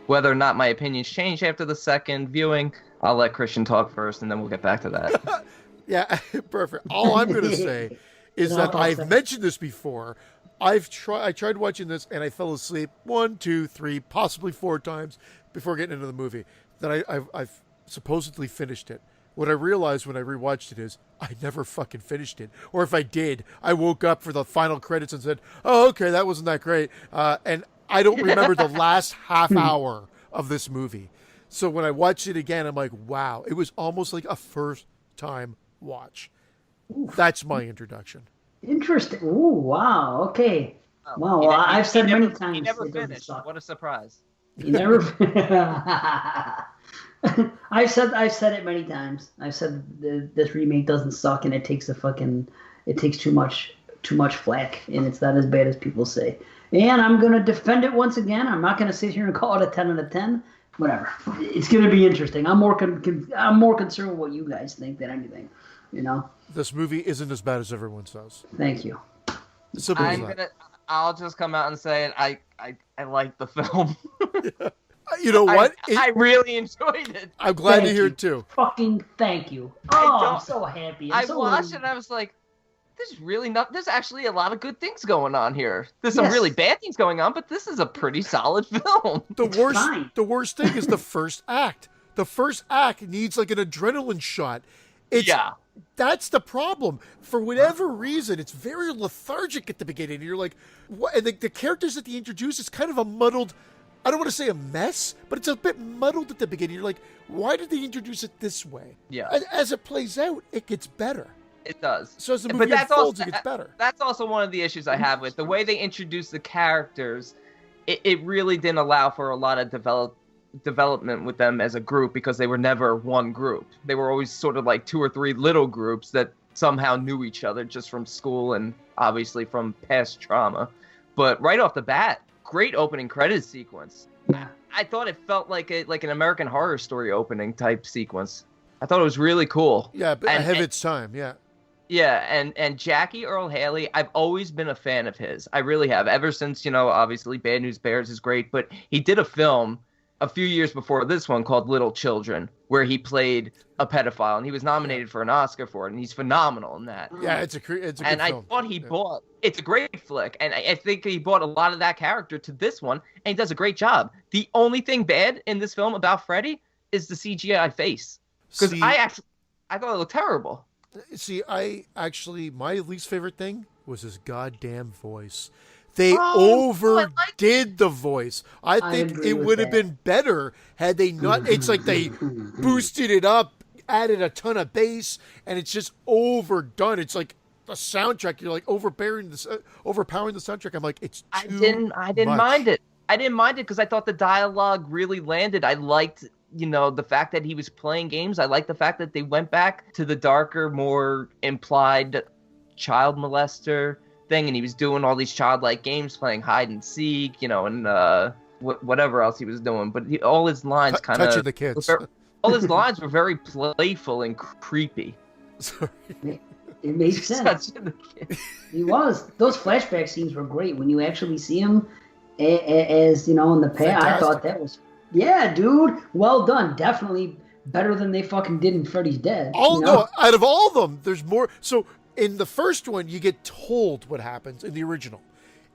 Whether or not my opinions changed after the second viewing, I'll let Christian talk first, and then we'll get back to that. Yeah, perfect. All I'm going to say is And I'll that talk I've second. mentioned this before. I tried watching this and I fell asleep 1, 2, 3, possibly 4 times before getting into the movie. Then I've supposedly finished it. What I realized when I rewatched it is I never fucking finished it. Or if I did, I woke up for the final credits and said, "Oh, okay, that wasn't that great." And I don't remember the last half hour of this movie. So when I watched it again, I'm like, wow, it was almost like a first time watch. That's my introduction. Interesting. Ooh, wow. Okay. Wow. He Well, ne- I've said he many never- times He never it doesn't finished. suck. What a surprise. You never. I've said it many times. I've said this remake doesn't suck, and it takes too much flack, and it's not as bad as people say. And I'm gonna defend it once again. I'm not gonna sit here and call it a 10 out of 10. Whatever. It's gonna be interesting. I'm more concerned with what you guys think than anything. You know. This movie isn't as bad as everyone says. Thank you. Simple as that. I'll just come out and say it. I like the film. You know what? I really enjoyed it. I'm glad to Thank hear you. it too. Fucking thank you. I Oh, I'm don't- so happy. I so watched it and I was like, there's actually a lot of good things going on here. There's some Yes. really bad things going on, but this is a pretty solid film. The fine. worst thing is the first act. The first act needs like an adrenaline shot. Yeah. That's the problem. For whatever reason, it's very lethargic at the beginning. And you're like, what? And the characters that they introduce is kind of a muddled, I don't want to say a mess, but it's a bit muddled at the beginning. You're like, why did they introduce it this way? Yeah. And as it plays out, it gets better. It does. So as the But movie that's unfolds, also- it gets better. That's also one of the issues I have with the way they introduce the characters. It really didn't allow for a lot of development with them as a group because they were never one group. They were always sort of like 2 or 3 little groups that somehow knew each other just from school and obviously from past trauma. But right off the bat, great opening credits sequence. Yeah. I thought it felt like an American Horror Story opening type sequence. I thought it was really cool. Yeah, but ahead of its time. Yeah. Yeah, and Jackie Earl Haley, I've always been a fan of his. I really have. Ever since, obviously Bad News Bears is great, but he did a film a few years before this one called Little Children, where he played a pedophile, and he was nominated for an Oscar for it, and he's phenomenal in that. Yeah, it's a good and film. I thought he brought, it's a great flick, and I think he brought a lot of that character to this one, and he does a great job. The only thing bad in this film about Freddy is the CGI face, because I thought it looked terrible. See, my least favorite thing was his goddamn voice. They overdid the voice. I think it would have been better had they not. It's like they boosted it up, added a ton of bass, and it's just overdone. It's like the soundtrack. You're like overpowering the soundtrack. I'm like, it's too I didn't mind it. I didn't mind it because I thought the dialogue really landed. I liked the fact that he was playing games. I like the fact that they went back to the darker, more implied child molester thing, and he was doing all these childlike games, playing hide and seek, and whatever else he was doing. But all his lines kind of touching the kids. All his lines were very playful and creepy. Sorry. It made sense. He was. Those flashback scenes were great when you actually see him as in the past. Fantastic. I thought that was. Yeah, dude. Well done. Definitely better than they fucking did in Freddy's Dead. No, out of all of them, there's more. So in the first one, you get told what happens in the original.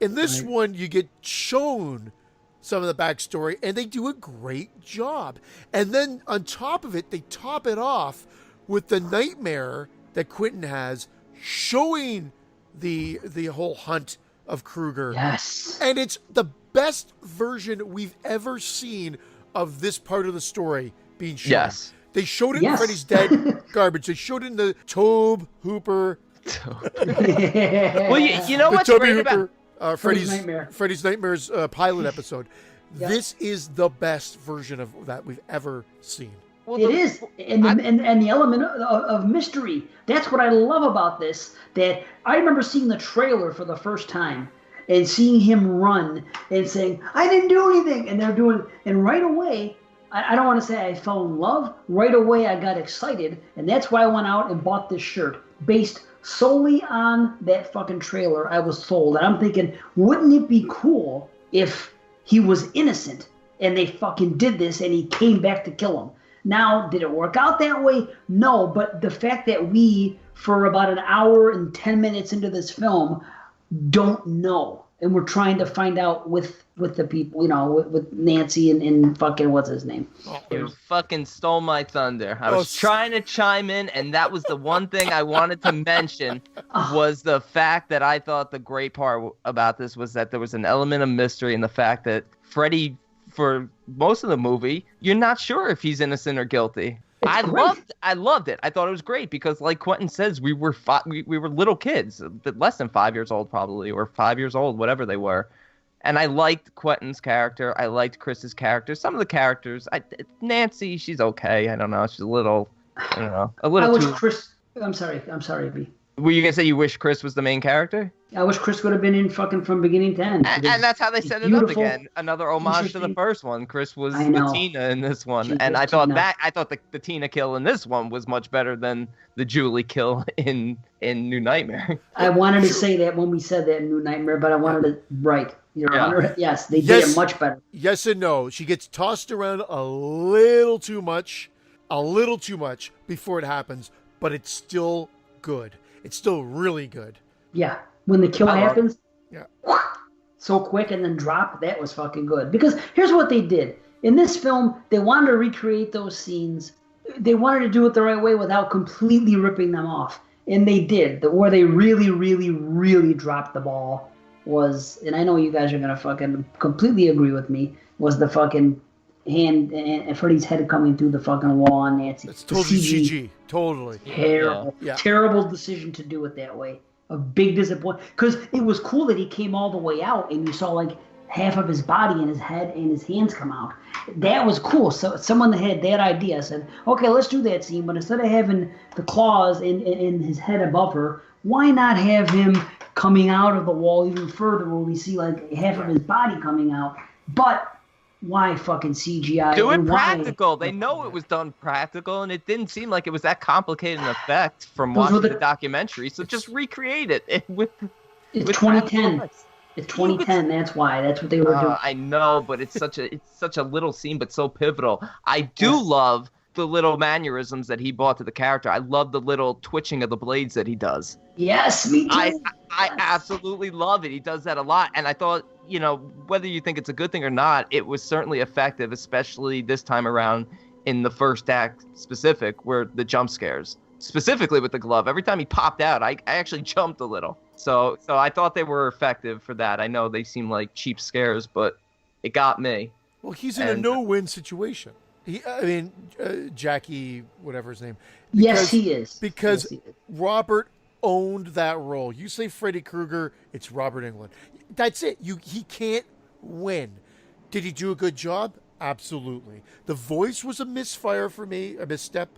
In this one, you get shown some of the backstory, and they do a great job. And then on top of it, they top it off with the nightmare that Quentin has, showing the whole hunt of Krueger. Yes. And it's the best version we've ever seen of this part of the story being shown. Yes. They showed it in Freddy's Dead garbage. They showed it in the Tobe Hooper. Well, you know what's great about Freddy's Nightmares pilot episode. This is the best version of that we've ever seen. It is, and the element of mystery. That's what I love about this. That I remember seeing the trailer for the first time and seeing him run and saying, "I didn't do anything," and they're doing, and right away, I don't want to say I fell in love. Right away, I got excited, and that's why I went out and bought this shirt based solely on that fucking trailer. I was sold, and I'm thinking, wouldn't it be cool if he was innocent and they fucking did this and he came back to kill him? Now, did it work out that way? No, but the fact that we, for about an hour and 10 minutes into this film, don't know, and we're trying to find out with the people, with Nancy and fucking what's his name. You fucking stole my thunder. I was trying to chime in, and that was the one thing I wanted to mention was the fact that I thought the great part about this was that there was an element of mystery in the fact that Freddy, for most of the movie, you're not sure if he's innocent or guilty. I loved it. I thought it was great because, like Quentin says, we were little kids, less than 5 years old probably, or 5 years old, whatever they were. And I liked Quentin's character. I liked Chris's character. Some of the characters, Nancy, she's okay. I don't know. She's a little Chris. I'm sorry, B. Were you gonna say you wish Chris was the main character? I wish Chris would have been in fucking from beginning to end. And that's how they set it up again. Another homage to the first one. Chris was the Tina in this one, and I thought the Tina kill in this one was much better than the Julie kill in New Nightmare. I wanted to say that when we said that in New Nightmare, but I wanted to right. Your Honor, yes, they did it much better. Yes and no. She gets tossed around a little too much before it happens, but it's still good. It's still really good. Yeah. When the kill happens, so quick and then drop, that was fucking good. Because here's what they did. In this film, they wanted to recreate those scenes. They wanted to do it the right way without completely ripping them off. And they did. Where they really, really, really dropped the ball was, and I know you guys are going to fucking completely agree with me, was the fucking hand and Freddy's head coming through the fucking wall on Nancy. It's totally CG. Totally. Terrible. Yeah. Terrible decision to do it that way. A big disappointment. Because it was cool that he came all the way out and you saw like half of his body and his head and his hands come out. That was cool. So someone that had that idea said, okay, let's do that scene, but instead of having the claws in his head above her, why not have him coming out of the wall even further where we see like half of his body coming out? But why fucking CGI? Do it and why- practical. They know it was done practical, and it didn't seem like it was that complicated an effect from Those were watching the- the documentary. So just recreate it with. It's with 2010. practical effects. It's 2010. That's why. That's what they were doing. I know, but it's such a little scene, but so pivotal. I do love the little mannerisms that he brought to the character. I love the little twitching of the blades that he does. Yes, me too. I Yes. absolutely love it. He does that a lot, and I thought, whether you think it's a good thing or not, it was certainly effective, especially this time around in the first act specific, where the jump scares, specifically with the glove. Every time he popped out, I actually jumped a little. So I thought they were effective for that. I know they seem like cheap scares, but it got me. Well, he's in a no-win situation. Jackie, whatever his name. Yes, he is. Because Yes, he is. Robert owned that role. You say Freddy Krueger, it's Robert Englund. That's it. He can't win. Did he do a good job? Absolutely. The voice was a misfire for me, a misstep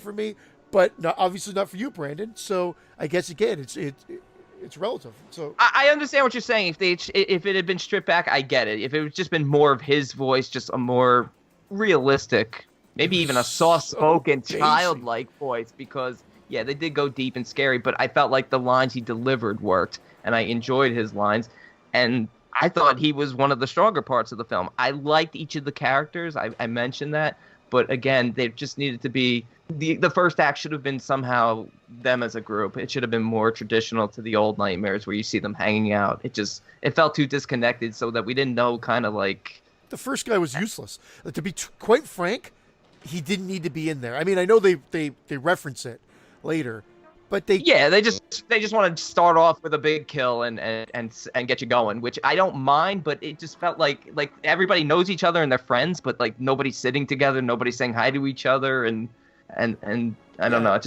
for me, but obviously not for you, Brandon. So I guess again, it's relative. So I understand what you're saying. If it had been stripped back, I get it. If it had just been more of his voice, just a more realistic, maybe even a soft-spoken, childlike voice, because they did go deep and scary, but I felt like the lines he delivered worked, and I enjoyed his lines, and I thought he was one of the stronger parts of the film. I liked each of the characters. I mentioned that, but again, they just needed to be. The first act should have been somehow them as a group. It should have been more traditional to the old Nightmares, where you see them hanging out. It felt too disconnected, so that we didn't know kind of like. The first guy was useless. To be quite frank, he didn't need to be in there. I mean, I know they reference it later, but they just want to start off with a big kill and get you going, which I don't mind, but it just felt like everybody knows each other and they're friends, but like nobody's sitting together, nobody's saying hi to each other, and I don't know, it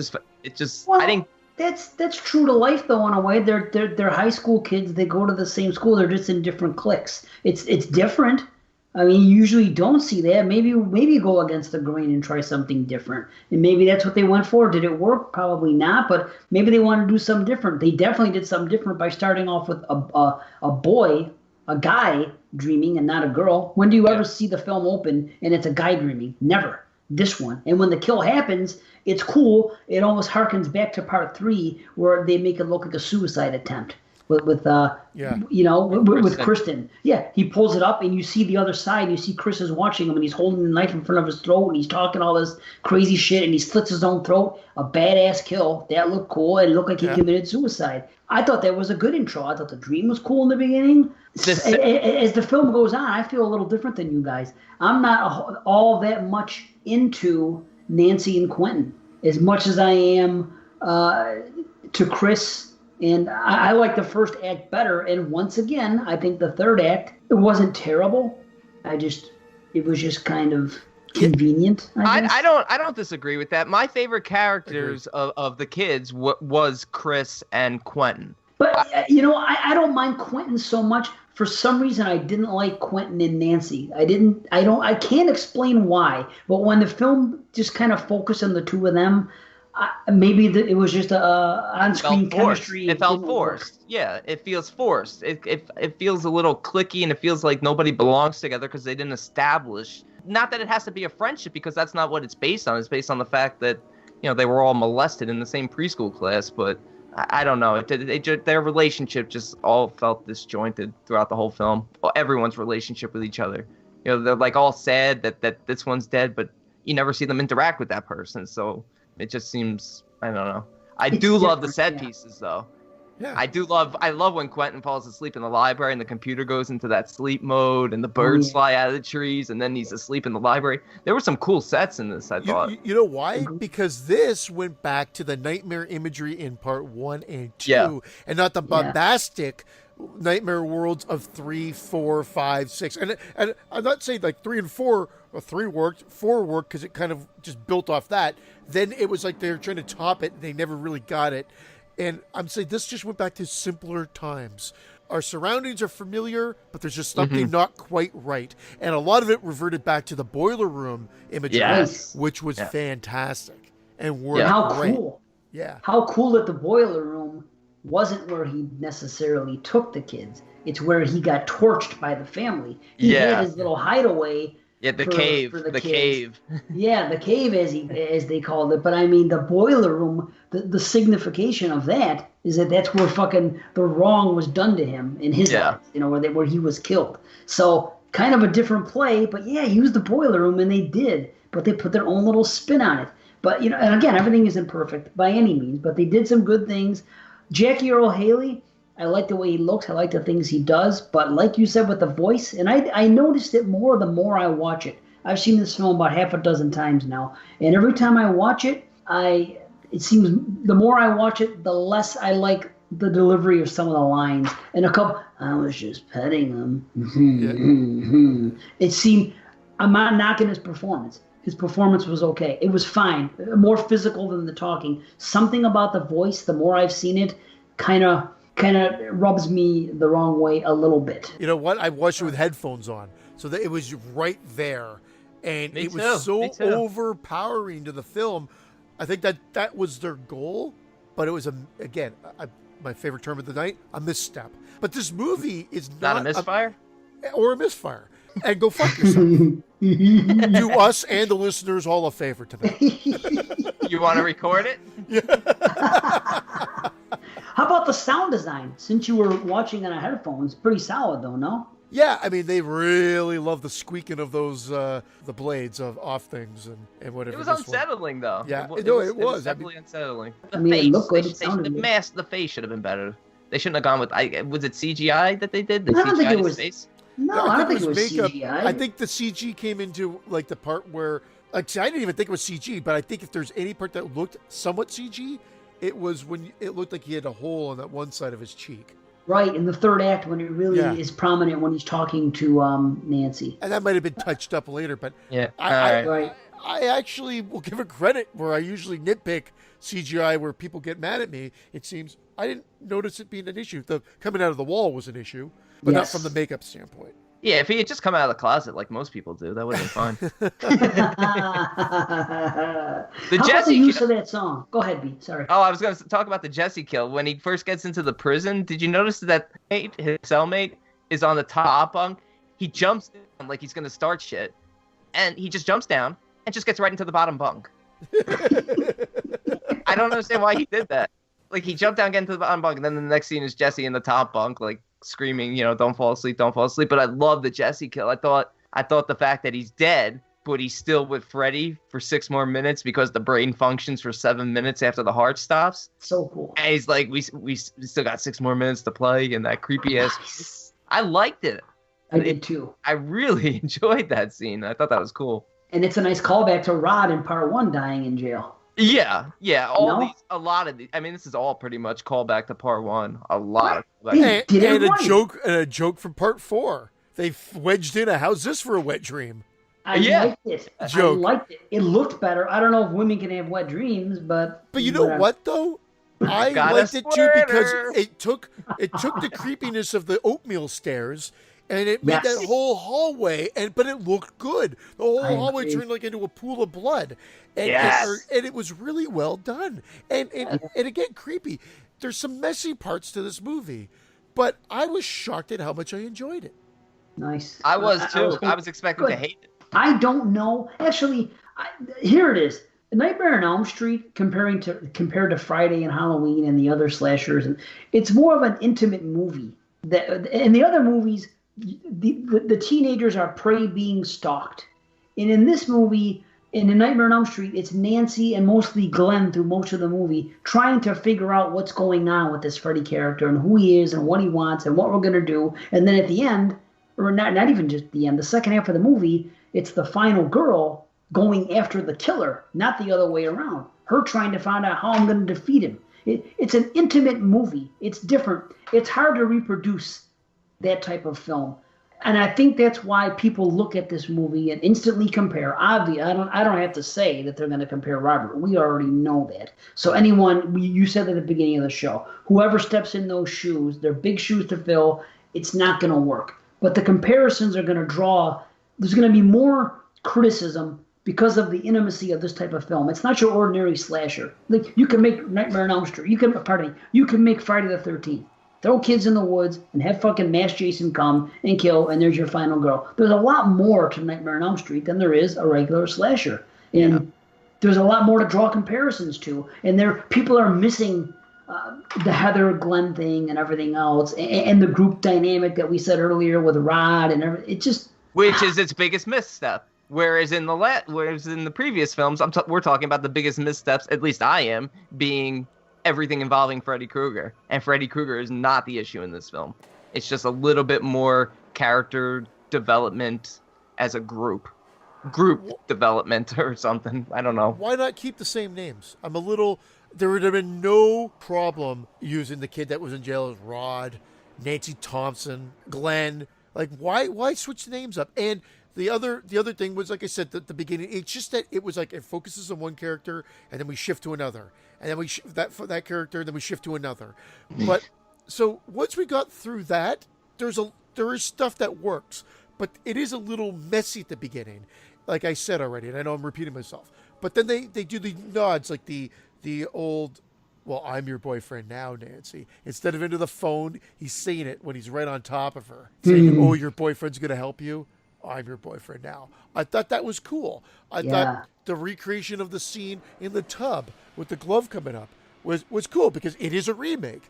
just Well, I think that's true to life though, in a way. They're high school kids. They go to the same school. They're just in different cliques. It's different. I mean, you usually don't see that. Maybe go against the grain and try something different. And maybe that's what they went for. Did it work? Probably not. But maybe they wanted to do something different. They definitely did something different by starting off with a guy dreaming and not a girl. When do you ever see the film open and it's a guy dreaming? Never. This one. And when the kill happens, it's cool. It almost harkens back to part 3 where they make it look like a suicide attempt. With Kristen. Yeah, he pulls it up and you see the other side. You see Chris is watching him and he's holding the knife in front of his throat and he's talking all this crazy shit and he slits his own throat. A badass kill. That looked cool. It looked like he committed suicide. I thought that was a good intro. I thought the dream was cool in the beginning. As the film goes on, I feel a little different than you guys. I'm not all that much into Nancy and Quentin as much as I am to Chris. And I like the first act better. And once again, I think the third act, it wasn't terrible. It was just kind of convenient. I don't disagree with that. My favorite characters of the kids was Chris and Quentin. But I don't mind Quentin so much. For some reason, I didn't like Quentin and Nancy. I can't explain why. But when the film just kind of focused on the two of them, maybe it was just a on-screen chemistry. It felt forced. Yeah, it feels forced. It feels a little cliquey, and it feels like nobody belongs together because they didn't establish. Not that it has to be a friendship, because that's not what it's based on. It's based on the fact that they were all molested in the same preschool class. But I don't know. Their relationship just all felt disjointed throughout the whole film. Everyone's relationship with each other. They're like all sad that this one's dead, but you never see them interact with that person. So. It just seems, I don't know. I do love the set pieces, though. Yeah. I love when Quentin falls asleep in the library and the computer goes into that sleep mode and the birds fly out of the trees and then he's asleep in the library. There were some cool sets in this, I thought. You know why? Because this went back to the nightmare imagery in part 1 and 2, and not the bombastic nightmare worlds of 3, 4, 5, 6. And I'm not saying like 3 and 4 or 3 worked, 4 worked because it kind of just built off that. Then it was like they were trying to top it and they never really got it. And I'm saying this just went back to simpler times. Our surroundings are familiar, but there's just something not quite right. And a lot of it reverted back to the boiler room imagery, which was fantastic and worked great. How cool. Yeah. How cool that the boiler room wasn't where he necessarily took the kids. It's where he got torched by the family. He had his little hideaway. Yeah, the cave. The cave. Yeah, the cave, as they called it. But I mean, the boiler room. The signification of that is that that's where fucking the wrong was done to him in his life. You know, where he was killed. So kind of a different play. But yeah, use the boiler room, and they did. But they put their own little spin on it. But you know, and again, everything isn't perfect by any means. But they did some good things. Jackie Earle Haley. I like the way he looks. I like the things he does. But like you said with the voice, and I noticed it more the more I watch it. I've seen this film about half a dozen times now. And every time I watch it, it seems the more I watch it, the less I like the delivery of some of the lines. And a couple, I was just petting him. It seemed, I'm not knocking his performance. His performance was okay. It was fine. More physical than the talking. Something about the voice, the more I've seen it, kind of rubs me the wrong way a little bit. You know what? I watched it with headphones on, so that it was right there, and it was so overpowering to the film. I think that was their goal, but it was my favorite term of the night, a misstep. But this movie is not a misfire, or a misfire. And go fuck yourself. Do us and the listeners all a favor tonight. You want to record it? How about the sound design? Since you were watching on a headphones, pretty solid though, no? Yeah, I mean, they really love the squeaking of those the blades off things and whatever. It was unsettling though. Yeah, it was definitely unsettling. I mean, it looked good. It sounded the good. mask, the face should have been better. They shouldn't have gone with. Was it CGI that they did? I don't think it was. Face? No, I don't think it was makeup. CGI. I think the CG came into like the part where, like, see, I didn't even think it was CG, but I think if there's any part that looked somewhat CG, it was when it looked like he had a hole on that one side of his cheek. Right, in the third act when it really is prominent when he's talking to Nancy. And that might have been touched up later, but yeah, right. I actually will give it credit where I usually nitpick CGI where people get mad at me. It seems I didn't notice it being an issue. The coming out of the wall was an issue, but not from the makeup standpoint. Yeah, if he had just come out of the closet like most people do, that would have been fine. How about the use of that song? Go ahead, B. Sorry. Oh, I was going to talk about the Jesse kill. When he first gets into the prison, did you notice that his cellmate is on the top bunk? He jumps down like he's going to start shit, and he just jumps down and just gets right into the bottom bunk. I don't understand why he did that. Like, he jumped down, get into the bottom bunk, and then the next scene is Jesse in the top bunk, like, screaming, don't fall asleep, don't fall asleep. But I love the Jesse kill. I thought the fact that he's dead, but he's still with Freddy for 6 more minutes because the brain functions for 7 minutes after the heart stops. So cool. And he's like, we still got 6 more minutes to play, and that creepy ass. I liked it. I did too. I really enjoyed that scene. I thought that was cool. And it's a nice callback to Rod in part 1 dying in jail. Yeah. A lot of these. I mean, this is all pretty much callback to part 1. A lot. And a joke from part 4. They wedged in how's this for a wet dream? I liked it. Joke. I liked it. It looked better. I don't know if women can have wet dreams, but you know what though? I liked it too because it took the creepiness of the oatmeal stairs. And it made that whole hallway, but it looked good. The whole hallway turned like into a pool of blood, and it was really well done. And again, creepy. There's some messy parts to this movie, but I was shocked at how much I enjoyed it. Nice. I was too. I was expecting to hate it. I don't know. Actually, here it is. Nightmare on Elm Street compared to Friday and Halloween and the other slashers, and it's more of an intimate movie. In the other movies, the teenagers are prey being stalked. And in this movie, in A Nightmare on Elm Street, it's Nancy and mostly Glenn through most of the movie trying to figure out what's going on with this Freddy character and who he is and what he wants and what we're going to do. And then at the end, or not even just the end, the second half of the movie, it's the final girl going after the killer, not the other way around. Her trying to find out how I'm going to defeat him. It's an intimate movie. It's different. It's hard to reproduce that type of film. And I think that's why people look at this movie and instantly compare. Obviously, I don't have to say that they're going to compare Robert. We already know that. So you said at the beginning of the show, whoever steps in those shoes, they're big shoes to fill, it's not going to work. But the comparisons are going to there's going to be more criticism because of the intimacy of this type of film. It's not your ordinary slasher. Like, you can make Nightmare on Elm Street. You can make Friday the 13th. Throw kids in the woods and have fucking Mass Jason come and kill, and there's your final girl. There's a lot more to Nightmare on Elm Street than there is a regular slasher. And there's a lot more to draw comparisons to. And people are missing the Heather Glenn thing and everything else, and the group dynamic that we said earlier with Rod and everything. It just... Which is its biggest misstep. Whereas in the previous films, we're talking about the biggest missteps, at least I am, being everything involving Freddy Krueger. And Freddy Krueger is not the issue in this film. It's just a little bit more character development as a group development or something. I don't know. Why not keep the same names? There would have been no problem using the kid that was in jail as Rod, Nancy Thompson, Glenn. Like, why switch the names up? And the other thing was, like I said at the beginning, it's just that it was like it focuses on one character and then we shift to another, and then we that character, and then we shift to another. But so once we got through that, there is stuff that works, but it is a little messy at the beginning, like I said already, and I know I'm repeating myself. But then they do the nods, like the old, well, I'm your boyfriend now, Nancy. Instead of into the phone, he's saying it when he's right on top of her, saying, "Oh, your boyfriend's gonna help you. I'm your boyfriend now." I thought that was cool. I thought the recreation of the scene in the tub with the glove coming up was cool, because it is a remake.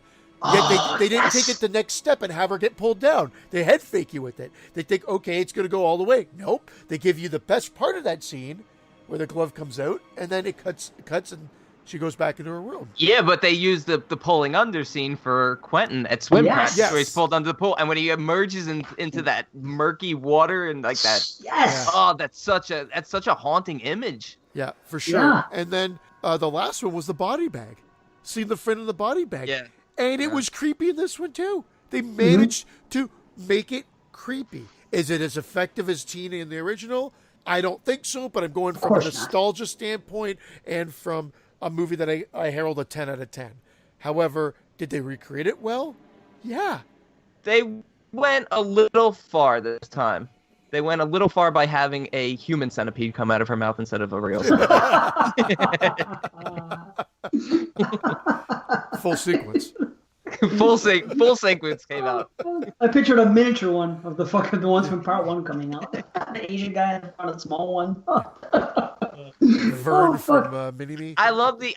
Yet they didn't take it the next step and have her get pulled down. They head fake you with it. They think, okay, it's going to go all the way. Nope. They give you the best part of that scene where the glove comes out, and then it cuts and she goes back into her room. Yeah, but they used the pulling under scene for Quentin at swim practice, where he's pulled under the pool, and when he emerges into that murky water and like that. Yes. Oh, that's such a haunting image. Yeah, for sure. Yeah. And then the last one was the body bag. Seeing the friend in the body bag. Yeah. And it was creepy in this one too. They managed to make it creepy. Is it as effective as Tina in the original? I don't think so, but I'm going from a nostalgia standpoint and from a movie that I herald a 10 out of 10. However, did they recreate it well? Yeah. They went a little far this time. They went a little far by having a human centipede come out of her mouth instead of a real centipede. Full sequence. Full sequence came out. I pictured a miniature one of the ones from part 1 coming out. The Asian guy in front of the small one. Vern from Mini-Me. I love that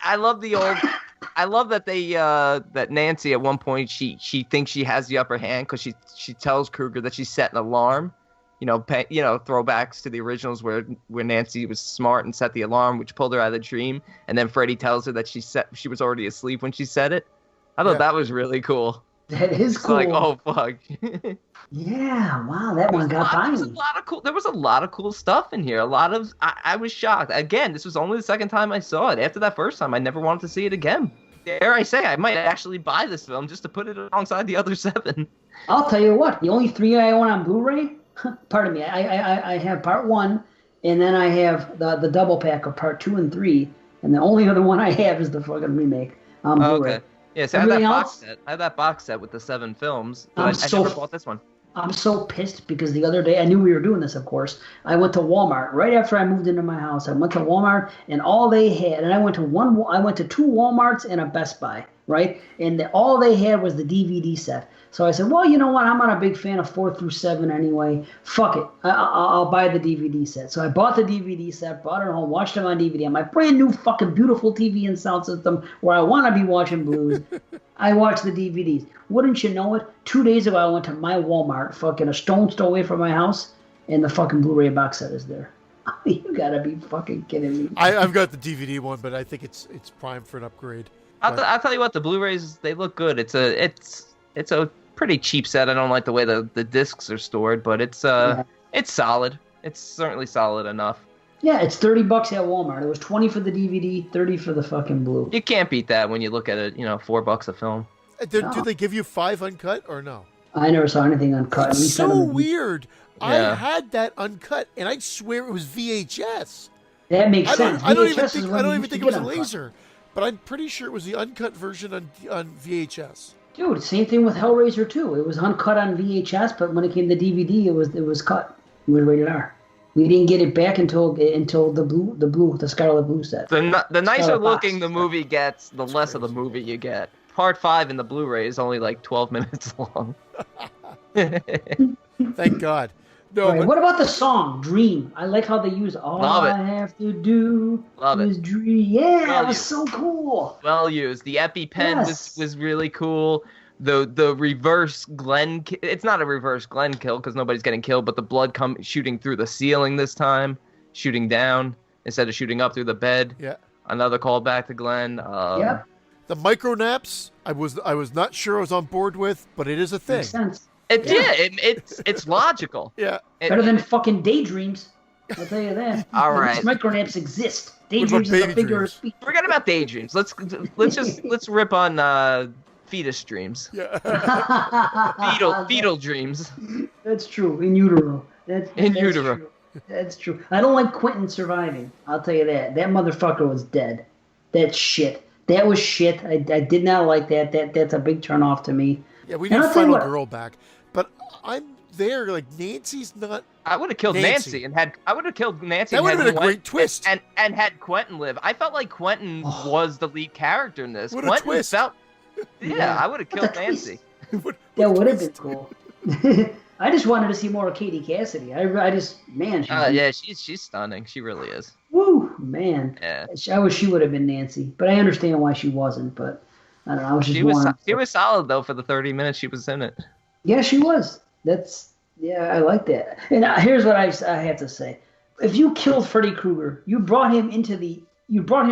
that Nancy at one point she thinks she has the upper hand because she tells Krueger that she set an alarm. Throwbacks to the originals where Nancy was smart and set the alarm, which pulled her out of the dream, and then Freddy tells her that she was already asleep when she said it. I thought that was really cool. That is cool. Like, oh fuck. Yeah, wow, that one got by me. There was a lot of cool stuff in here. I was shocked. Again, this was only the second time I saw it. After that first time, I never wanted to see it again. Dare I say, I might actually buy this film just to put it alongside the other 7. I'll tell you what, the only 3 I own on Blu-ray, pardon me, I have part 1, and then I have the double pack of part 2 and 3, and the only other one I have is the fucking remake on Blu-ray. Okay. Yeah, so I had that box set with the 7 films, but I never bought this one. I'm so pissed because the other day, I knew we were doing this, of course. I went to Walmart right after I moved into my house. I went to Walmart, and all they had, and I went to 2 Walmarts and a Best Buy, right? And all they had was the DVD set. So I said, well, you know what? I'm not a big fan of 4 through 7 anyway. Fuck it. I'll buy the DVD set. So I bought the DVD set, brought it home, watched them on DVD on my brand new fucking beautiful TV and sound system where I want to be watching blues. I watched the DVDs. Wouldn't you know it? 2 days ago, I went to my Walmart, fucking a stone's throw away from my house, and the fucking Blu-ray box set is there. You gotta be fucking kidding me. I've got the DVD one, but I think it's prime for an upgrade. I'll tell you what, the Blu-rays, they look good. It's a pretty cheap set. I don't like the way the discs are stored, but it's solid. It's certainly solid enough. Yeah, it's $30 at Walmart. It was $20 for the DVD, $30 for the fucking Blu. You can't beat that when you look at it, $4 a film. Do they give you 5 uncut or no? I never saw anything uncut. It's so weird. Yeah. I had that uncut, and I swear it was VHS. That makes sense. I don't even think it was a laser, but I'm pretty sure it was the uncut version on VHS. Dude, same thing with Hellraiser 2. It was uncut on VHS, but when it came to DVD, it was cut. It was rated R. We didn't get it back until the Scarlet Blue set. The nicer Scarlet looking Box. the movie gets, the less of the movie you get. Part 5 in the Blu-ray is only like 12 minutes long. Thank God. No, Right. but What about the song "Dream"? I like how they use "All Love it. I Have to Do Love it. Is Dream." Yeah, Love that was you. so cool. Well used. The EpiPen Yes. was really cool. The reverse Glenn. It's not a reverse Glenn kill because nobody's getting killed, but the blood shooting through the ceiling this time, shooting down instead of shooting up through the bed. yeah, Another callback to Glenn. Yep, the micro naps. I was not sure I was on board with, but it is a thing. makes sense. It's logical. Yeah. Better than fucking daydreams. I'll tell you that. All At least right. micronaps exist. about Daydreams is a baby figure of dreams? speech. Forget about daydreams. Let's rip on fetus dreams. Yeah. Fetal dreams. That's true. In utero. That's utero. True. That's true. I don't like Quentin surviving. I'll tell you that. That motherfucker was dead. That's shit. That was shit. I did not like that. That's a big turn off to me. Yeah, we And need I'll tell you Final what- Girl back, but I'm there. Like Nancy's not. I would have killed Nancy and had. I would have killed Nancy. That and would have had been a Gwen- great twist. And had Quentin live. I felt like Quentin was the lead character in this. What a Quentin twist. felt. Yeah. Yeah, I would have What a killed twist. Nancy. What That a would have been twist. cool. I just wanted to see more of Katie Cassidy. I just, man. Yeah, she's stunning. She really is. Woo, man. Yeah. I wish she would have been Nancy, but I understand why she wasn't. But I don't know. I was just She was solid though for the 30 minutes she was in it. Yeah, she was. I like that. And here's what I have to say: if you killed Freddy Krueger, you brought him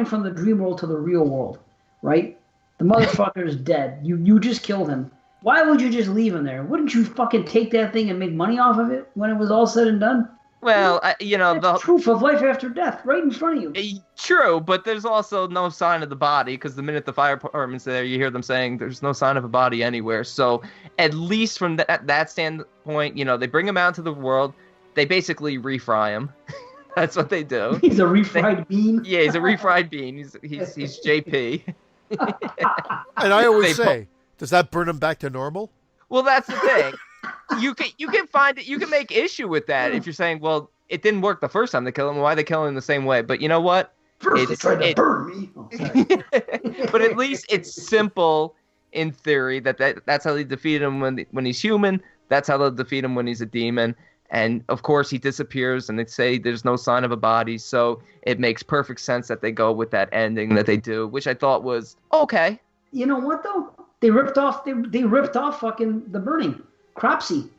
from the dream world to the real world, right? The motherfucker is dead. You just killed him. Why would you just leave him there? Wouldn't you fucking take that thing and make money off of it when it was all said and done? Well, That's proof of life after death, right in front of you. True, but there's also no sign of the body because the minute the fire department's there, you hear them saying there's no sign of a body anywhere. So at least from that standpoint, they bring him out to the world. They basically refry him. That's what they do. He's a refried bean. Yeah, he's a refried bean. He's JP. And I always They say, does that burn him back to normal? Well, that's the thing. You can find it. You can make issue with that if you're saying, well, it didn't work the first time they killed him. Why are they killing him the same way? But you know what? First they tried to burn me. Oh, sorry. But at least it's simple in theory that's how they defeat him when he's human. That's how they'll defeat him when he's a demon. And of course he disappears and they say there's no sign of a body. So it makes perfect sense that they go with that ending that they do, which I thought was okay. You know what though? They ripped off fucking the burning. Cropsy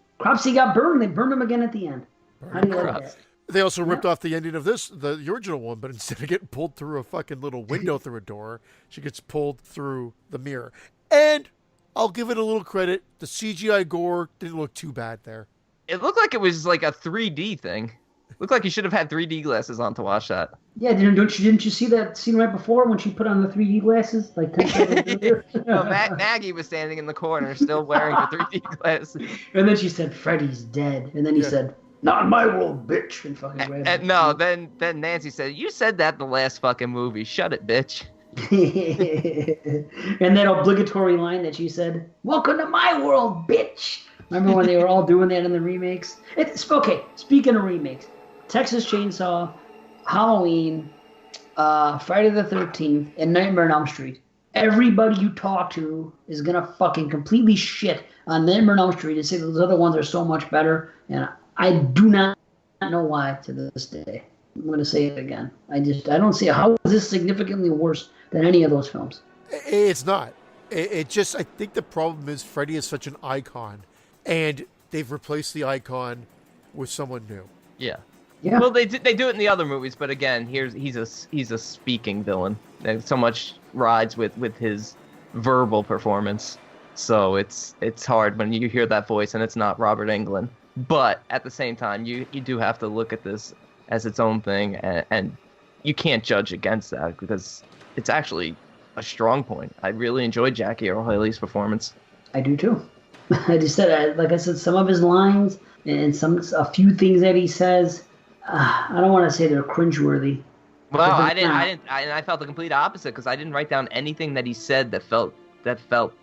got burned. They burned him again at the end. How do you like that? They also ripped off the ending of the original one, but instead of getting pulled through a fucking little window through a door, she gets pulled through the mirror. And I'll give it a little credit. The CGI gore didn't look too bad there. It looked like it was like a 3D thing. Looked like you should have had 3D glasses on to watch that. Yeah, didn't you see that scene right before when she put on the 3D glasses? Like 10 seconds later? No, Maggie was standing in the corner still wearing the 3D glasses. And then she said, "Freddy's dead." And then he said, "Not in my world, bitch." And fucking grabbed And it. no, then Nancy said, "You said that the last fucking movie. Shut it, bitch." And that obligatory line that she said, "Welcome to my world, bitch." Remember when they were all doing that in the remakes? Okay, speaking of remakes, Texas Chainsaw, Halloween, Friday the 13th, and Nightmare on Elm Street. Everybody you talk to is going to fucking completely shit on Nightmare on Elm Street and say those other ones are so much better. And I do not know why to this day. I'm going to say it again. I don't see how is this significantly worse than any of those films. It's not. It just, I think the problem is Freddy is such an icon, and they've replaced the icon with someone new. Yeah. Yeah. Well, they do it in the other movies, but again, he's a speaking villain. And so much rides with his verbal performance, so it's hard when you hear that voice and it's not Robert Englund. But at the same time, you do have to look at this as its own thing, and you can't judge against that because it's actually a strong point. I really enjoyed Jackie Earle Haley's performance. I do too. I just said, like I said, some of his lines and a few things that he says, I don't want to say they're cringeworthy. Well, I felt the complete opposite because I didn't write down anything that he said that felt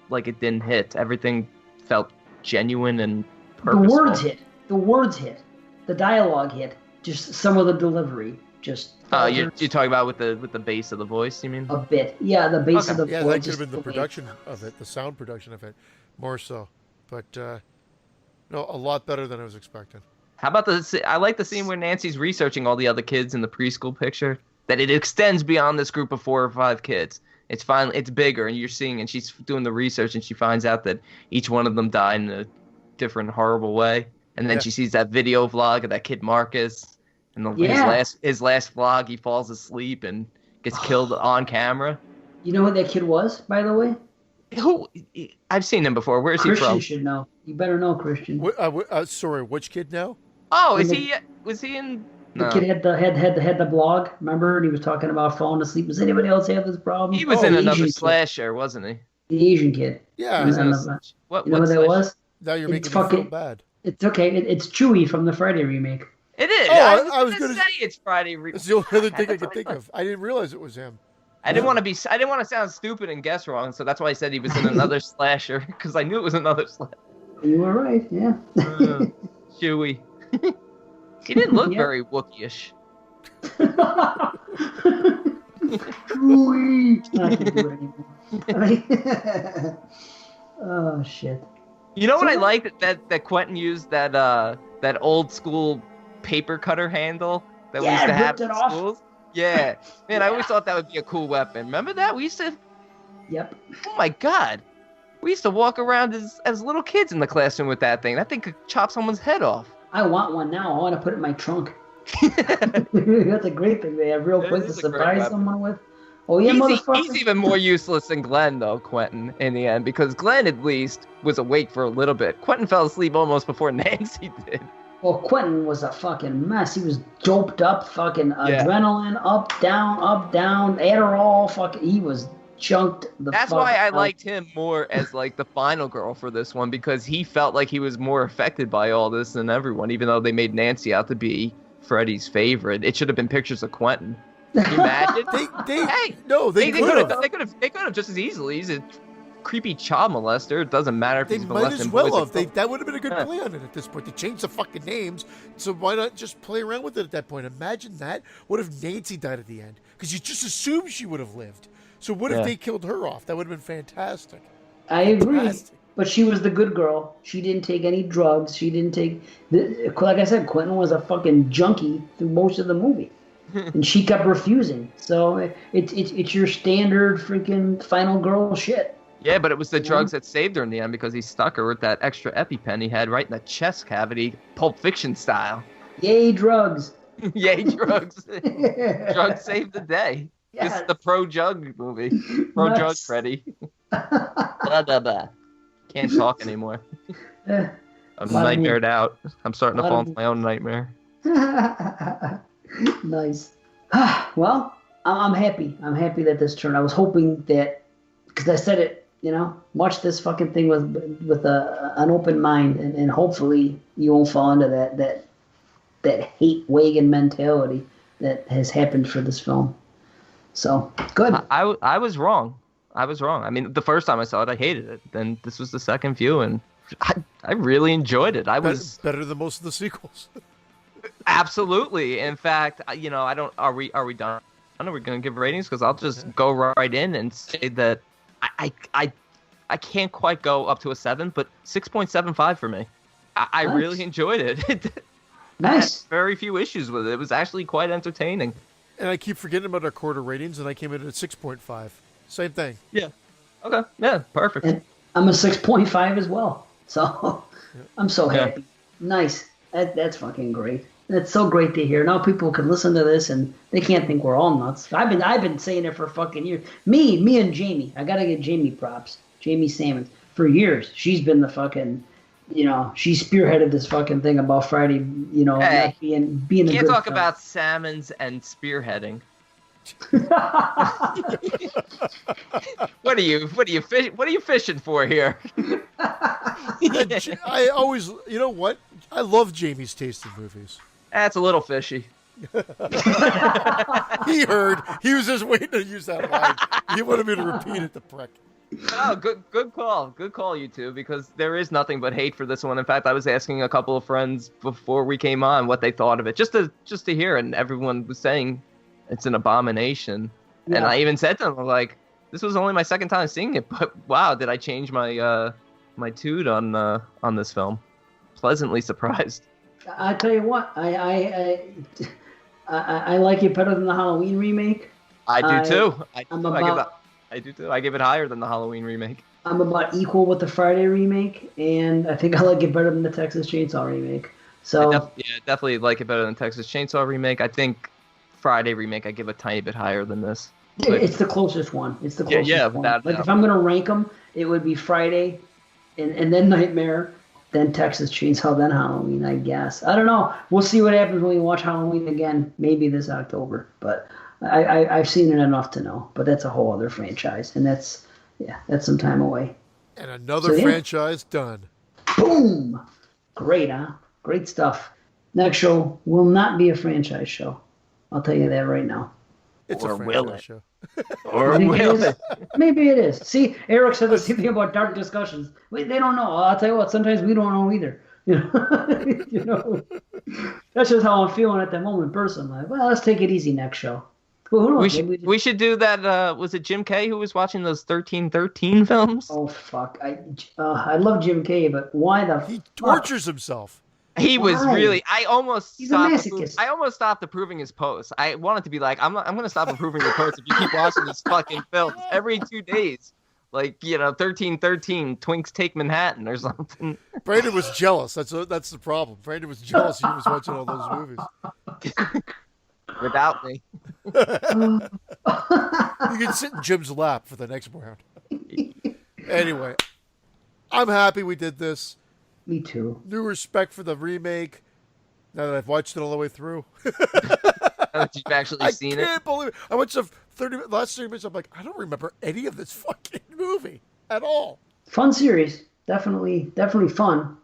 like it didn't hit. Everything felt genuine and purposeful. The words hit. The dialogue hit. Just some of the delivery, just. You're talking about with the bass of the voice, you mean? A bit, yeah. The bass of the Yeah, voice. that could have been the production of it, the sound production of it, more so. But no, a lot better than I was expecting. How about I like the scene where Nancy's researching all the other kids in the preschool picture. That it extends beyond this group of 4 or 5 kids. It's bigger, and you're seeing, and she's doing the research, and she finds out that each one of them died in a different, horrible way. And then she sees that video vlog of that kid Marcus. And his last vlog, he falls asleep and gets killed on camera. You know who that kid was, by the way? Who? I've seen him before. Where's he from? Christian should know. You better know Christian. Sorry, which kid now? Oh, was he in? The kid had the blog. Remember, and he was talking about falling asleep. Does anybody else have this problem? He was in another slasher, wasn't he? The Asian kid. Yeah. You know who that was? Now you're making me feel bad. It's okay. It's Chewie from the Freddy remake. It is. Oh, I was going to say it's Friday. That's the only other thing I could think of. I didn't realize it was him. I didn't want to sound stupid and guess wrong, so that's why I said he was in another slasher, because I knew it was another slasher. You were right, yeah. Chewie. He didn't look very Wookiee-ish. Chewie. Not gonna do it anymore. Oh shit. You know what I like that Quentin used that old school paper cutter handle that we used to have in schools? Yeah. Man, I always thought that would be a cool weapon. Remember that? We used to... Yep. Oh my god. We used to walk around as little kids in the classroom with that thing. That thing could chop someone's head off. I want one now. I want to put it in my trunk. That's a great thing they have real quick to surprise someone with. Oh yeah, motherfucker. He's even more useless than Glenn, though, Quentin, in the end, because Glenn, at least, was awake for a little bit. Quentin fell asleep almost before Nancy did. Well, Quentin was a fucking mess. He was doped up, fucking adrenaline, up, down, Adderall, fucking, he was chunked the That's fuck why I out. liked him more as, like, the final girl for this one, because he felt like he was more affected by all this than everyone, even though they made Nancy out to be Freddy's favorite. It should have been pictures of Quentin. Can you imagine? They could have just as easily. He's a creepy child molester. It doesn't matter if They he's might as molesting well boys. have. That would have been a good play on it at this point. They changed the fucking names, so why not just play around with it at that point? Imagine that. What if Nancy died at the end? Because you just assumed she would have lived. So what if they killed her off? That would have been fantastic. I agree. But she was the good girl. She didn't take any drugs. She didn't take... Like I said, Quentin was a fucking junkie through most of the movie. And she kept refusing. So it's your standard freaking final girl shit. Yeah, but it was the drugs that saved her in the end because he stuck her with that extra EpiPen he had right in the chest cavity, Pulp Fiction style. Yay, drugs. Yay, drugs. Drugs saved the day. Yes. This is the pro-drug movie. Pro-drug Freddy. Blah, blah, blah. Can't talk anymore. I'm nightmared out. I'm starting to fall into my own nightmare. Nice. Well, I'm happy. I'm happy that this turned. I was hoping that, because I said it, watch this fucking thing with an open mind, and hopefully you won't fall into that hate wagon mentality that has happened for this film. So good. I was wrong. I mean, the first time I saw it, I hated it. Then this was the second view, and I really enjoyed it. Better than most of the sequels. Absolutely. In fact, I don't. Are we done? I know we're gonna give ratings because I'll just go right in and say that I can't quite go up to a 7, but 6.75 for me. I really enjoyed it. Nice. I had very few issues with it. It was actually quite entertaining. And I keep forgetting about our quarter ratings, and I came in at 6.5. Same thing. Yeah. Okay. Yeah. Perfect. And I'm a 6.5 as well. So I'm so happy. Nice. That's fucking great. That's so great to hear. Now people can listen to this and they can't think we're all nuts. I've been saying it for fucking years. Me and Jamie. I gotta give Jamie props. Jamie Salmons. For years, she's been the fucking, she spearheaded this fucking thing about Friday. Not being a good. Can't talk about salmons and spearheading. What are you fishing for here? I always, what? I love Jamie's taste in movies. That's a little fishy. He heard. He was just waiting to use that line. He wanted me to repeat it, the prick. Oh, good call, you two, because there is nothing but hate for this one. In fact, I was asking a couple of friends before we came on what they thought of it, just to hear, and everyone was saying it's an abomination. Yeah. And I even said to them, like, this was only my second time seeing it, but wow, did I change my my tune on this film? Pleasantly surprised. I tell you what, I like it better than the Halloween remake. I do too. I do too. I give it higher than the Halloween remake. I'm about equal with the Friday remake, and I think I like it better than the Texas Chainsaw remake. So definitely like it better than Texas Chainsaw remake. I think Friday remake I give a tiny bit higher than this. It's the closest one. It's the closest one. Like if I'm gonna rank them, it would be Friday, and then Nightmare, then Texas Chainsaw, then Halloween. I guess. I don't know. We'll see what happens when we watch Halloween again, maybe this October. But I've seen it enough to know. But that's a whole other franchise, and that's some time away. And another franchise done. Boom! Great, huh? Great stuff. Next show will not be a franchise show. I'll tell you that right now. It's or a franchise show. Or will it? Maybe it is. See, Eric said the same thing about dark discussions. They don't know. I'll tell you what, sometimes we don't know either. You know, that's just how I'm feeling at the moment personally. Well, let's take it easy next show. Well, who knows? We should do that. Was it Jim Kay who was watching those 1313 films? Oh, fuck. I love Jim Kay, but why the He tortures himself. He was really. He's a masochist. I almost stopped approving his posts. I wanted to be like, I'm going to stop approving your posts if you keep watching these fucking films every 2 days. Like, 1313, Twinks Take Manhattan or something. Brandon was jealous. That's the problem. Brandon was jealous he was watching all those movies. Without me. You can sit in Jim's lap for the next round. Anyway, I'm happy we did this. Me too. New respect for the remake. Now that I've watched it all the way through. You've actually seen it? I can't believe it. I watched the last 30 minutes. I'm like, I don't remember any of this fucking movie at all. Fun series. Definitely fun.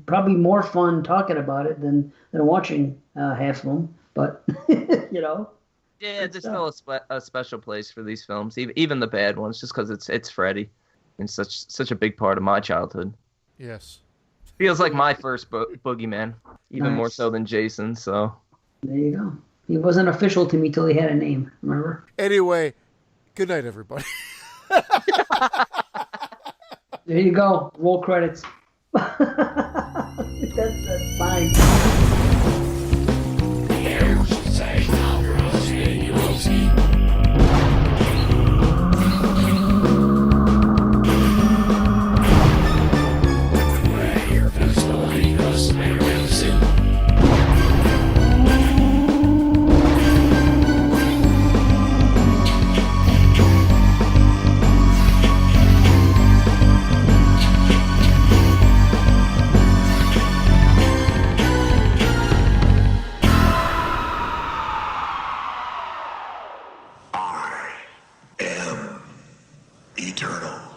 Probably more fun talking about it than watching half of them. But, Yeah, there's still a special place for these films, even the bad ones, just because it's Freddy. And such a big part of my childhood. Yes. Feels like my first boogeyman, even more so than Jason. So there you go. He wasn't official to me till he had a name. Remember? Anyway, good night, everybody. There you go. Roll credits. That's fine. I am eternal.